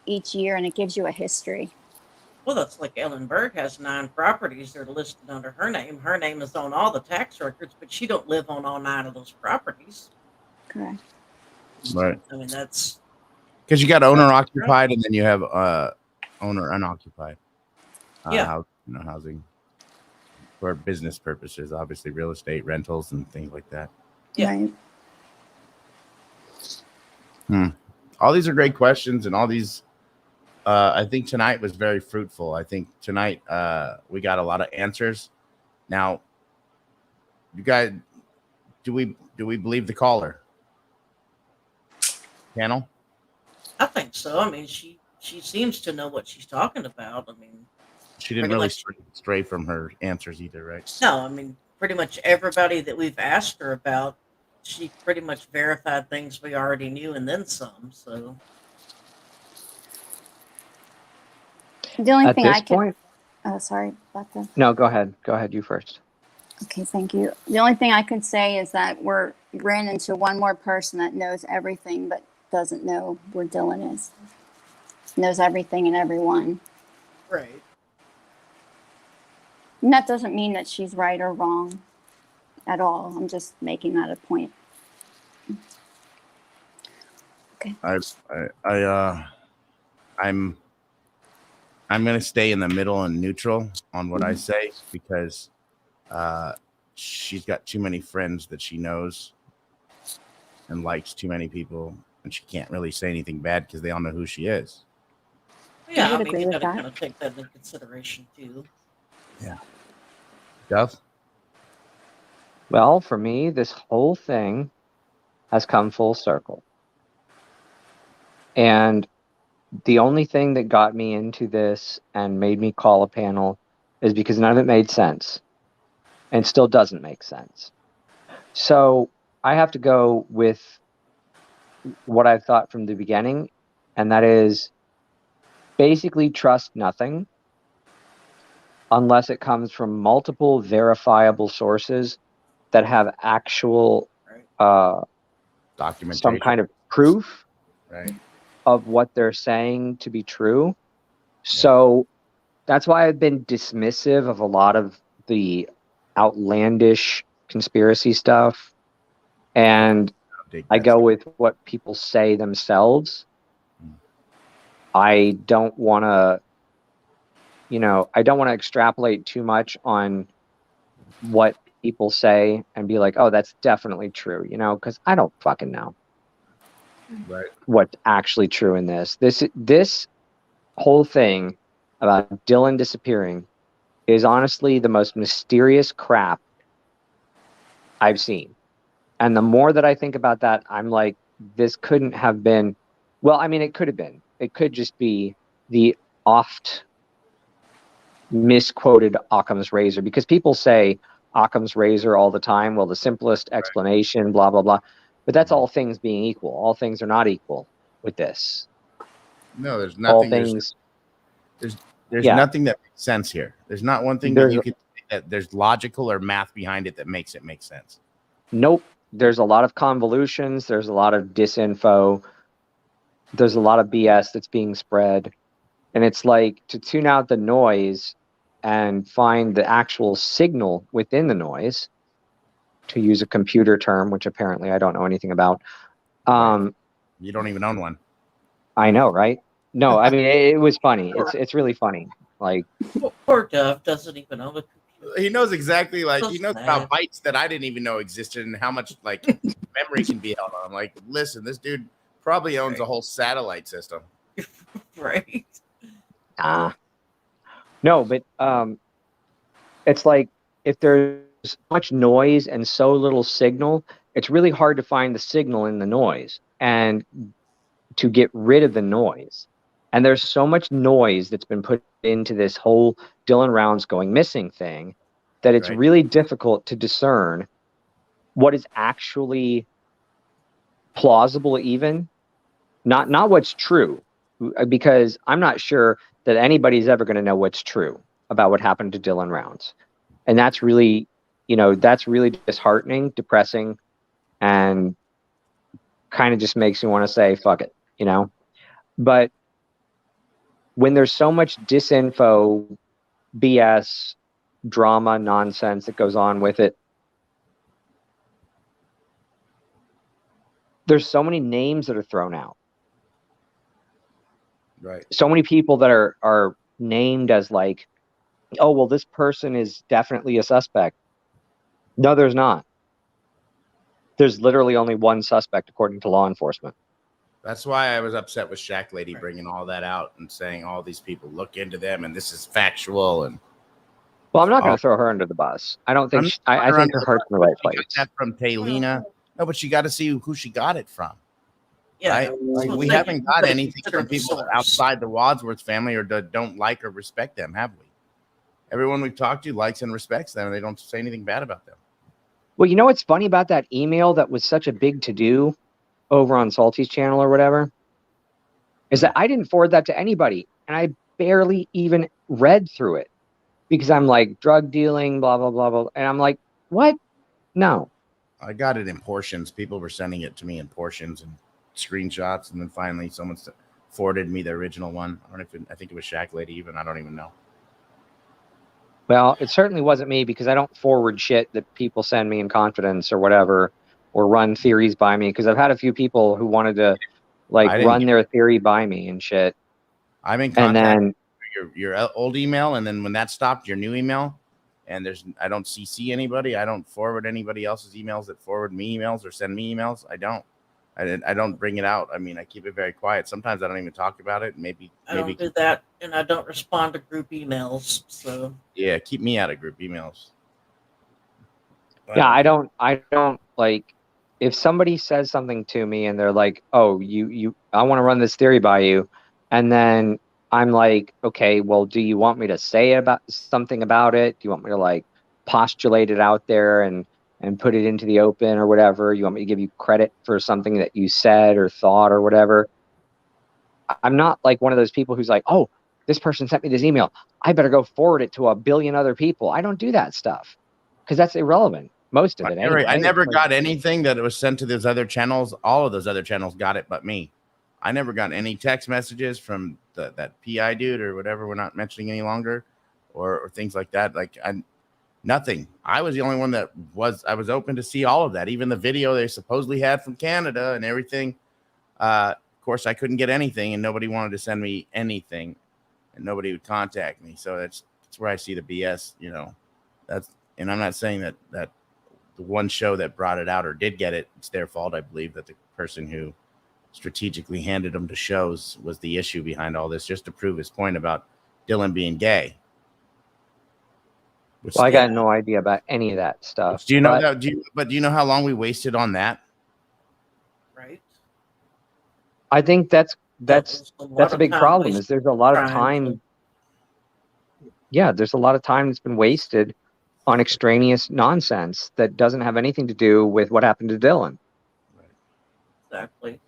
each year and it gives you a history. Well, that's like Ellen Berg has 9 properties that are listed under her name. Her name is on all the tax records, but she don't live on all 9 of those properties. Correct. Right. I mean, that's Because you got owner occupied, and then you have owner unoccupied. Yeah. Housing for business purposes, obviously real estate rentals and things like that. Yeah. Right. All these are great questions, and all these I think tonight was very fruitful. I think tonight we got a lot of answers. Now, you guys, do we believe the caller panel? I think so. I mean, she seems to know what she's talking about. I mean, She didn't pretty really much- stray from her answers either, right? no, I mean, pretty much everybody that we've asked her about, she pretty much verified things we already knew and then some. So The only At thing this I could, point, oh, sorry about that. no, go ahead. Go ahead, you first. Okay, thank you. The only thing I could say is that ran into one more person that knows everything but doesn't know where Dylan is. Knows everything and everyone. right. And that doesn't mean that she's right or wrong at all. I'm just making that a point. Okay. I'm going to stay in the middle and neutral on what I say, because she's got too many friends that she knows and likes too many people, and she can't really say anything bad because they all know who she is. Yeah, would I mean, agree you with got to that. kind of take that into consideration too. Duff? Well, for me, this whole thing has come full circle. And the only thing that got me into this and made me call a panel is because none of it made sense and still doesn't make sense. So I have to go with what I've thought from the beginning, and that is basically trust nothing unless it comes from multiple verifiable sources that have actual Documentation. some kind of proof Right. of what they're saying to be true. So that's why I've been dismissive of a lot of the outlandish conspiracy stuff. And I go with what people say themselves. I don't want to, extrapolate too much on what people say and be like, oh, that's definitely true, because I don't fucking know what's actually true in this. This whole thing about Dylan disappearing is honestly the most mysterious crap I've seen. And the more that I think about that, I'm like, this couldn't have been, well, I mean, it could have been. It could just be the oft misquoted Occam's razor, because people say Occam's razor all the time. Well, the simplest explanation, blah, blah, blah. But that's all things being equal. All things are not equal with this. No, there's All nothing. things. There's nothing that makes sense here. There's not one thing There's that you could say that there's logical or math behind it that makes it make sense. Nope. There's a lot of convolutions. There's a lot of disinfo. There's a lot of BS that's being spread. And it's like to tune out the noise and find the actual signal within the noise, to use a computer term, which apparently I don't know anything about. Right. You don't even own one. I know, right? No, I mean, it was funny. It's really funny. Like, Poor Duff doesn't even own a computer. He knows exactly, like, So he knows sad. about bytes that I didn't even know existed and how much, like, memory can be held on. I'm like, listen, this dude probably owns a whole satellite system. Right. no, but it's like if there's much noise and so little signal, it's really hard to find the signal in the noise and to get rid of the noise. And there's so much noise that's been put into this whole Dylan Rounds going missing thing that it's Right. really difficult to discern what is actually plausible, even not what's true, because I'm not sure that anybody's ever going to know what's true about what happened to Dylan Rounds. And that's really, that's really disheartening, depressing, and kind of just makes me want to say, fuck it, But when there's so much disinfo, BS, drama, nonsense that goes on with it, there's so many names that are thrown out. Right. So many people that are named as like, oh, well, this person is definitely a suspect. No, there's not. There's literally only one suspect according to law enforcement. That's why I was upset with Shack Lady bringing all that out and saying all these people look into them and this is factual. And well, I'm not going to throw her under the bus. I don't think I think her heart's in the right place. Got that from Taylina. No, but you got to see who she got it from. Yeah. Right? Like, we haven't got anything from people outside the Wadsworth family or don't like or respect them, have we? Everyone we've talked to likes and respects them, and they don't say anything bad about them. Well, you know what's funny about that email that was such a big to-do over on Salty's channel or whatever, is that I didn't forward that to anybody, and I barely even read through it because I'm like, drug dealing, blah, blah, blah, blah. And I'm like, what? No. I got it in portions. People were sending it to me in portions and screenshots, and then finally someone forwarded me the original one. I think it was Shack Lady even. I don't even know. Well, it certainly wasn't me because I don't forward shit that people send me in confidence or whatever, or run theories by me, because I've had a few people who wanted to run their theory by me and shit. I'm in contact with your old email, and then when that stopped, your new email, and I don't CC anybody. I don't forward anybody else's emails that forward me emails or send me emails. I don't bring it out. I mean, I keep it very quiet. Sometimes I don't even talk about it. Maybe I don't do that, and I don't respond to group emails. So yeah, keep me out of group emails. But yeah, I don't like, if somebody says something to me and they're like, oh, I want to run this theory by you, and then I'm like, okay, well, do you want me to say about something about it? Do you want me to postulate it out there and put it into the open or whatever? You want me to give you credit for something that you said or thought or whatever? I'm not like one of those people who's like, oh, this person sent me this email, I better go forward it to a billion other people. I don't do that stuff because that's irrelevant. Most of it. Anyway. I never got anything that was sent to those other channels. All of those other channels got it but me. I never got any text messages from that PI dude or whatever we're not mentioning any longer, or things like that. Nothing. I was the only one that I was open to see all of that. Even the video they supposedly had from Canada and everything. Of course, I couldn't get anything, and nobody wanted to send me anything, and nobody would contact me. So that's where I see the BS. And I'm not saying that the one show that brought it out or did get it, it's their fault. I believe that the person who strategically handed them to shows was the issue behind all this, just to prove his point about Dylan being gay. Well, I got no idea about any of that stuff. Do you know that? Do you know how long we wasted on that? Right. I think that's a big problem. Is there's a lot of time. Yeah, there's a lot of time that's been wasted on extraneous nonsense that doesn't have anything to do with what happened to Dylan. Right. Exactly.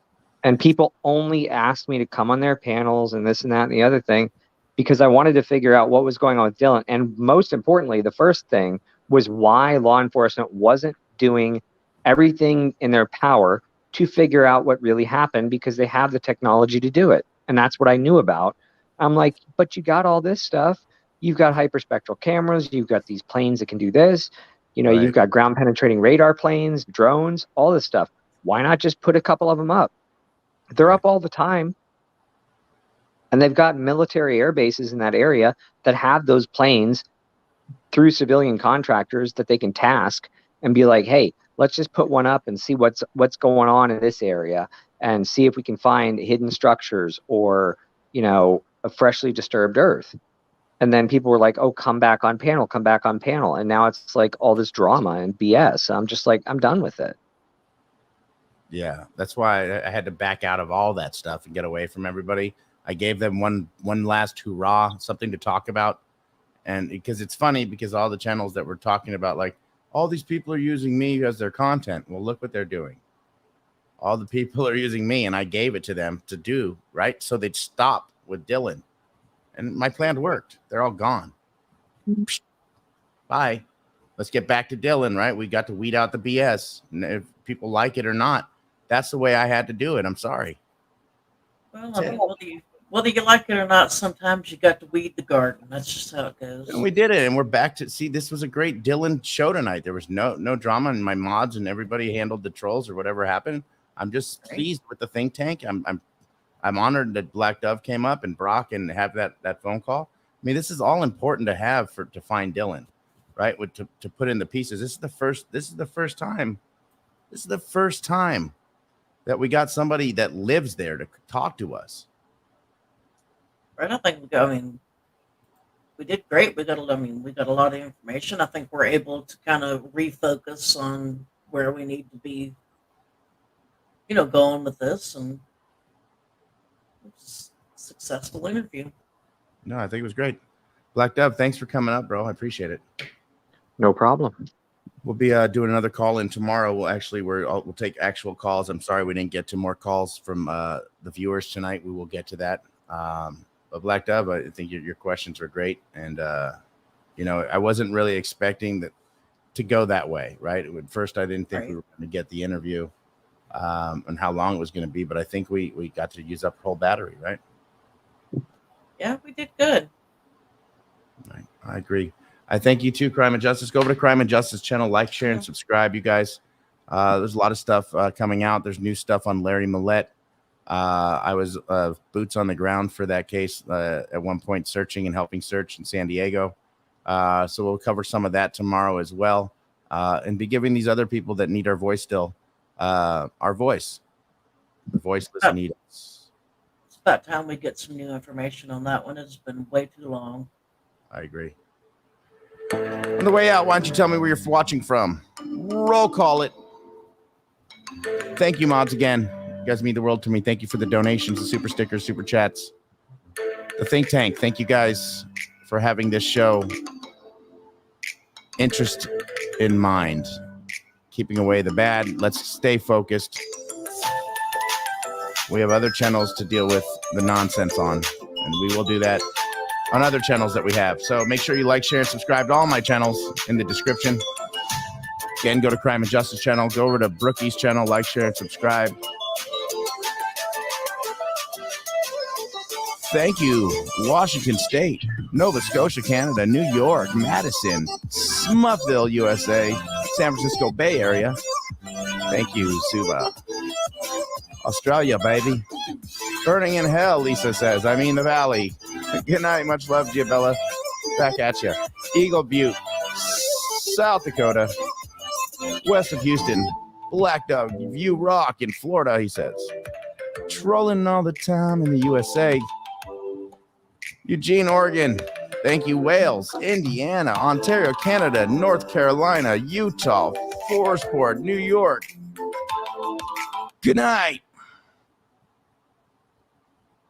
And people only ask me to come on their panels and this and that and the other thing because I wanted to figure out what was going on with Dylan. And most importantly, the first thing was why law enforcement wasn't doing everything in their power to figure out what really happened, because they have the technology to do it. And that's what I knew about. I'm like, but you got all this stuff. You've got hyperspectral cameras. You've got these planes that can do this. You know, Right. you've got ground penetrating radar planes, drones, all this stuff. Why not just put a couple of them up? They're up all the time. And they've got military air bases in that area that have those planes through civilian contractors that they can task and be like, hey, let's just put one up and see what's going on in this area, and see if we can find hidden structures or, you know, a freshly disturbed earth. And then people were like, oh, come back on panel. And now it's like all this drama and BS. I'm just like, I'm done with it. Yeah, that's why I had to back out of all that stuff and get away from everybody. I gave them one last hurrah, something to talk about. And because it's funny, because all the channels that we're talking about, like, all these people are using me as their content. Well, look what they're doing. All the people are using me, and I gave it to them to do, right? So they'd stop with Dylan. And my plan worked. They're all gone. Bye. Let's get back to Dylan, right? We got to weed out the BS. And if people like it or not, that's the way I had to do it. I'm sorry. Well, I mean, whether you like it or not, sometimes you got to weed the garden. That's just how it goes. And we did it, and we're back to see. This was a great Dylan show tonight. There was no drama, and my mods and everybody handled the trolls or whatever happened. I'm just pleased with the think tank. I'm honored that Black Dove came up and Brock and have that phone call. I mean, this is all important to have to find Dylan, right? To put in the pieces. This is the first time that we got somebody that lives there to talk to us. Right? I think we did great. We got a lot of information. I think we're able to kind of refocus on where we need to be, you know, going with this, and it was a successful interview. No, I think it was great. Black Dove, thanks for coming up, bro. I appreciate it. No problem. We'll be doing another call in tomorrow. We'll take actual calls. I'm sorry we didn't get to more calls from the viewers tonight. We will get to that. But Black Dove, I think your questions were great, and you know, I wasn't really expecting that to go that way, right? At first, I didn't think we were going to get the interview and how long it was going to be, but I think we got to use up the whole battery, right? Yeah, we did good. Right. I agree. I thank you too, Crime and Justice. Go over to Crime and Justice channel, like, share, and subscribe, you guys. There's a lot of stuff coming out. There's new stuff on Larry Millette. I was boots on the ground for that case at one point, searching and helping search in San Diego. So we'll cover some of that tomorrow as well, and be giving these other people that need our voice still our voice. The voiceless need us. It's about time we get some new information on that one. It's been way too long. I agree. On the way out, why don't you tell me where you're watching from? Roll call it. Thank you, mods, again. You guys mean the world to me. Thank you for the donations, the super stickers, super chats. The think tank, thank you guys for having this show. Interest in mind. Keeping away the bad. Let's stay focused. We have other channels to deal with the nonsense on, and we will do that on other channels that we have. So make sure you like, share, and subscribe to all my channels in the description. Again, go to Crime and Justice channel. Go over to Brookie's channel. Like, share, and subscribe. Thank you, Washington State, Nova Scotia, Canada, New York, Madison, Smuffville, USA, San Francisco Bay Area. Thank you, Suba. Australia, baby. Burning in hell, Lisa says. I mean the valley. Good night. Much love, Giabella. Back at you. Eagle Butte, South Dakota, west of Houston. Black Dog View Rock in Florida, he says. Trolling all the time in the USA. Eugene, Oregon. Thank you, Wales, Indiana, Ontario, Canada, North Carolina, Utah, Forestport, New York. Good night.